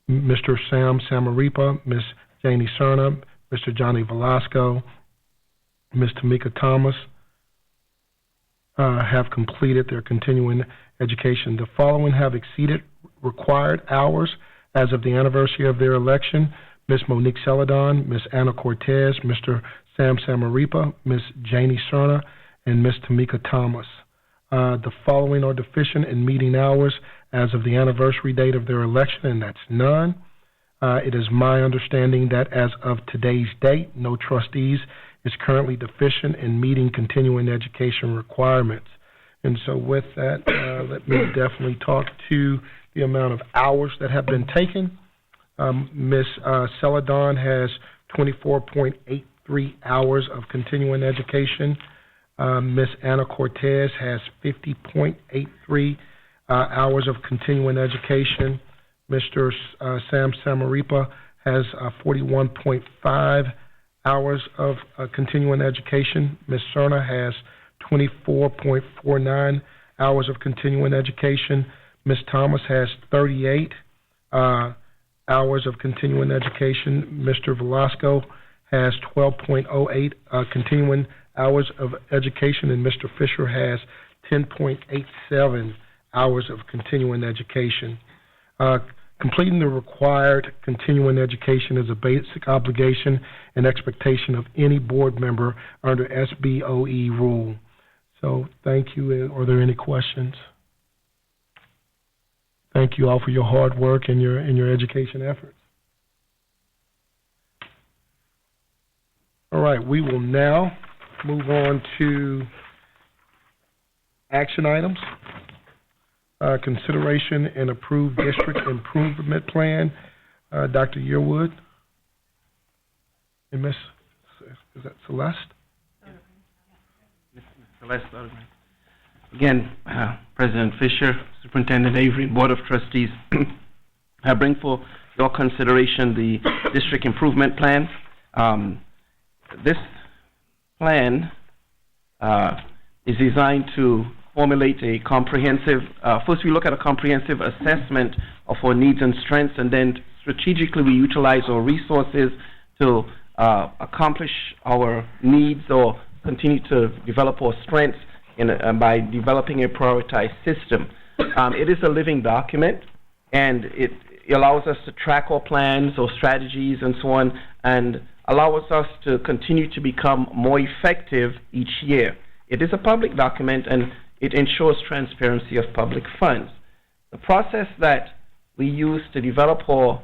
[SPEAKER 3] Mr. Sam Samaripa, Ms. Janie Cerna, Mr. Johnny Velasco, Ms. Tamika Thomas have completed their continuing education. The following have exceeded required hours as of the anniversary of their election: Ms. Monique Celadon, Ms. Anna Cortez, Mr. Sam Samaripa, Ms. Janie Cerna, and Ms. Tamika Thomas. The following are deficient in meeting hours as of the anniversary date of their election, and that's none. It is my understanding that as of today's date, no trustees is currently deficient in meeting continuing education requirements. And so with that, let me definitely talk to the amount of hours that have been taken. Ms. Celadon has 24.83 hours of continuing education. Ms. Anna Cortez has 50.83 hours of continuing education. Mr. Sam Samaripa has 41.5 hours of continuing education. Ms. Cerna has 24.49 hours of continuing education. Ms. Thomas has 38 hours of continuing education. Mr. Velasco has 12.08 continuing hours of education, and Mr. Fisher has 10.87 hours of continuing education. Completing the required continuing education is a basic obligation and expectation of any board member under SBOE rule. So thank you. Are there any questions? Thank you all for your hard work and your education efforts. All right, we will now move on to action items. Consideration and approved district improvement plan. Dr. Yearwood and Ms. Is that Celeste?
[SPEAKER 5] Celeste. Again, President Fisher, Superintendent Avery, Board of Trustees, I bring for your consideration the district improvement plan. This plan is designed to formulate a comprehensive, first we look at a comprehensive assessment of our needs and strengths, and then strategically we utilize our resources to accomplish our needs or continue to develop our strengths by developing a prioritized system. It is a living document, and it allows us to track our plans, our strategies, and so on, and allows us to continue to become more effective each year. It is a public document, and it ensures transparency of public funds. The process that we use to develop our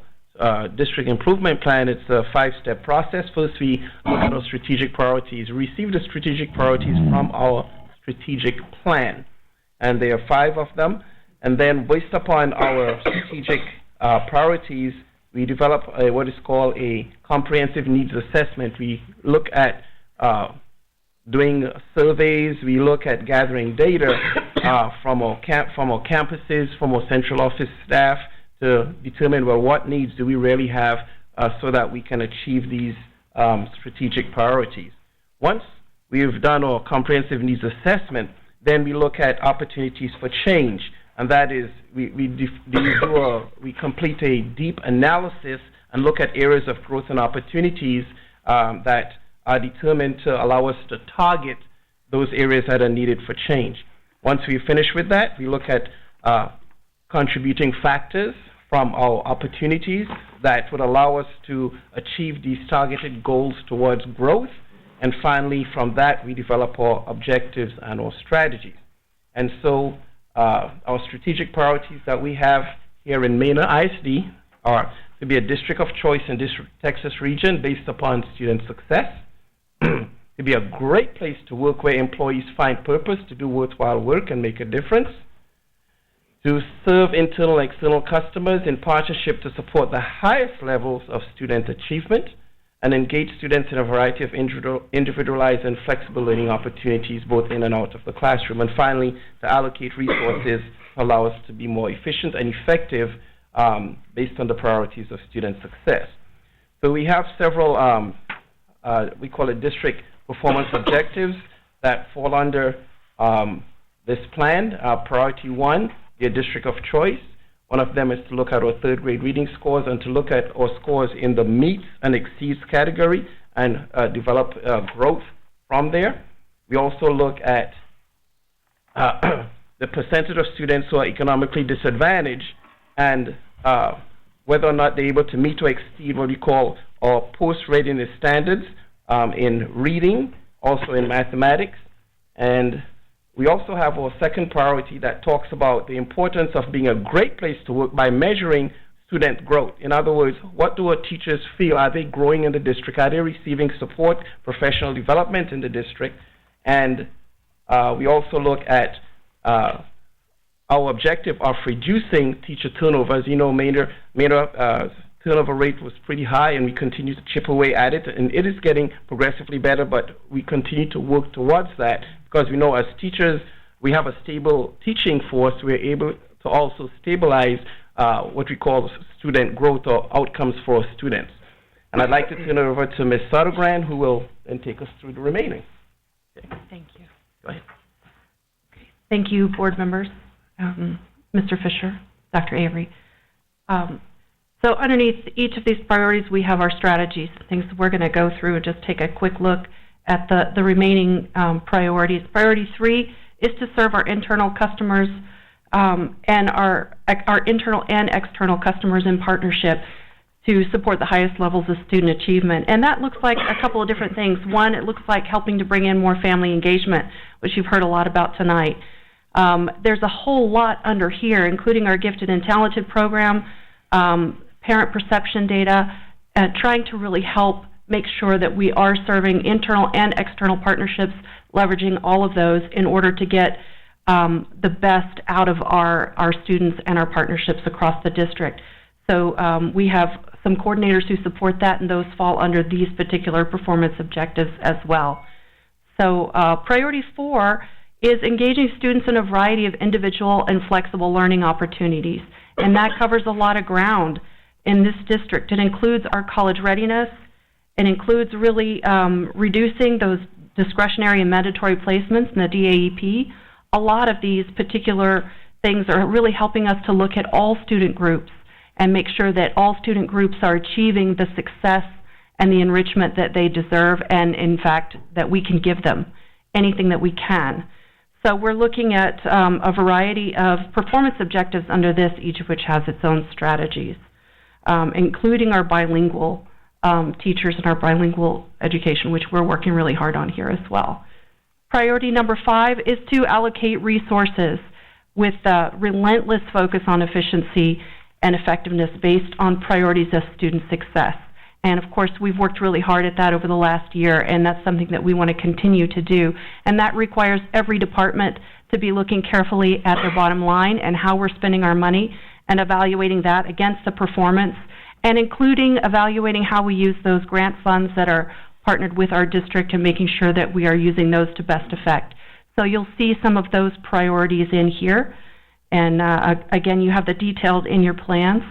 [SPEAKER 5] district improvement plan, it's a 5-step process. First, we look at our strategic priorities. We receive the strategic priorities from our strategic plan, and there are 5 of them. And then, based upon our strategic priorities, we develop what is called a comprehensive needs assessment. We look at doing surveys, we look at gathering data from our campuses, from our central office staff to determine, well, what needs do we really have so that we can achieve these strategic priorities. Once we've done our comprehensive needs assessment, then we look at opportunities for change, and that is we complete a deep analysis and look at areas of growth and opportunities that are determined to allow us to target those areas that are needed for change. Once we finish with that, we look at contributing factors from our opportunities that would allow us to achieve these targeted goals towards growth. And finally, from that, we develop our objectives and our strategies. And so our strategic priorities that we have here in Manor ISD are to be a district of choice in District Texas region based upon student success, to be a great place to work where employees find purpose to do worthwhile work and make a difference, to serve internal and external customers in partnership to support the highest levels of student achievement, and engage students in a variety of individualized and flexible learning opportunities both in and out of the classroom. And finally, to allocate resources to allow us to be more efficient and effective based on the priorities of student success. So we have several, we call it district performance objectives that fall under this plan. Priority 1, be a district of choice. One of them is to look at our third grade reading scores and to look at our scores in the meets and exceeds category and develop growth from there. We also look at the percentage of students who are economically disadvantaged and whether or not they're able to meet or exceed what we call our post-readiness standards in reading, also in mathematics. And we also have our second priority that talks about the importance of being a great place to work by measuring student growth. In other words, what do our teachers feel? Are they growing in the district? Are they receiving support, professional development in the district? And we also look at our objective of reducing teacher turnover. As you know, Manor turnover rate was pretty high, and we continue to chip away at it, and it is getting progressively better, but we continue to work towards that because we know as teachers, we have a stable teaching force. We're able to also stabilize what we call student growth or outcomes for our students. And I'd like to turn it over to Ms. Sodergran, who will then take us through the remaining. Okay.
[SPEAKER 18] Thank you.
[SPEAKER 5] Go ahead.
[SPEAKER 18] Thank you, board members, Mr. Fisher, Dr. Avery. So underneath each of these priorities, we have our strategies, things we're going to go through and just take a quick look at the remaining priorities. Priority 3 is to serve our internal customers and our internal and external customers in partnership to support the highest levels of student achievement. And that looks like a couple of different things. One, it looks like helping to bring in more family engagement, which you've heard a lot about tonight. There's a whole lot under here, including our gifted and talented program, parent perception data, trying to really help make sure that we are serving internal and external partnerships, leveraging all of those in order to get the best out of our students and our partnerships across the district. So we have some coordinators who support that, and those fall under these particular performance objectives as well. So priority 4 is engaging students in a variety of individual and flexible learning opportunities, and that covers a lot of ground in this district. It includes our college readiness. It includes really reducing those discretionary and mandatory placements in the DAEP. A lot of these particular things are really helping us to look at all student groups and make sure that all student groups are achieving the success and the enrichment that they deserve, and in fact, that we can give them anything that we can. So we're looking at a variety of performance objectives under this, each of which has its own strategies, including our bilingual teachers and our bilingual education, which we're working really hard on here as well. Priority number 5 is to allocate resources with a relentless focus on efficiency and effectiveness based on priorities of student success. And of course, we've worked really hard at that over the last year, and that's something that we want to continue to do. And that requires every department to be looking carefully at their bottom line and how we're spending our money and evaluating that against the performance, and including evaluating how we use those grant funds that are partnered with our district and making sure that we are using those to best effect. So you'll see some of those priorities in here. And again, you have the details in your plans.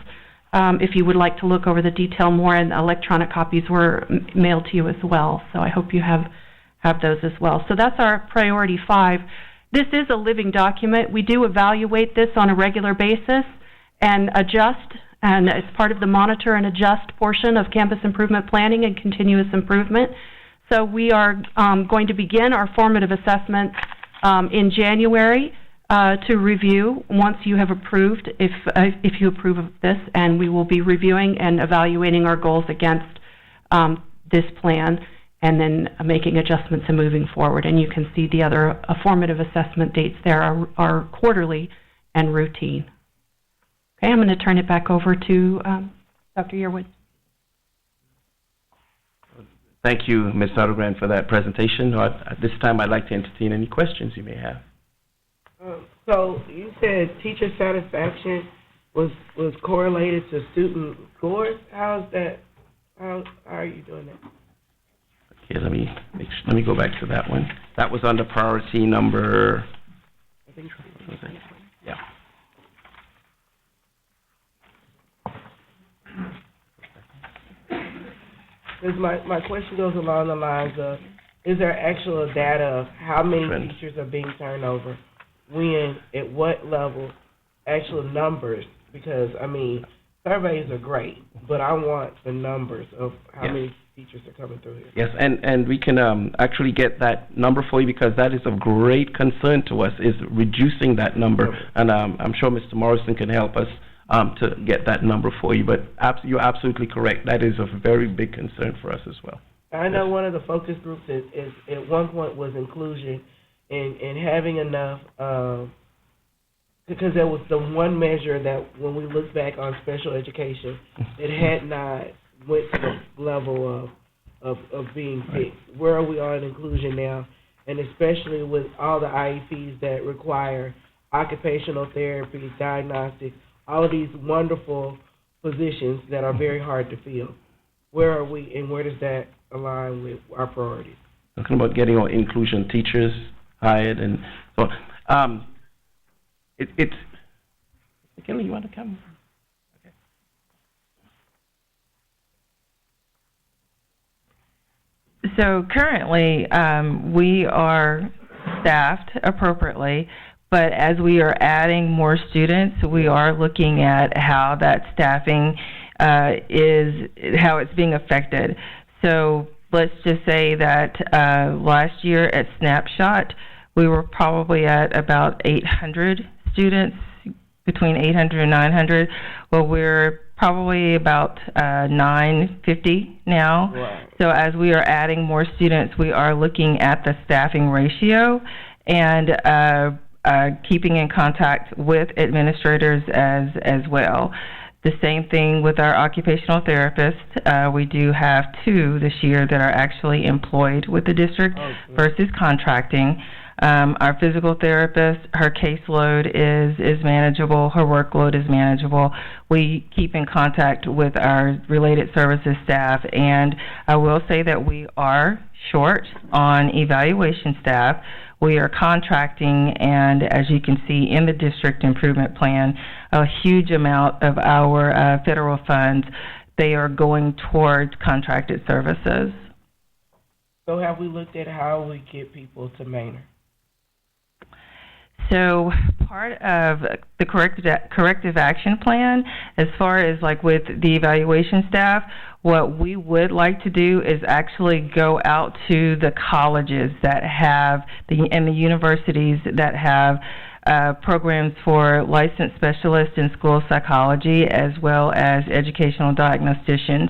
[SPEAKER 18] If you would like to look over the detail more, and electronic copies were mailed to you as well. So I hope you have those as well. So that's our priority 5. This is a living document. We do evaluate this on a regular basis and adjust, and it's part of the monitor and adjust portion of campus improvement planning and continuous improvement. So we are going to begin our formative assessment in January to review once you have approved, if you approve of this, and we will be reviewing and evaluating our goals against this plan, and then making adjustments and moving forward. And you can see the other formative assessment dates there are quarterly and routine. Okay, I'm going to turn it back over to Dr. Yearwood.
[SPEAKER 5] Thank you, Ms. Sodergran, for that presentation. At this time, I'd like to entertain any questions you may have.
[SPEAKER 8] So you said teacher satisfaction was correlated to student scores. How's that? How are you doing that?
[SPEAKER 5] Okay, let me go back to that one. That was under priority number.
[SPEAKER 8] I think.
[SPEAKER 5] Yeah.
[SPEAKER 8] Because my question goes along the lines of, is there actual data of how many teachers are being turned over, when, at what level, actual numbers Because, I mean, surveys are great, but I want the numbers of how
[SPEAKER 5] Yes.
[SPEAKER 8] many teachers are coming through here.
[SPEAKER 5] Yes, and we can actually get that number for you because that is of great concern to us, is reducing that number. And I'm sure Mr. Morrison can help us to get that number for you. But you're absolutely correct. That is a very big concern for us as well.
[SPEAKER 8] I know one of the focus groups is at one point was inclusion and having enough, because there was the one measure that when we look back on special education, it had not went to the level of being fixed. Where are we on inclusion now? And especially with all the IEPs that require occupational therapy, diagnostics, all of these wonderful positions that are very hard to fill. Where are we, and where does that align with our priorities?
[SPEAKER 5] Talking about getting our inclusion teachers hired and so on. It's Kelly, you want to come? Okay.
[SPEAKER 2] So currently, we are staffed appropriately, but as we are adding more students, we are looking at how that staffing how it's being affected. So let's just say that last year at Snapshot, we were probably at about 800 students, between 800 and 900. Well, we're probably about 950 now.
[SPEAKER 8] Wow.
[SPEAKER 2] So as we are adding more students, we are looking at the staffing ratio and keeping in contact with administrators as well. The same thing with our occupational therapists. We do have 2 this year that are actually employed with the district versus contracting. Our physical therapist, her caseload is manageable, her workload is manageable. We keep in contact with our related services staff, and I will say that we are short on evaluation staff. We are contracting, and as you can see in the district improvement plan, a huge amount of our federal funds, they are going towards contracted services.
[SPEAKER 8] So have we looked at how we get people to Manor?
[SPEAKER 2] So part of the corrective action plan, as far as like with the evaluation staff, what we would like to do is actually go out to the colleges that have, and the universities that have programs for licensed specialists in school psychology as well as educational diagnosticians,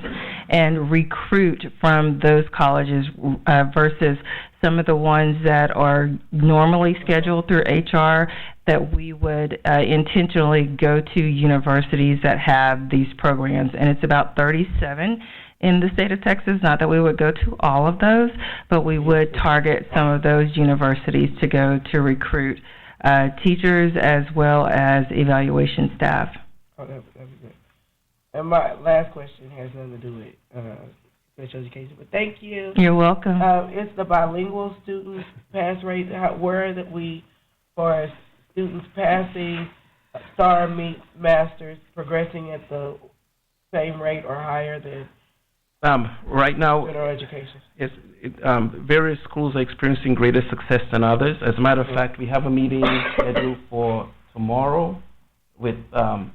[SPEAKER 2] and recruit from those colleges versus some of the ones that are normally scheduled through HR, that we would intentionally go to universities that have these programs. And it's about 37 in the state of Texas. Not that we would go to all of those, but we would target some of those universities to go to recruit teachers as well as evaluation staff.
[SPEAKER 8] Oh, that'd be good. And my last question has nothing to do with special education, but thank you.
[SPEAKER 2] You're welcome.
[SPEAKER 8] It's the bilingual student pass rate. Where that we, for students passing STAR meets masters, progressing at the same rate or higher than
[SPEAKER 5] right now,
[SPEAKER 8] general education?
[SPEAKER 5] various schools are experiencing greater success than others. As a matter of fact, we have a meeting scheduled for tomorrow with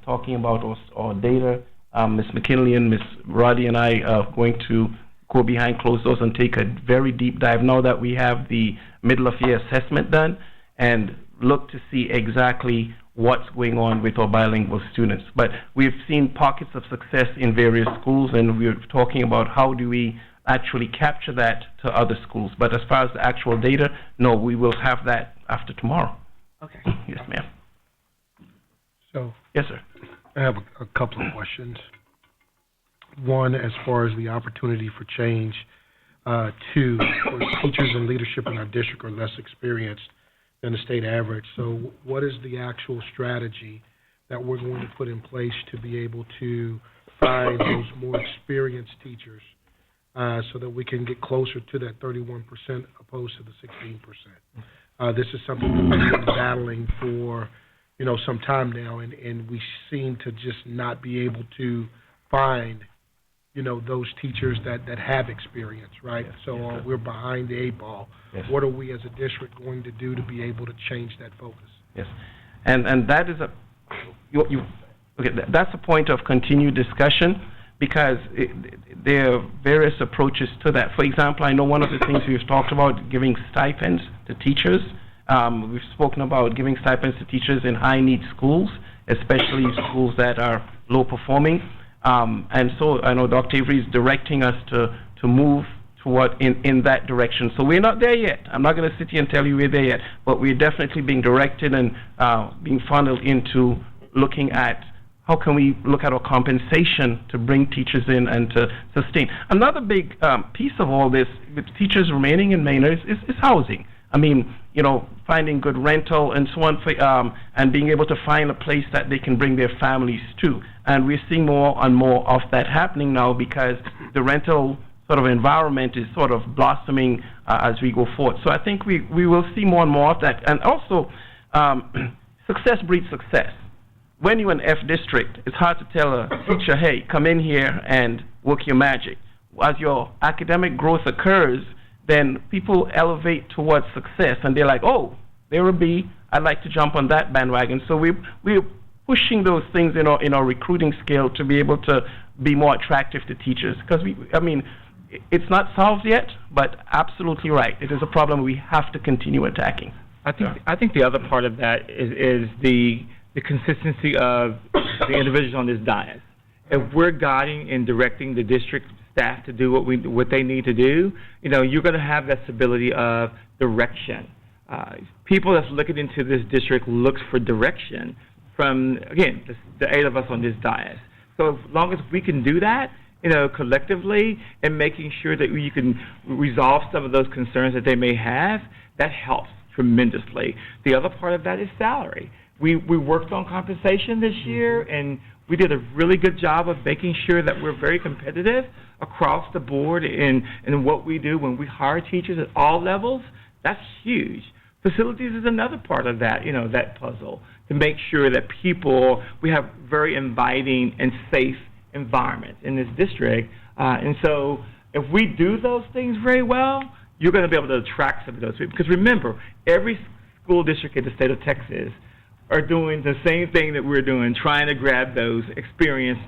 [SPEAKER 5] talking about our data. Ms. McKinley and Ms. Roddy and I are going to go behind closed doors and take a very deep dive now that we have the middle of year assessment done, and look to see exactly what's going on with our bilingual students. But we've seen pockets of success in various schools, and we're talking about how do we actually capture that to other schools. But as far as the actual data, no, we will have that after tomorrow.
[SPEAKER 8] Okay.
[SPEAKER 5] Yes, ma'am.
[SPEAKER 3] So,
[SPEAKER 5] yes, sir.
[SPEAKER 3] I have a couple of questions. One, as far as the opportunity for change. 2, for teachers and leadership in our district are less experienced than the state average. So what is the actual strategy that we're going to put in place to be able to find those more experienced teachers so that we can get closer to that 31% opposed to the 16%? This is something that we've been battling for, some time now, and we seem to just not be able to find, those teachers that have experience, right?
[SPEAKER 5] Yes,
[SPEAKER 3] so
[SPEAKER 5] yes,
[SPEAKER 3] we're behind the 8 ball.
[SPEAKER 5] Yes.
[SPEAKER 3] What are we as a district going to do to be able to change that focus?
[SPEAKER 5] Yes, and that is Okay, that's a point of continued discussion, because there are various approaches to that. For example, I know one of the things we've talked about, giving stipends to teachers. We've spoken about giving stipends to teachers in high-need schools, especially schools that are low-performing. And so I know Dr. Avery is directing us to move toward in that direction. So we're not there yet. I'm not going to sit here and tell you we're there yet, but we're definitely being directed and being funneled into looking at how can we look at our compensation to bring teachers in and to sustain. Another big piece of all this, with teachers remaining in Manor, is housing. I mean, you know, finding good rental and so on, and being able to find a place that they can bring their families to. And we're seeing more and more of that happening now, because the rental sort of environment is sort of blossoming as we go forward. So I think we will see more and more of that. And also, success breeds success. When you're in F district, it's hard to tell a teacher, hey, come in here and work your magic. As your academic growth occurs, then people elevate towards success, and they're like, oh, there will be, I'd like to jump on that bandwagon. So we're pushing those things in our recruiting scale to be able to be more attractive to teachers. Because it's not solved yet, but absolutely right. It is a problem we have to continue attacking.
[SPEAKER 9] I think the other part of that is the consistency of the individuals on this dais. If we're guiding and directing the district staff to do what they need to do, you know, you're going to have that stability of direction. People that's looking into this district looks for direction from, again, the 8 of us on this dais. So as long as we can do that, you know, collectively, and making sure that you can resolve some of those concerns that they may have, that helps tremendously. The other part of that is salary. We worked on compensation this year, and we did a really good job of making sure that we're very competitive across the board in what we do when we hire teachers at all levels. That's huge. Facilities is another part of that, you know, that puzzle, to make sure that we have very inviting and safe environments in this district. And so if we do those things very well, you're going to be able to attract some of those people. Because remember, every school district in the state of Texas are doing the same thing that we're doing, trying to grab those experienced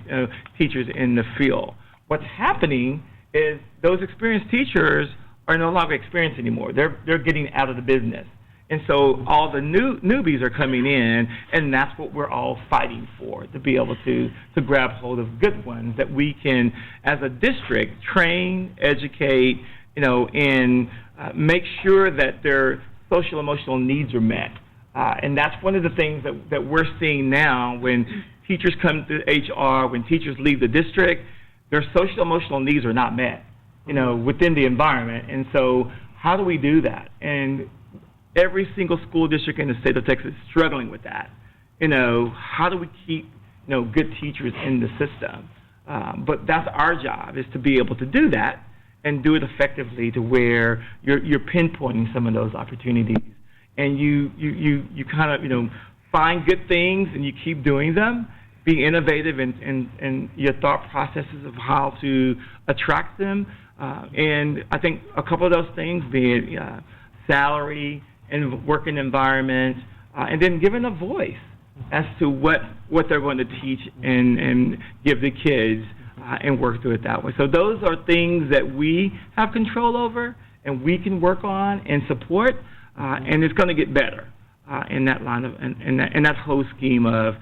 [SPEAKER 9] teachers in the field. What's happening is those experienced teachers are no longer experienced anymore. They're getting out of the business. And so all the newbies are coming in, and that's what we're all fighting for, to be able to grab hold of good ones that we can, as a district, train, educate, you know, and make sure that their social emotional needs are met. And that's one of the things that we're seeing now when teachers come to HR, when teachers leave the district, their social emotional needs are not met, you know, within the environment. And so how do we do that? And every single school district in the state of Texas is struggling with that. You know, how do we keep, you know, good teachers in the system? But that's our job, is to be able to do that and do it effectively, to where you're pinpointing some of those opportunities. And you kind of, you know, find good things and you keep doing them, be innovative in your thought processes of how to attract them. And I think a couple of those things, being salary and working environment, and then giving a voice as to what they're going to teach and give the kids, and work through it that way. So those are things that we have control over and we can work on and support. And it's going to get better in that line of in that whole scheme of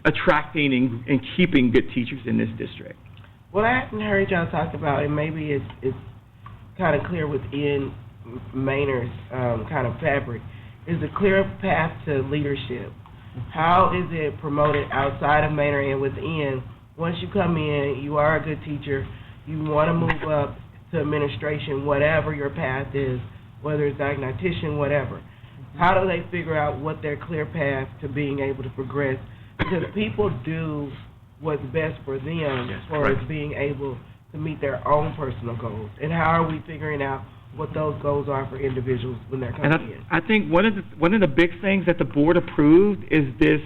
[SPEAKER 9] attracting and keeping good teachers in this district.
[SPEAKER 8] What I haven't heard y'all talk about, and maybe it's kind of clear within Manor's kind of fabric, is a clear path to leadership. How is it promoted outside of Manor and within? Once you come in, you are a good teacher, you want to move up to administration, whatever your path is, whether it's diagnostician, whatever. How do they figure out what their clear path to being able to progress? Because people do what's best for them as far as being able to meet their own personal goals. And how are we figuring out what those goals are for individuals when they're coming in?
[SPEAKER 9] I think one of the big things that the board approved is this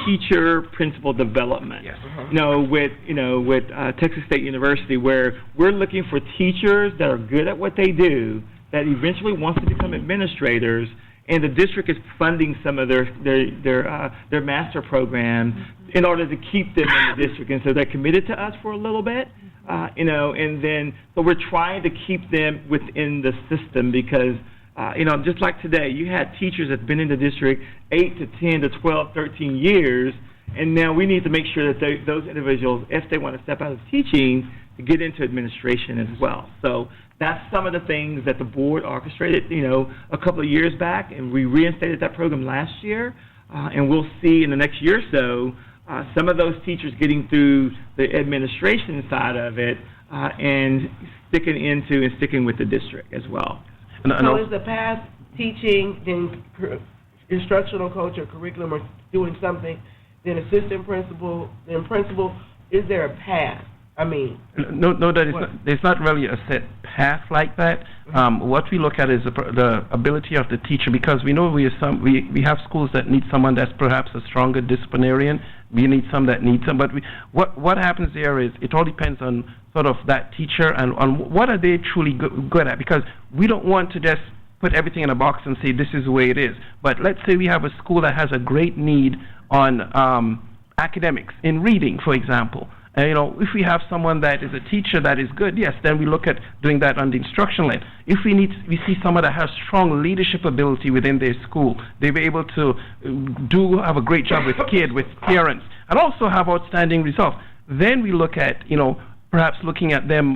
[SPEAKER 9] teacher principal development. Yes. You know, with Texas State University, where we're looking for teachers that are good at what they do, that eventually wants to become administrators, and the district is funding some of their master programs in order to keep them in the district, and so they're committed to us for a little bit, and then so we're trying to keep them within the system because. Just like today, you had teachers that's been in the district 8 to 10 to 12, 13 years, and now we need to make sure that those individuals, if they want to step out of teaching, to get into administration as well. So that's some of the things that the board orchestrated, a couple of years back, and we reinstated that program last year, and we'll see in the next year or so some of those teachers getting through the administration side of it and sticking with the district as well.
[SPEAKER 8] So is the path teaching, then instructional coach or curriculum or doing something, then assistant principal, then principal? Is there a path? I mean...
[SPEAKER 5] No, there's not really a set path like that. What we look at is the ability of the teacher, because we know we have schools that need someone that's perhaps a stronger disciplinarian. We need some that need some, but what happens there is it all depends on sort of that teacher and on what are they truly good at, because we don't want to just put everything in a box and say this is the way it is. But let's say we have a school that has a great need on academics, in reading, for example. If we have someone that is a teacher that is good, yes, then we look at doing that on the instructional end. If we see someone that has strong leadership ability within their school, they'll be able to have a great job with kids, with parents, and also have outstanding results. Then we look at, perhaps looking at them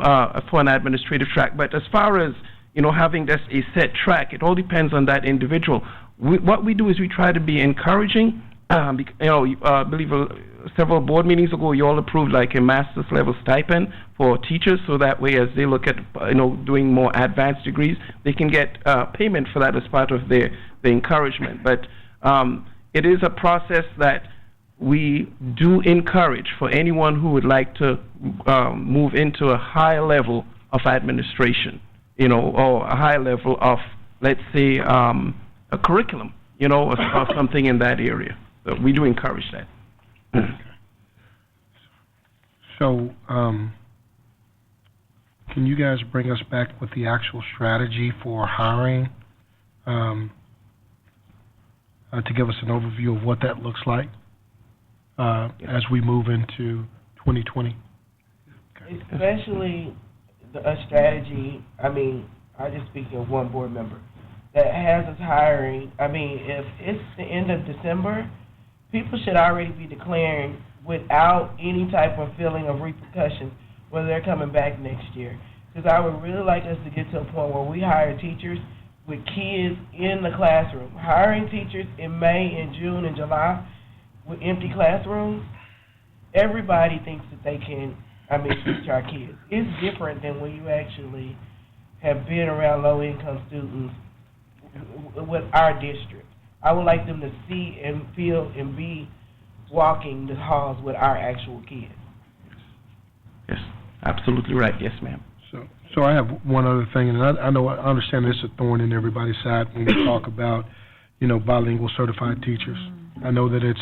[SPEAKER 5] for an administrative track. But as far as, having just a set track, it all depends on that individual. What we do is we try to be encouraging. I believe several board meetings ago, you all approved like a master's level stipend for teachers, so that way as they look at, doing more advanced degrees, they can get payment for that as part of their encouragement. But it is a process that we do encourage for anyone who would like to move into a higher level of administration, or a higher level of, let's say, a curriculum, or something in that area. So we do encourage that.
[SPEAKER 3] So, can you guys bring us back with the actual strategy for hiring, to give us an overview of what that looks like as we move into 2020?
[SPEAKER 8] Okay. Especially a strategy, I just speak of one board member, that has us hiring. If it's the end of December, people should already be declaring without any type of feeling of repercussions whether they're coming back next year. Because I would really like us to get to a point where we hire teachers with kids in the classroom. Hiring teachers in May and June and July with empty classrooms, everybody thinks that they can, teach our kids. It's different than when you actually have been around low-income students with our district. I would like them to see and feel and be walking the halls with our actual kids.
[SPEAKER 5] Yes, absolutely right. Yes, ma'am.
[SPEAKER 3] So I have one other thing, and I understand this is a thorn in everybody's side when we talk about, bilingual certified teachers. I know that it's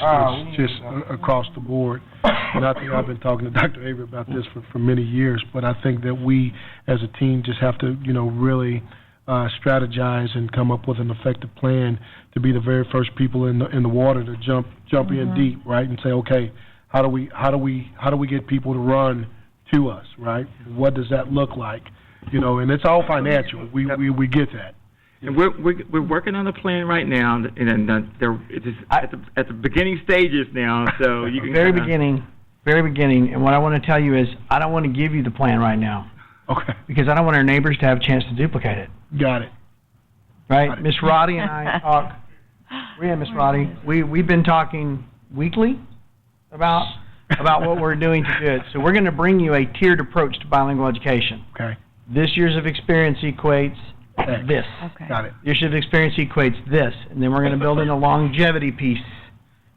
[SPEAKER 3] just across the board, and I think I've been talking to Dr. Avery about this for many years, but I think that we as a team just have to, really strategize and come up with an effective plan to be the very first people in the water to jump in deep, right, and say, okay, how do we get people to run to us, right? What does that look like? And it's all financial. We get that.
[SPEAKER 9] And we're working on a plan right now, and it is at the beginning stages now. So you can
[SPEAKER 12] very beginning. And what I want to tell you is, I don't want to give you the plan right now.
[SPEAKER 3] Okay.
[SPEAKER 12] Because I don't want our neighbors to have a chance to duplicate it.
[SPEAKER 3] Got it.
[SPEAKER 12] Right? Miss Roddy and I talk. Miss Roddy. We've been talking weekly about what we're doing to do it. So we're going to bring you a tiered approach to bilingual education.
[SPEAKER 3] Okay.
[SPEAKER 12] This years of experience equates this.
[SPEAKER 10] Okay.
[SPEAKER 3] Got it.
[SPEAKER 12] This years of experience equates this. And then we're going to build in a longevity piece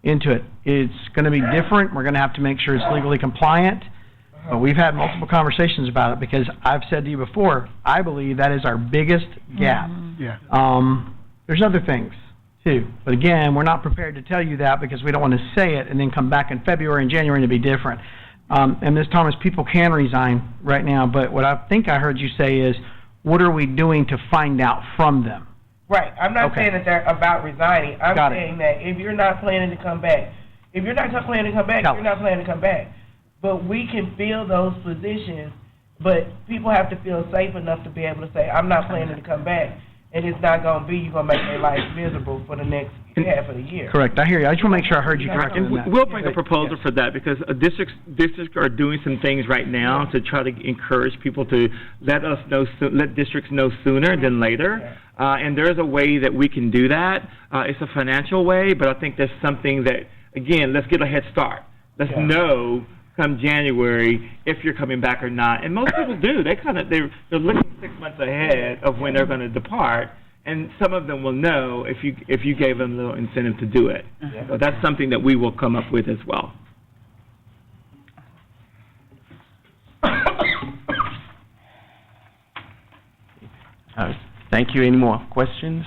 [SPEAKER 12] into it. It's going to be different. We're going to have to make sure it's legally compliant. But we've had multiple conversations about it because I've said to you before, I believe that is our biggest gap.
[SPEAKER 3] Mm-hmm. Yeah.
[SPEAKER 12] There's other things, too. But again, we're not prepared to tell you that because we don't want to say it and then come back in February and January and it'll be different. And Ms. Thomas, people can resign right now, but what I think I heard you say is, what are we doing to find out from them?
[SPEAKER 8] Right, I'm not
[SPEAKER 7] Okay.
[SPEAKER 8] saying that they're about resigning. I'm
[SPEAKER 7] Got it.
[SPEAKER 8] saying that if you're not planning to come back, if you're not planning to come back,
[SPEAKER 7] Tell
[SPEAKER 8] you're not planning to come back. But we can fill those positions, but people have to feel safe enough to be able to say, I'm not planning to come back. And it's not gonna be, you're gonna make their life miserable for the next half of the year.
[SPEAKER 7] Correct, I hear you. I just want to make sure I heard you correctly
[SPEAKER 9] And
[SPEAKER 7] on that.
[SPEAKER 9] we'll bring a proposal for that, because districts are doing some things right now to try to encourage people to let districts know sooner than later. And there's a way that we can do that. It's a financial way, but I think there's something that, again, let's get a head start. Let's know come January if you're coming back or not. And most people do. They're looking 6 months ahead of when they're going to depart. And some of them will know if you gave them a little incentive to do it. So that's something that we will come up with as well.
[SPEAKER 5] Thank you. Any more questions?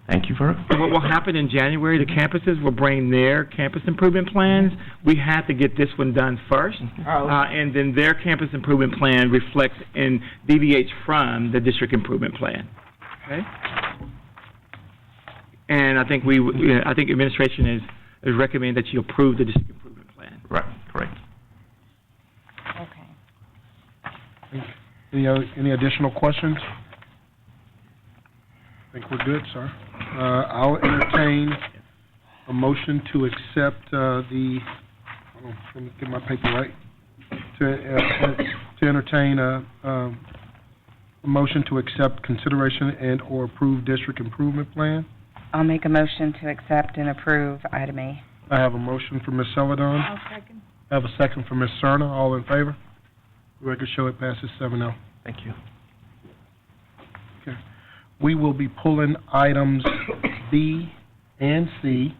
[SPEAKER 5] Thank you for it.
[SPEAKER 9] What will happen in January, the campuses will bring their campus improvement plans. We had to get this one done first. And then their campus improvement plan reflects and deviates from the district improvement plan. Okay? And I think I think administration is recommending that you approve the district improvement plan.
[SPEAKER 5] Right, correct.
[SPEAKER 3] Any additional questions? I think we're good, sir. I'll entertain a motion to accept let me get my paper right. To entertain a motion to accept consideration and/or approve district improvement plan.
[SPEAKER 14] I'll make a motion to accept and approve item A.
[SPEAKER 3] I have a motion from Ms. Celadon.
[SPEAKER 10] I'll second.
[SPEAKER 3] I have a second from Ms. Cerna. All in favor? The record show it passes 7-0.
[SPEAKER 5] Thank you.
[SPEAKER 3] Okay. We will be pulling items B and C,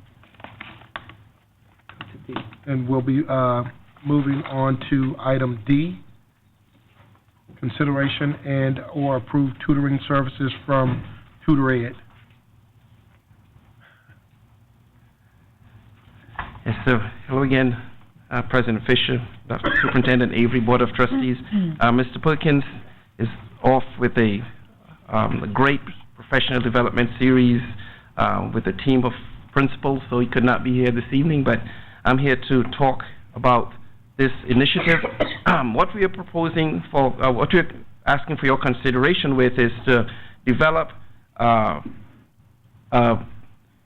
[SPEAKER 3] and we'll be moving on to item D, consideration and/or approved tutoring services from Tutor Ed.
[SPEAKER 5] Yes, sir. Hello again, President Fisher, Dr. Superintendent Avery, Board of Trustees. Mr. Perkins is off with a great professional development series with a team of principals, so he could not be here this evening, but I'm here to talk about this initiative. What we are proposing for, what we're asking for your consideration with is to develop,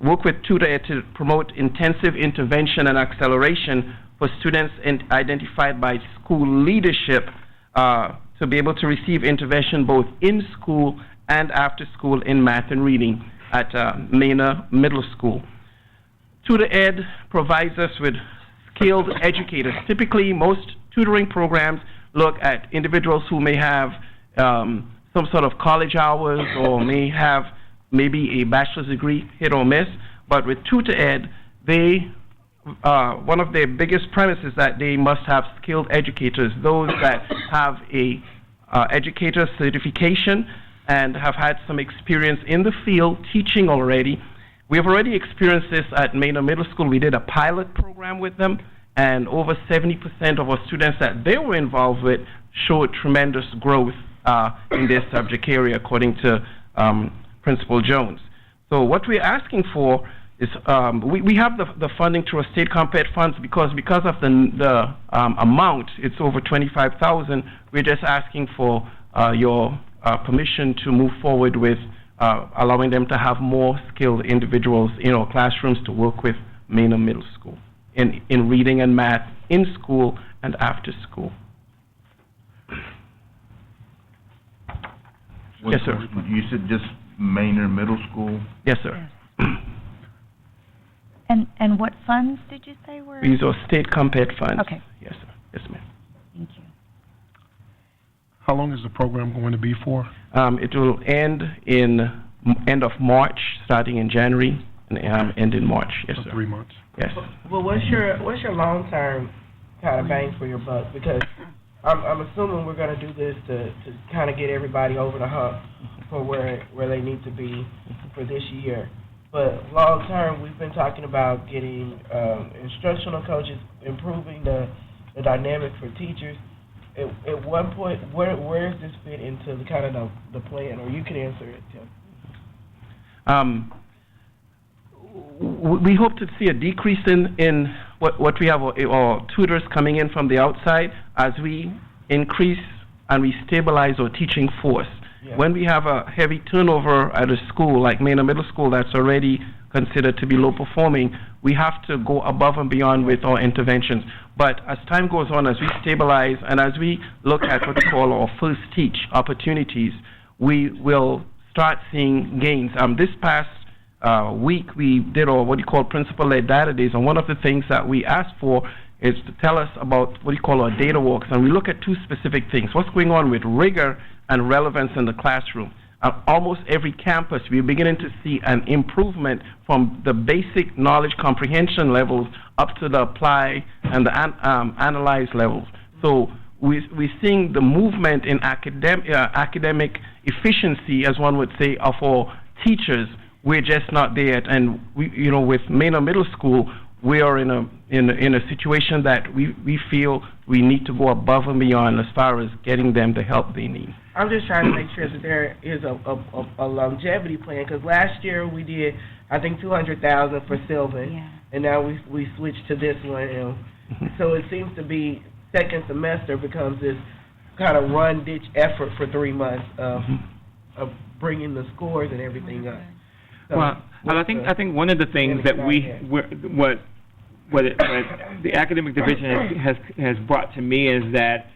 [SPEAKER 5] work with Tutor Ed to promote intensive intervention and acceleration for students identified by school leadership to be able to receive intervention both in school and after school in math and reading at Manor Middle School. Tutor Ed provides us with skilled educators. Typically, most tutoring programs look at individuals who may have some sort of college hours or may have maybe a bachelor's degree, hit or miss. But with Tutor Ed, one of their biggest premises is that they must have skilled educators, those that have a educator certification and have had some experience in the field teaching already. We have already experienced this at Manor Middle School. We did a pilot program with them, and over 70% of our students that they were involved with showed tremendous growth in their subject area, according to Principal Jones. So what we're asking for is, we have the funding through a state compared funds because of the amount, it's over $25,000. We're just asking for your permission to move forward with allowing them to have more skilled individuals in our classrooms to work with Manor Middle School in reading and math in school and after school. Yes, sir.
[SPEAKER 1] You said just Manor Middle School?
[SPEAKER 5] Yes, sir.
[SPEAKER 10] And what funds did you say were?
[SPEAKER 5] These are state compared funds.
[SPEAKER 10] Okay.
[SPEAKER 5] Yes, sir. Yes, ma'am.
[SPEAKER 10] Thank you.
[SPEAKER 3] How long is the program going to be for?
[SPEAKER 5] It will end end of March, starting in January, and end in March. Yes, sir.
[SPEAKER 3] 3 months.
[SPEAKER 5] Yes.
[SPEAKER 8] Well, what's your long-term kind of bang for your buck? Because I'm assuming we're going to do this to kind of get everybody over the hump for where they need to be for this year. But long-term, we've been talking about getting instructional coaches, improving the dynamic for teachers. At what point, where does this fit into the kind of the plan? Or you can answer it, Tim.
[SPEAKER 5] We hope to see a decrease in what we have, or tutors coming in from the outside, as we increase and we stabilize our teaching force. Yeah. When we have a heavy turnover at a school like Manor Middle School that's already considered to be low performing, we have to go above and beyond with our interventions. But as time goes on, as we stabilize and as we look at what we call our first teach opportunities, we will start seeing gains. This past week, we did our what you call principal-led data days, and one of the things that we asked for is to tell us about what you call our data walks, and we look at two specific things: what's going on with rigor and relevance in the classroom. Almost every campus, we're beginning to see an improvement from the basic knowledge comprehension levels up to the apply and the analyze levels. So we're seeing the movement in academic efficiency, as one would say, of our teachers. We're just not there yet. And we, with Manor Middle School, we are in a situation that we feel we need to go above and beyond as far as getting them the help they need.
[SPEAKER 8] I'm just trying to make sure that there is a longevity plan, because last year we did, I think, $200,000 for Sylvan, and now we switched to this one. So it seems to be second semester becomes this kind of run-ditch effort for 3 months of bringing the scores and everything up. So
[SPEAKER 9] well, I think one of the things that the academic division has brought to me is that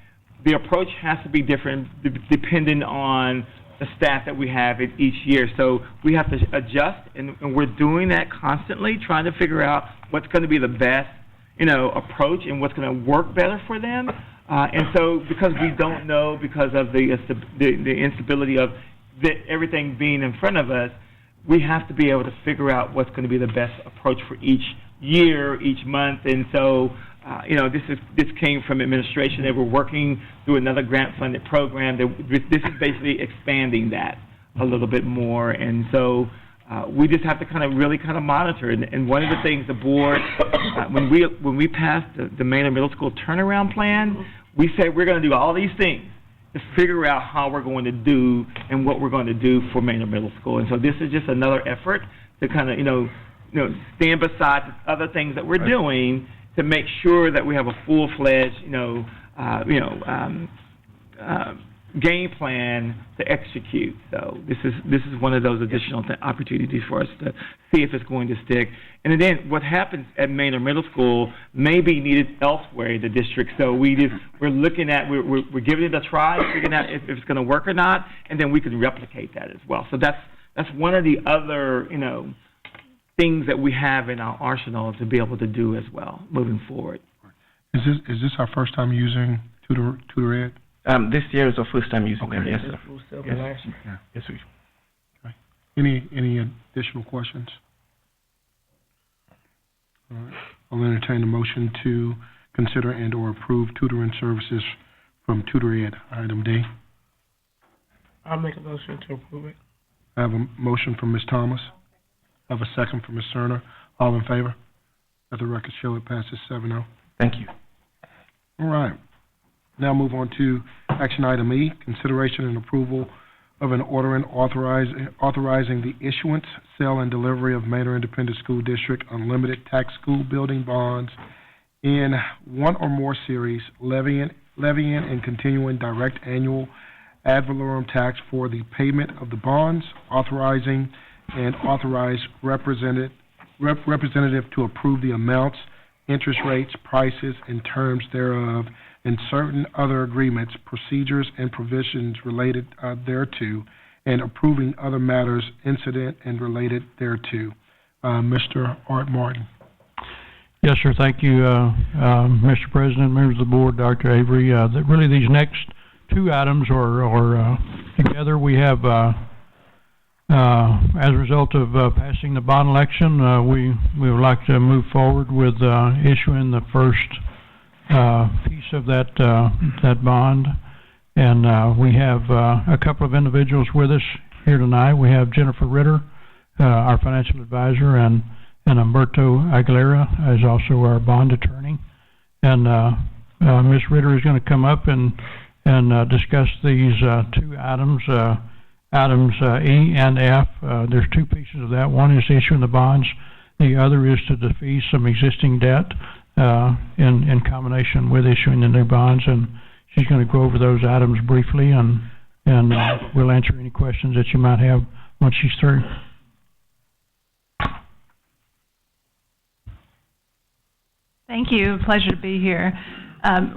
[SPEAKER 9] the approach has to be different depending on the staff that we have each year. So we have to adjust, and we're doing that constantly, trying to figure out what's going to be the best, approach and what's going to work better for them. And so because we don't know, because of the instability of everything being in front of us, we have to be able to figure out what's going to be the best approach for each year, each month. And so, this came from administration. They were working through another grant-funded program. This is basically expanding that a little bit more. And so we just have to really monitor. And one of the things the board, when we passed the Manor Middle School turnaround plan, we said we're going to do all these things to figure out how we're going to do and what we're going to do for Manor Middle School. And so this is just another effort to stand beside the other things that we're doing to make sure that we have a full-fledged, game plan to execute. So this is one of those additional opportunities for us to see if it's going to stick. And then what happens at Manor Middle School may be needed elsewhere in the district. So we're looking at we're giving it a try, figuring out if it's going to work or not, and then we can replicate that as well. So that's one of the other things that we have in our arsenal to be able to do as well moving forward.
[SPEAKER 3] Is this our first time using Tutor Ed?
[SPEAKER 5] This year is our first time using them. Yes, sir.
[SPEAKER 3] Yes, sir. Okay. Any additional questions? All right. I'll entertain a motion to consider and/or approve tutoring services from Tutor Ed. Item D.
[SPEAKER 8] I'll make a motion to approve it.
[SPEAKER 3] I have a motion from Ms. Thomas. I have a second from Ms. Cerner. All in favor? Let the record show it passes 7-0.
[SPEAKER 5] Thank you.
[SPEAKER 3] All right. Now move on to action item E, consideration and approval of an order authorizing the issuance, sale, and delivery of Manor Independent School District unlimited tax school building bonds in one or more series, levying and continuing direct annual ad valorem tax for the payment of the bonds, authorizing and authorized representative to approve the amounts, interest rates, prices, and terms thereof, and certain other agreements, procedures, and provisions related thereto, and approving other matters incident and related thereto. Mr. Art Martin.
[SPEAKER 19] Yes, sir. Thank you, Mr. President, members of the board, Dr. Avery. Really, these next two items are together. We have, as a result of passing the bond election, we would like to move forward with issuing the first piece of that bond. And we have a couple of individuals with us here tonight. We have Jennifer Ritter, our financial advisor, and Humberto Aguilera is also our bond attorney. And Ms. Ritter is going to come up and discuss these two items items E and F. There's two pieces of that. One is issuing the bonds. The other is to defease some existing debt in combination with issuing the new bonds. And she's going to go over those items briefly, and we'll answer any questions that you might have once she's through.
[SPEAKER 20] Thank you. Pleasure to be here.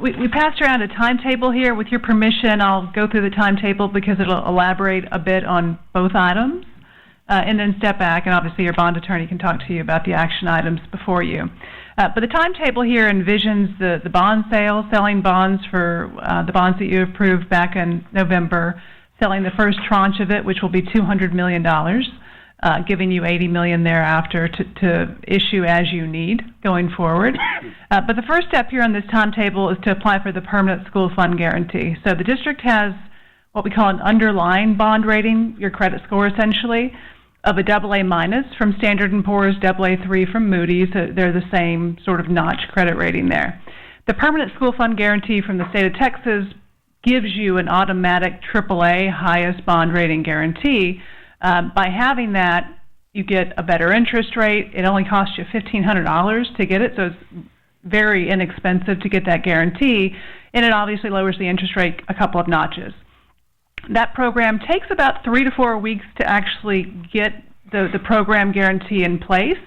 [SPEAKER 20] We passed around a timetable here. With your permission, I'll go through the timetable because it'll elaborate a bit on both items, and then step back, and obviously your bond attorney can talk to you about the action items before you. But the timetable here envisions the bond sale, selling bonds for the bonds that you approved back in November, selling the first tranche of it, which will be $200 million, giving you $80 million thereafter to issue as you need going forward. But the first step here on this timetable is to apply for the permanent school fund guarantee. So the district has what we call an underlying bond rating, your credit score essentially, of a AA minus from Standard & Poor's, AA3 from Moody's. They're the same sort of notch credit rating there. The permanent school fund guarantee from the state of Texas gives you an automatic AAA highest bond rating guarantee. By having that, you get a better interest rate. It only costs you $1,500 to get it, so it's very inexpensive to get that guarantee, and it obviously lowers the interest rate a couple of notches. That program takes about 3 to 4 weeks to actually get the program guarantee in place.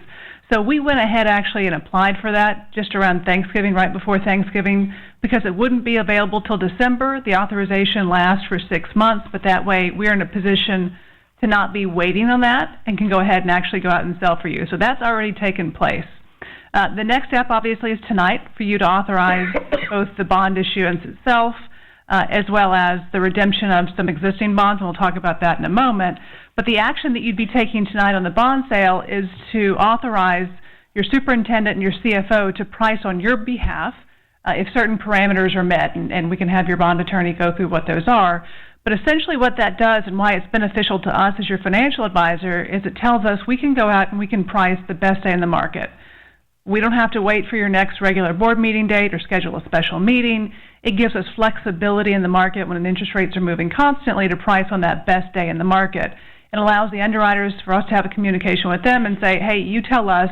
[SPEAKER 20] So we went ahead actually and applied for that just around Thanksgiving, right before Thanksgiving, because it wouldn't be available till December. The authorization lasts for 6 months, but that way we're in a position to not be waiting on that and can go ahead and actually go out and sell for you. So that's already taken place. The next step obviously is tonight for you to authorize both the bond issuance itself as well as the redemption of some existing bonds, and we'll talk about that in a moment. But the action that you'd be taking tonight on the bond sale is to authorize your superintendent and your CFO to price on your behalf if certain parameters are met, and we can have your bond attorney go through what those are. But essentially what that does and why it's beneficial to us as your financial advisor is it tells us we can go out and we can price the best day in the market. We don't have to wait for your next regular board meeting date or schedule a special meeting. It gives us flexibility in the market when interest rates are moving constantly to price on that best day in the market. It allows the underwriters for us to have a communication with them and say, hey, you tell us,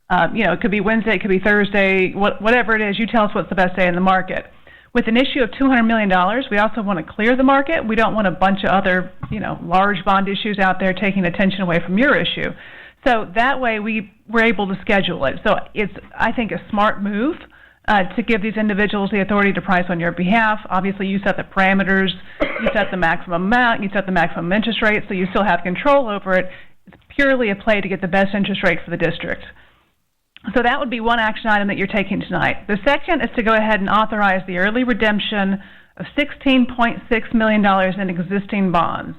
[SPEAKER 20] it could be Wednesday, it could be Thursday, whatever it is, you tell us what's the best day in the market. With an issue of $200 million, we also want to clear the market. We don't want a bunch of other, large bond issues out there taking attention away from your issue. So that way we're able to schedule it. So it's, I think, a smart move to give these individuals the authority to price on your behalf. Obviously, you set the parameters, you set the maximum amount, you set the maximum interest rate, so you still have control over it. It's purely a play to get the best interest rate for the district. So that would be one action item that you're taking tonight. The second is to go ahead and authorize the early redemption of $16.6 million in existing bonds.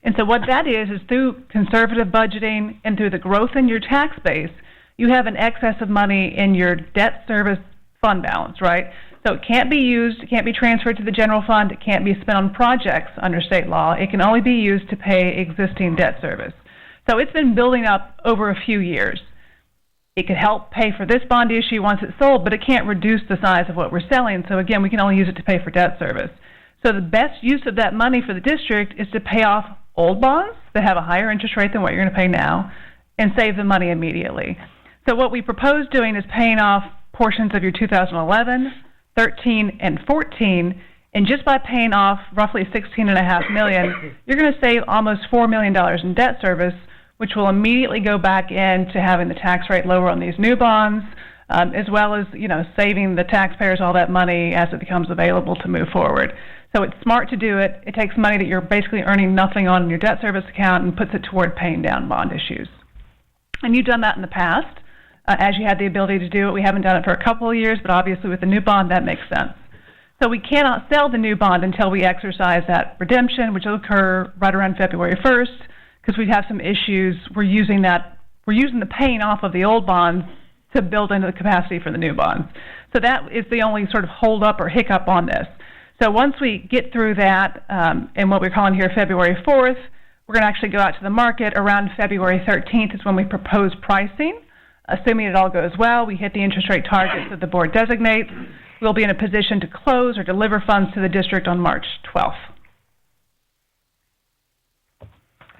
[SPEAKER 20] And so what that is through conservative budgeting and through the growth in your tax base, you have an excess of money in your debt service fund balance, right? So it can't be used, it can't be transferred to the general fund, it can't be spent on projects under state law. It can only be used to pay existing debt service. So it's been building up over a few years. It could help pay for this bond issue once it's sold, but it can't reduce the size of what we're selling. So again, we can only use it to pay for debt service. So the best use of that money for the district is to pay off old bonds that have a higher interest rate than what you're going to pay now and save the money immediately. So what we propose doing is paying off portions of your 2011, 13, and 14, and just by paying off roughly $16.5 million, you're going to save almost $4 million in debt service, which will immediately go back into having the tax rate lower on these new bonds, as well as, saving the taxpayers all that money as it becomes available to move forward. So it's smart to do it. It takes money that you're basically earning nothing on in your debt service account and puts it toward paying down bond issues. And you've done that in the past, as you had the ability to do it. We haven't done it for a couple of years, but obviously with the new bond, that makes sense. So we cannot sell the new bond until we exercise that redemption, which will occur right around February 1st, because we'd have some issues. We're using the paying off of the old bonds to build into the capacity for the new bonds. So that is the only sort of hold up or hiccup on this. So once we get through that, and what we're calling here February 4th, we're going to actually go out to the market around February 13th is when we propose pricing. Assuming it all goes well, we hit the interest rate targets that the board designates, we'll be in a position to close or deliver funds to the district on March 12th.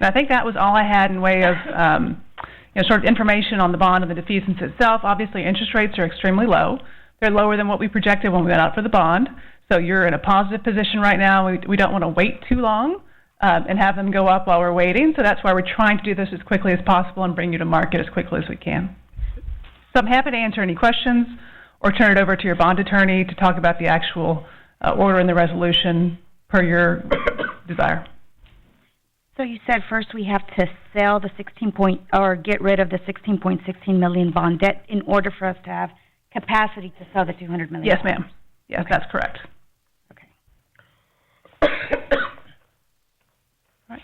[SPEAKER 20] And I think that was all I had in way of, sort of information on the bond and the defeasance itself. Obviously, interest rates are extremely low. They're lower than what we projected when we went out for the bond. So you're in a positive position right now. We don't want to wait too long and have them go up while we're waiting. So that's why we're trying to do this as quickly as possible and bring you to market as quickly as we can. So I'm happy to answer any questions or turn it over to your bond attorney to talk about the actual order and the resolution per your desire.
[SPEAKER 10] So you said first we have to sell the get rid of the 16.16 million bond debt in order for us to have capacity to sell the $200 million.
[SPEAKER 20] Yes, ma'am. Yes,
[SPEAKER 10] okay.
[SPEAKER 20] That's correct.
[SPEAKER 10] Right.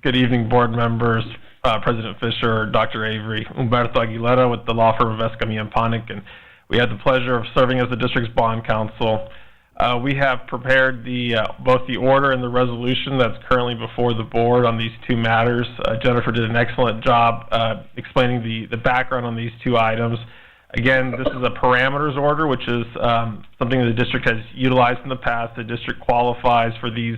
[SPEAKER 21] Good evening, board members, President Fisher, Dr. Avery, Humberto Aguilera with the law firm of Escamilla & Ponick, and we had the pleasure of serving as the district's bond counsel. We have prepared both the order and the resolution that's currently before the board on these two matters. Jennifer did an excellent job explaining the background on these two items. Again, this is a parameters order, which is something the district has utilized in the past. The district qualifies for these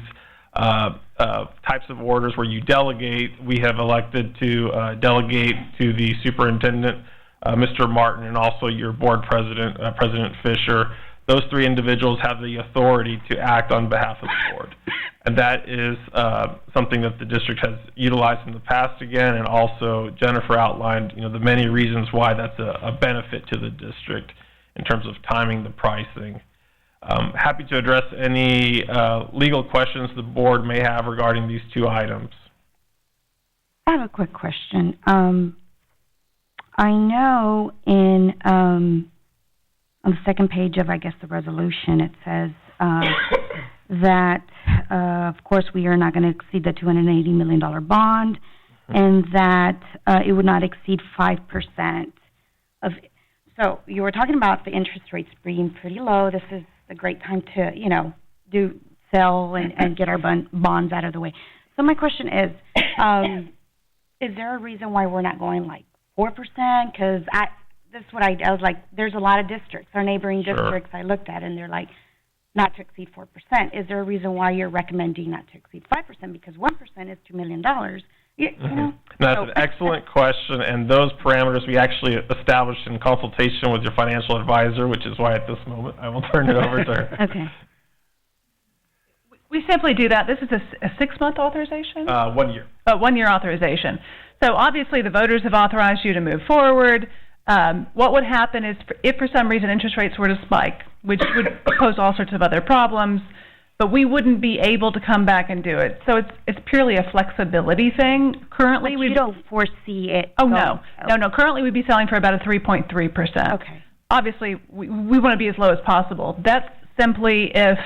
[SPEAKER 21] types of orders where you delegate. We have elected to delegate to the superintendent, Mr. Martin, and also your board president, President Fisher. Those three individuals have the authority to act on behalf of the board. And that is something that the district has utilized in the past again, and also Jennifer outlined, the many reasons why that's a benefit to the district in terms of timing the pricing. Happy to address any legal questions the board may have regarding these two items.
[SPEAKER 10] I have a quick question. I know on the second page of, I guess, the resolution, it says that, of course, we are not going to exceed the $280 million bond, and that it would not exceed 5% of. So you were talking about the interest rates being pretty low. This is a great time to, sell and get our bonds out of the way. So my question is there a reason why we're not going like 4%? Because this is what I was like, there's a lot of districts, our neighboring districts I looked at, and they're like, not to exceed 4%. Is there a reason why you're recommending not to exceed 5%? Because 1% is $2 million.
[SPEAKER 21] That's an excellent question, and those parameters we actually established in consultation with your financial advisor, which is why at this moment I will turn it over to her.
[SPEAKER 10] Okay.
[SPEAKER 20] We simply do that. This is a 6-month authorization?
[SPEAKER 21] 1 year.
[SPEAKER 20] 1 year authorization. So obviously the voters have authorized you to move forward. What would happen is if for some reason interest rates were to spike, which would pose all sorts of other problems, but we wouldn't be able to come back and do it. So it's purely a flexibility thing. Currently,
[SPEAKER 10] we don't foresee it.
[SPEAKER 20] Oh, no. No. Currently, we'd be selling for about a 3.3%.
[SPEAKER 10] Okay.
[SPEAKER 20] Obviously, we want to be as low as possible. That's simply if,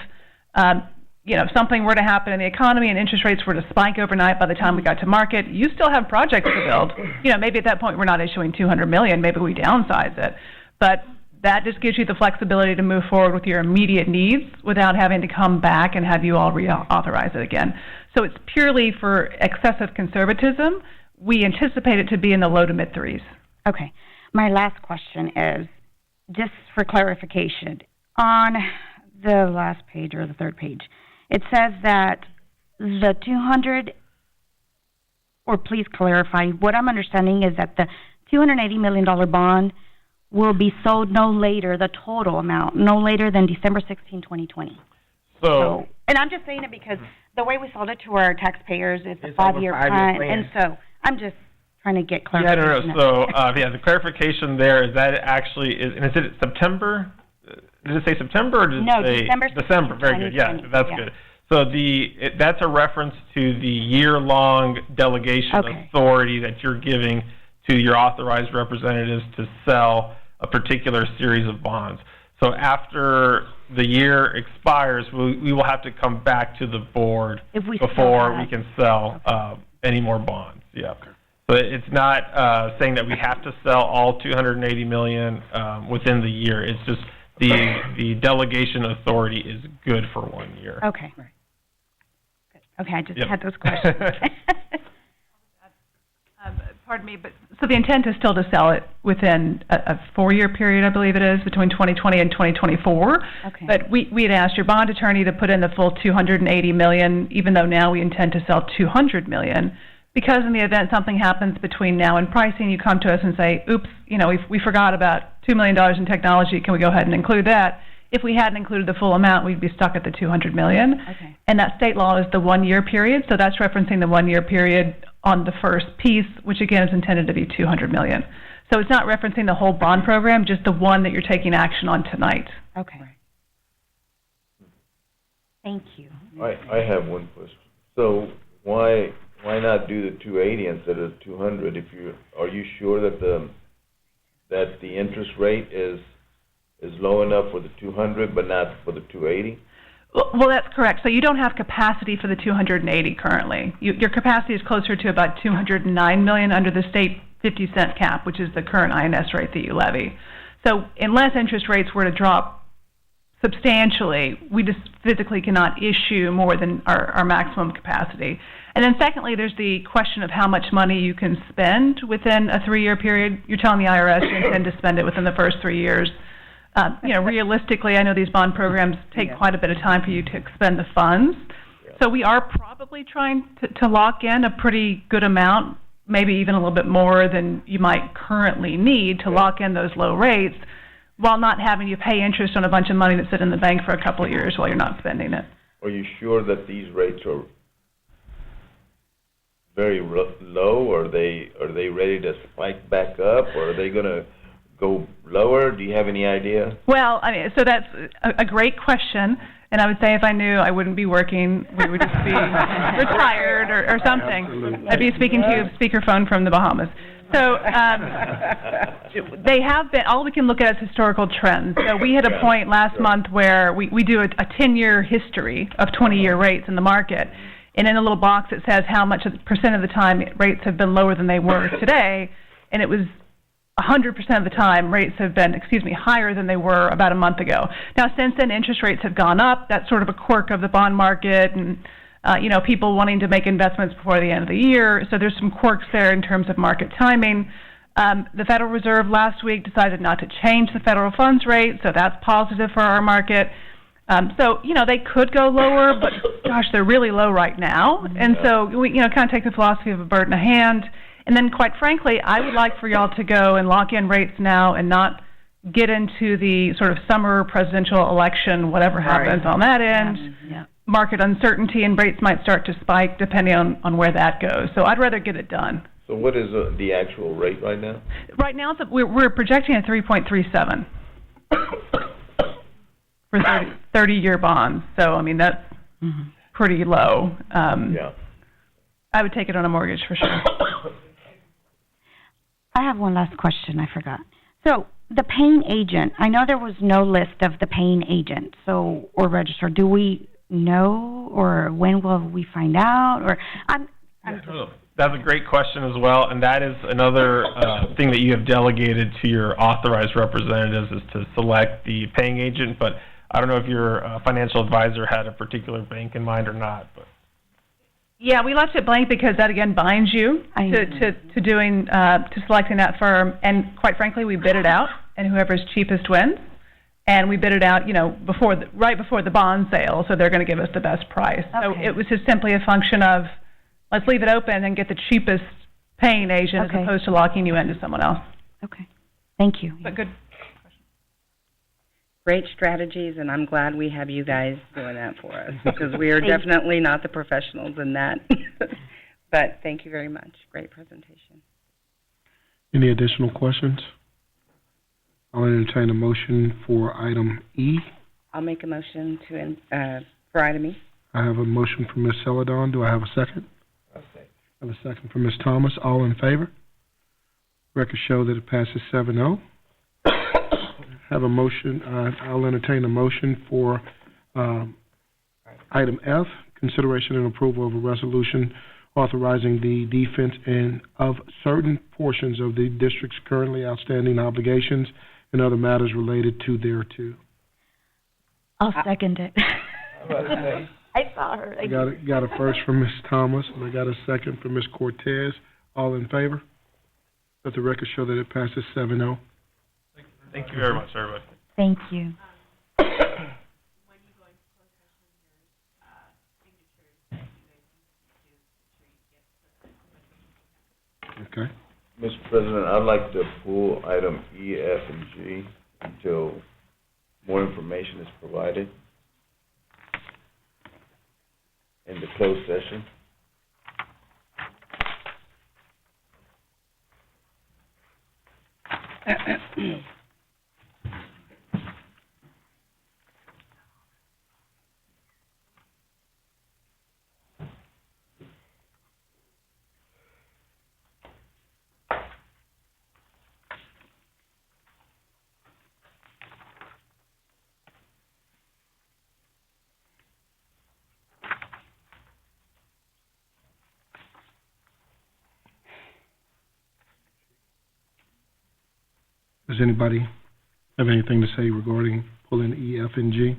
[SPEAKER 20] something were to happen in the economy and interest rates were to spike overnight by the time we got to market. You still have projects to build. Maybe at that point we're not issuing $200 million. Maybe we downsize it. But that just gives you the flexibility to move forward with your immediate needs without having to come back and have you all reauthorize it again. So it's purely for excessive conservatism. We anticipate it to be in the low to mid threes.
[SPEAKER 10] Okay. My last question is, just for clarification, on the last page or the third page, it says that the 200, or please clarify, what I'm understanding is that the $280 million bond will be sold no later, the total amount, no later than December 16, 2020. So, and I'm just saying it because the way we sold it to our taxpayers is a 5-year plan, and so I'm just trying to get clarification.
[SPEAKER 21] Yeah, no. So, the clarification there is that it actually is, and is it September? Did it say September or did it say? December. Very good. Yeah, that's good. So that's a reference to the year-long delegation authority that you're giving to your authorized representatives to sell a particular series of bonds. So after the year expires, we will have to come back to the board before we can sell any more bonds. Yeah. So it's not saying that we have to sell all $280 million within the year. It's just the delegation authority is good for 1 year.
[SPEAKER 10] Okay. Okay, I just had those questions.
[SPEAKER 20] pardon me, but, so the intent is still to sell it within a 4-year period, I believe it is, between 2020 and 2024.
[SPEAKER 10] Okay.
[SPEAKER 20] But we had asked your bond attorney to put in the full $280 million, even though now we intend to sell $200 million. Because in the event something happens between now and pricing, you come to us and say, oops, you know, we forgot about $2 million in technology, can we go ahead and include that? If we hadn't included the full amount, we'd be stuck at the $200 million.
[SPEAKER 10] Okay.
[SPEAKER 20] And that state law is the 1-year period, so that's referencing the 1-year period on the first piece, which again is intended to be $200 million. So it's not referencing the whole bond program, just the one that you're taking action on tonight.
[SPEAKER 10] Okay. Thank you.
[SPEAKER 6] I have one question. So why not do the 280 instead of 200? Are you sure that the interest rate is low enough for the 200 but not for the 280?
[SPEAKER 20] Well, that's correct. So you don't have capacity for the 280 currently. Your capacity is closer to about 209 million under the state 50-cent cap, which is the current INS rate that you levy. So unless interest rates were to drop substantially, we just physically cannot issue more than our maximum capacity. And then secondly, there's the question of how much money you can spend within a 3-year period. You're telling the IRS you intend to spend it within the first 3 years. You know, realistically, I know these bond programs take quite a bit of time for you to expend the funds. So we are probably trying to lock in a pretty good amount, maybe even a little bit more than you might currently need to lock in those low rates, while not having you pay interest on a bunch of money that's sitting in the bank for a couple of years while you're not spending it.
[SPEAKER 6] Are you sure that these rates are very low? Are they ready to spike back up, or are they going to go lower? Do you have any idea?
[SPEAKER 20] Well, I mean, so that's a great question, and I would say if I knew, I wouldn't be working. We would just be retired or something. Absolutely. I'd be speaking to you speakerphone from the Bahamas. So they have been, all we can look at is historical trends. So we hit a point last month where we do a 10-year history of 20-year rates in the market, and in a little box it says how much percent of the time rates have been lower than they were today, and it was 100% of the time rates have been, higher than they were about a month ago. Now, since then, interest rates have gone up. That's sort of a quirk of the bond market, and you know, people wanting to make investments before the end of the year. So there's some quirks there in terms of market timing. The Federal Reserve last week decided not to change the federal funds rate, so that's positive for our market. So, you know, they could go lower, but gosh, they're really low right now. And so we, you know, kind of take the philosophy of a bird in a hand. And then, quite frankly, I would like for y'all to go and lock in rates now and not get into the sort of summer presidential election, whatever happens on that end.
[SPEAKER 10] Yeah.
[SPEAKER 20] Market uncertainty, and rates might start to spike depending on where that goes. So I'd rather get it done.
[SPEAKER 6] So what is the actual rate right now?
[SPEAKER 20] Right now, we're projecting a 3.37 for 30-year bonds. So, I mean, that's pretty low.
[SPEAKER 6] Yeah.
[SPEAKER 20] I would take it on a mortgage for sure.
[SPEAKER 10] I have one last question, I forgot. So, the paying agent, I know there was no list of the paying agent, or register. Do we know, or when will we find out? Or
[SPEAKER 21] That's a great question as well, and that is another thing that you have delegated to your authorized representatives is to select the paying agent, but I don't know if your financial advisor had a particular bank in mind or not. But
[SPEAKER 20] yeah, we left it blank because that again binds you to selecting that firm, and quite frankly, we bid it out, and whoever's cheapest wins. And we bid it out, you know, right before the bond sale, so they're going to give us the best price. Okay. So it was just simply a function of let's leave it open and get the cheapest paying agent as opposed to locking you into someone else.
[SPEAKER 10] Okay, thank you.
[SPEAKER 20] But good.
[SPEAKER 14] Great strategies, and I'm glad we have you guys doing that for us, because we are definitely not the professionals in that. But thank you very much. Great presentation.
[SPEAKER 3] Any additional questions? I'll entertain a motion for item E.
[SPEAKER 14] I'll make a motion for item E.
[SPEAKER 3] I have a motion from Ms. Celadon. Do I have a second?
[SPEAKER 6] I'll second.
[SPEAKER 3] I have a second from Ms. Thomas. All in favor? Records show that it passes 7-0. Have a motion. I'll entertain a motion for item F, consideration and approval of a resolution authorizing the defense of certain portions of the district's currently outstanding obligations and other matters related to thereto.
[SPEAKER 10] I'll second it. I saw her.
[SPEAKER 3] Got a first from Ms. Thomas, and I got a second from Ms. Cortez. All in favor? Let the record show that it passes 7-0.
[SPEAKER 21] Thank you very much, everybody.
[SPEAKER 10] Thank you.
[SPEAKER 3] Okay.
[SPEAKER 6] Mr. President, I'd like to pull item E, F, and G until more information is provided in the closed session.
[SPEAKER 3] Does anybody have anything to say regarding pulling E, F, and G?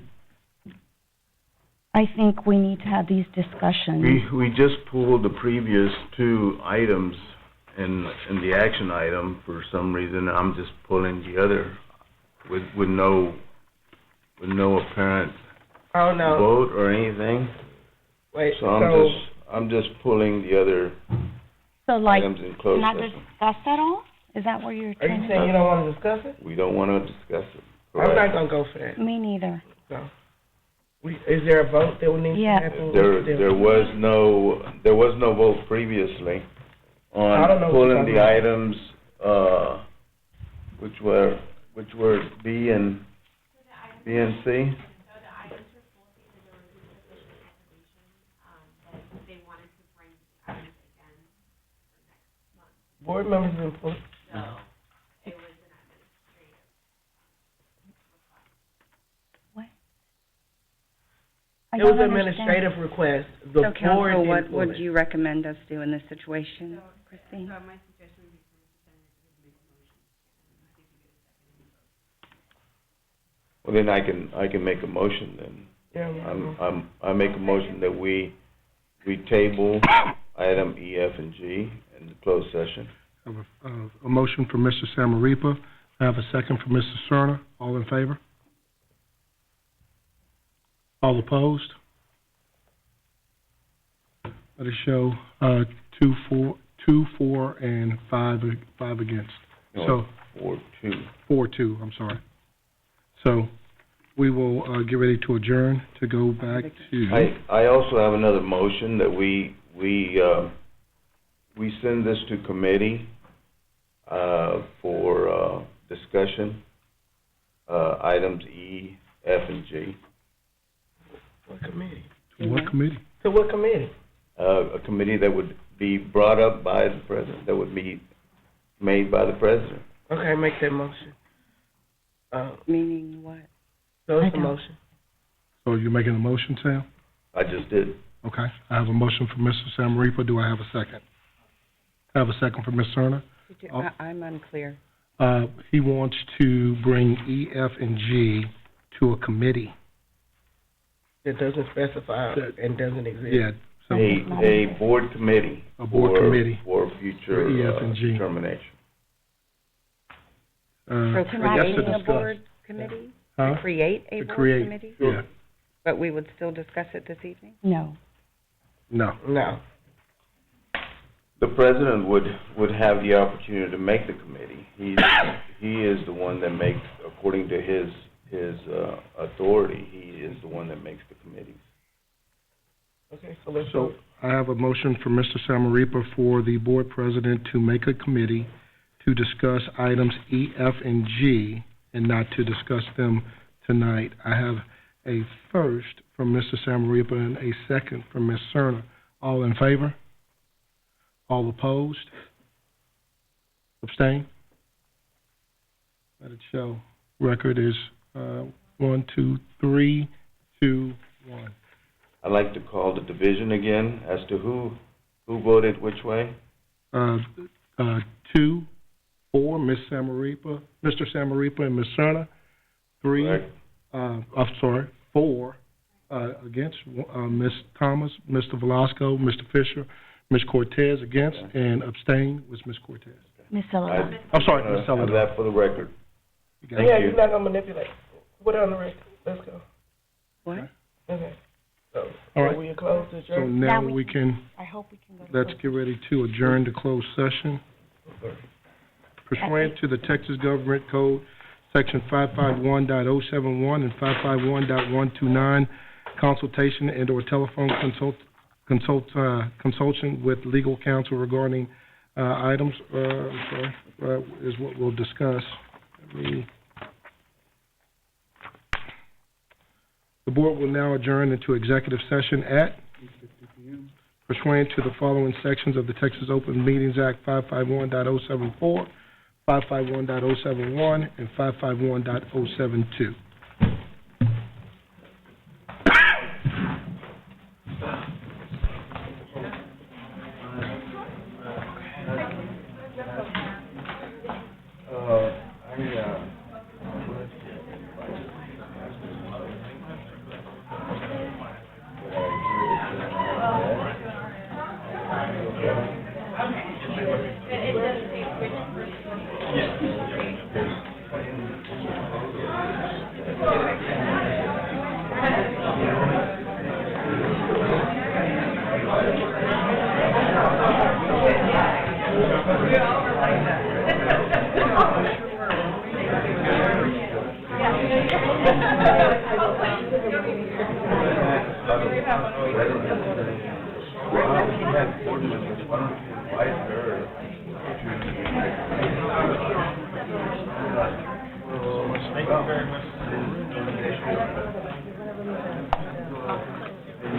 [SPEAKER 10] I think we need to have these discussions.
[SPEAKER 1] We just pulled the previous two items in the action item for some reason. I'm just pulling the other with no apparent vote or anything.
[SPEAKER 8] Wait,
[SPEAKER 1] So I'm just pulling the other
[SPEAKER 10] So like,
[SPEAKER 1] items in closed
[SPEAKER 10] not
[SPEAKER 1] session.
[SPEAKER 10] discuss at all? Is that what you're
[SPEAKER 8] Are
[SPEAKER 10] trying
[SPEAKER 8] you
[SPEAKER 10] to
[SPEAKER 8] saying you don't want to discuss it?
[SPEAKER 1] We don't want to discuss it.
[SPEAKER 8] I'm not gonna go for that.
[SPEAKER 10] Me neither.
[SPEAKER 8] So, is there a vote that would need to happen?
[SPEAKER 1] There was no vote previously
[SPEAKER 8] I don't know
[SPEAKER 1] on
[SPEAKER 8] what
[SPEAKER 1] pulling
[SPEAKER 8] you're
[SPEAKER 1] the
[SPEAKER 8] talking
[SPEAKER 1] items, which were B and C.
[SPEAKER 8] Board members been pulled.
[SPEAKER 10] I
[SPEAKER 8] It was
[SPEAKER 10] don't
[SPEAKER 8] an
[SPEAKER 10] understand.
[SPEAKER 8] administrative request. The
[SPEAKER 14] So
[SPEAKER 8] board
[SPEAKER 14] council,
[SPEAKER 8] didn't
[SPEAKER 14] what
[SPEAKER 8] pull
[SPEAKER 14] would
[SPEAKER 8] it.
[SPEAKER 14] you recommend us do in this situation, Christine?
[SPEAKER 6] Well, then I can make a motion then.
[SPEAKER 8] Yeah,
[SPEAKER 6] I make a motion that we table item E, F, and G in the closed session.
[SPEAKER 3] I have a motion from Mr. Samaripa. I have a second from Mr. Cerner. All in favor? All opposed? Let it show, 2, 4, and 5 against. So,
[SPEAKER 6] 4-2.
[SPEAKER 3] 4-2, I'm sorry. So, we will, get ready to adjourn to go back to.
[SPEAKER 6] I also have another motion that we send this to committee, for, discussion, items E, F, and G.
[SPEAKER 8] What committee?
[SPEAKER 3] To what committee?
[SPEAKER 8] To what committee?
[SPEAKER 6] A committee that would be brought up by the president, that would be made by the president.
[SPEAKER 8] Okay, make that motion.
[SPEAKER 14] Meaning what?
[SPEAKER 8] So it's a motion.
[SPEAKER 3] So you're making a motion, Sam?
[SPEAKER 6] I just did.
[SPEAKER 3] Okay. I have a motion from Mr. Samaripa. Do I have a second? I have a second from Ms. Cerner.
[SPEAKER 14] I'm unclear.
[SPEAKER 3] He wants to bring E, F, and G to a committee.
[SPEAKER 8] That doesn't specify and doesn't exist.
[SPEAKER 3] Yeah. So
[SPEAKER 6] A board committee.
[SPEAKER 3] A board committee.
[SPEAKER 6] For future,
[SPEAKER 3] For E, F, and G.
[SPEAKER 6] determination.
[SPEAKER 14] For
[SPEAKER 3] I guess to
[SPEAKER 14] creating a
[SPEAKER 3] discuss.
[SPEAKER 14] board committee?
[SPEAKER 3] Huh?
[SPEAKER 14] To create a
[SPEAKER 3] To
[SPEAKER 14] board
[SPEAKER 3] create,
[SPEAKER 14] committee?
[SPEAKER 3] yeah.
[SPEAKER 14] But we would still discuss it this evening?
[SPEAKER 10] No.
[SPEAKER 3] No.
[SPEAKER 8] No.
[SPEAKER 6] The president would have the opportunity to make the committee. He is the one that makes, according to his authority, he is the one that makes the committees.
[SPEAKER 8] Okay, so let's
[SPEAKER 3] So I have a motion from Mr. Samaripa for the board president to make a committee to discuss items E, F, and G, and not to discuss them tonight. I have a first from Mr. Samaripa and a second from Ms. Cerner. All in favor? All opposed? Abstain? Let it show. Record is 1, 2, 3, 2, 1.
[SPEAKER 6] I'd like to call the division again as to who voted which way.
[SPEAKER 3] 2, 4, Ms. Samaripa, Mr. Samaripa and Ms. Cerner. 3,
[SPEAKER 6] Correct.
[SPEAKER 3] I'm sorry, 4 against, Ms. Thomas, Mr. Velasco, Mr. Fisher, Ms. Cortez against, and abstain was Ms. Cortez.
[SPEAKER 10] Ms. Sullivan.
[SPEAKER 3] I'm sorry, Ms.
[SPEAKER 6] Have
[SPEAKER 3] Sullivan.
[SPEAKER 6] that for the record. Thank
[SPEAKER 8] Yeah,
[SPEAKER 6] you.
[SPEAKER 8] you're not gonna manipulate. Put it on the record. Let's go.
[SPEAKER 14] What?
[SPEAKER 8] Okay. So,
[SPEAKER 3] All right.
[SPEAKER 8] we close the
[SPEAKER 3] So
[SPEAKER 8] adjourn?
[SPEAKER 3] now we can,
[SPEAKER 10] I hope we can go to.
[SPEAKER 3] let's get ready to adjourn to closed session. Pursuant to the Texas Government Code, Section 551.071 and 551.129, consultation and/or telephone consultation with legal counsel regarding items, is what we'll discuss. The board will now adjourn into executive session at pursuant to the following sections of the Texas Open Meetings Act 551.074, 551.071, and 551.072.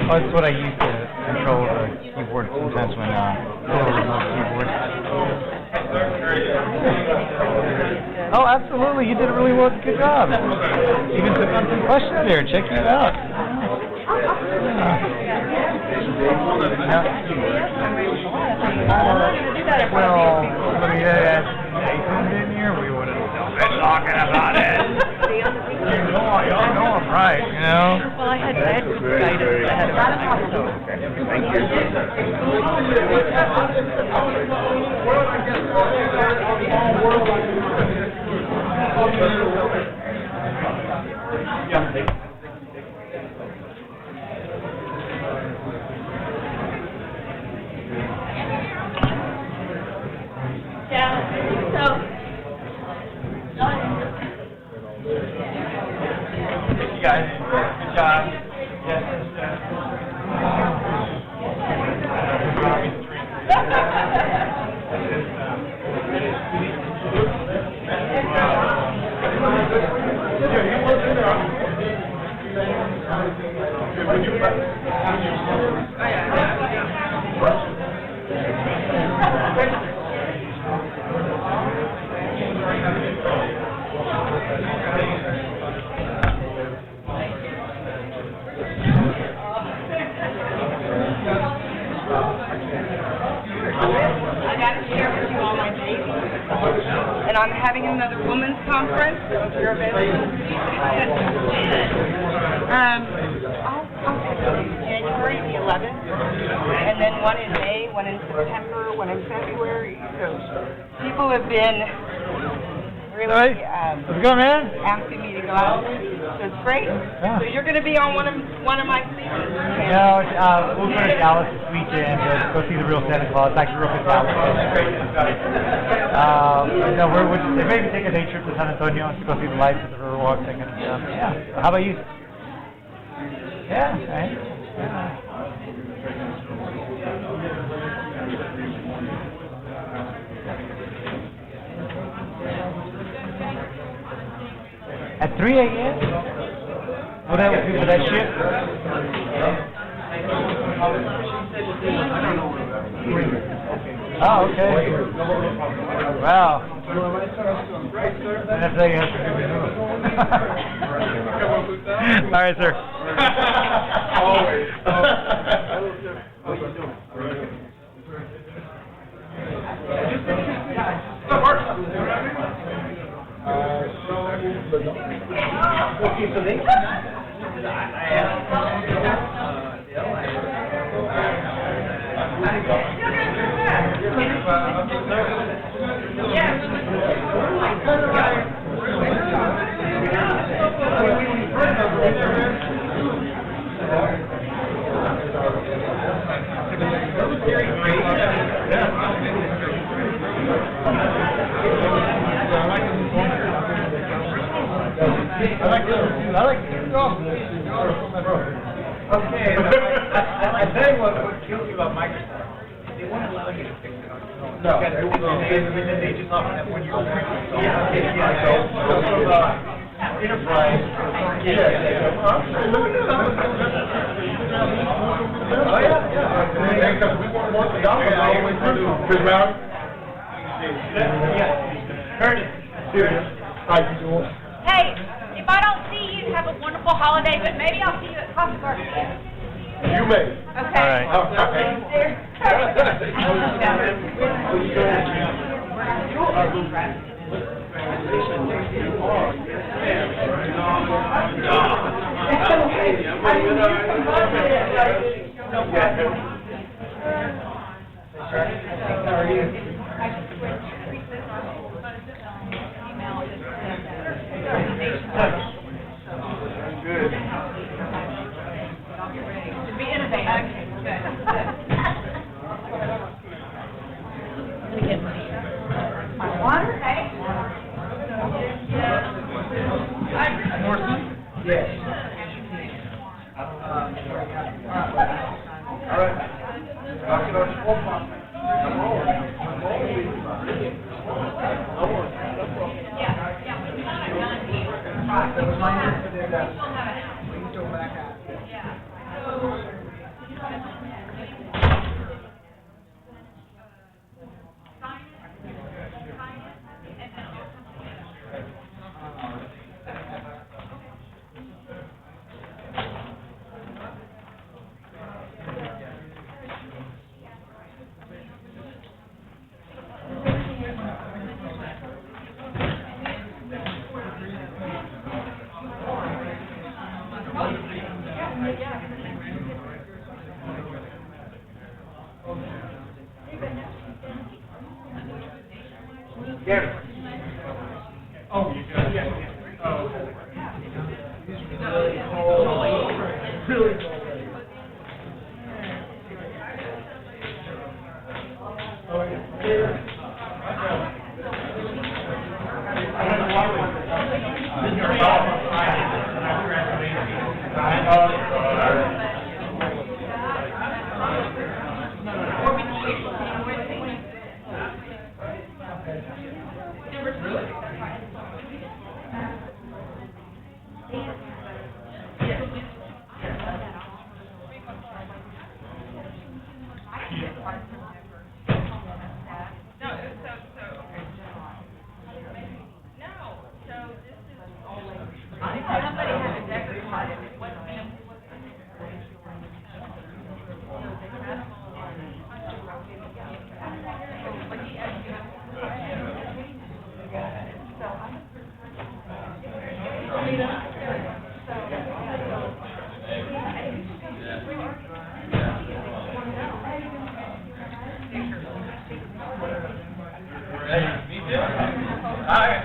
[SPEAKER 15] Oh, that's what I use to control the keyboard sometimes when, remote keyboard. Oh, absolutely, you did a really good job. Even took on some questions there, checking it out. Well, let me ask Nathan in here, we would have been talking about it. Y'all know I'm right, you know?
[SPEAKER 18] Well, I had guidance ahead of time, so.
[SPEAKER 15] Thank you. You guys, good job.
[SPEAKER 14] I got to share with you all my babies. And I'm having another women's conference. If you're available. January the 11th, and then one in May, one in September, one in February. So people have been really
[SPEAKER 15] How's it going, man?
[SPEAKER 14] asking me to go out. So it's great.
[SPEAKER 15] Yeah.
[SPEAKER 14] So you're going to be on one of my speeches.
[SPEAKER 15] No, we'll go to Dallas this weekend to go see the real Santa Claus. It's actually real good Dallas. No, we're just maybe take a day trip to San Antonio to go see the lights at the Riverwalk thing and stuff. Yeah. How about you? Yeah, right. At 3 a.m.? What that would do for that ship? Oh, okay. Wow. And that's how you have to do it. All right, sir.
[SPEAKER 22] Always.
[SPEAKER 15] So Okay, I tell you what kills me about Microsoft, they won't allow you to fix it on your phone. No. They just offer that 1 year. Yeah, enterprise. Oh, yeah. Because we want to work the dollars all the way through. Chris Brown? Yeah. Curtis. Serious. How you doing?
[SPEAKER 4] Hey, if I don't see you, have a wonderful holiday, but maybe I'll see you at Costa Garden.
[SPEAKER 15] You may.
[SPEAKER 4] Okay.
[SPEAKER 15] All
[SPEAKER 4] Be innovative. My water, hey?
[SPEAKER 15] Yes. All right.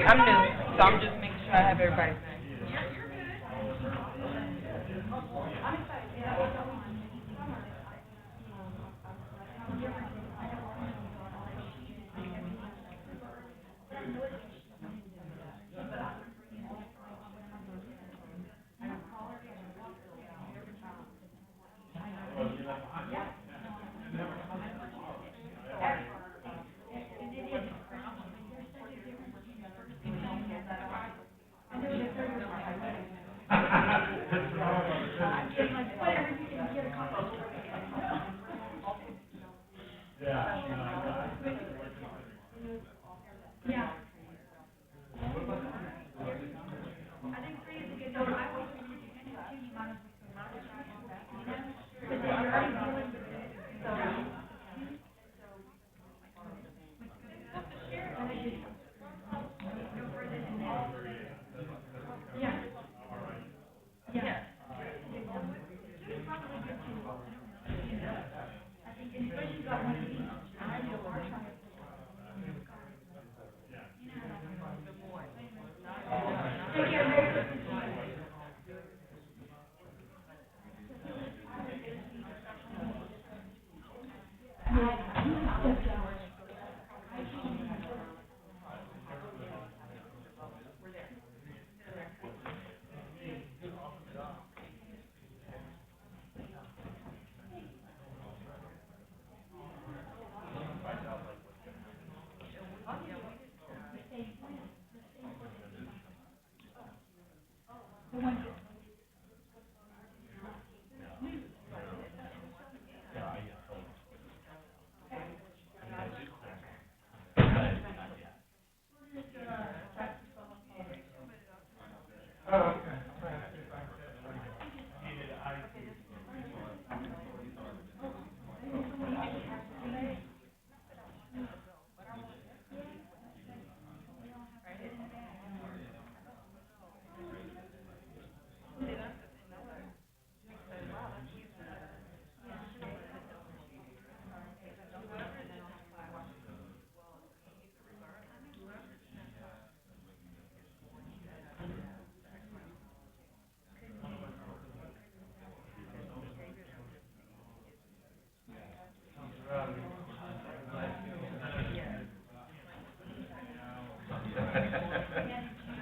[SPEAKER 2] I'm new, so I'm just making sure I have everybody's name.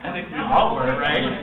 [SPEAKER 15] I think we all were, right?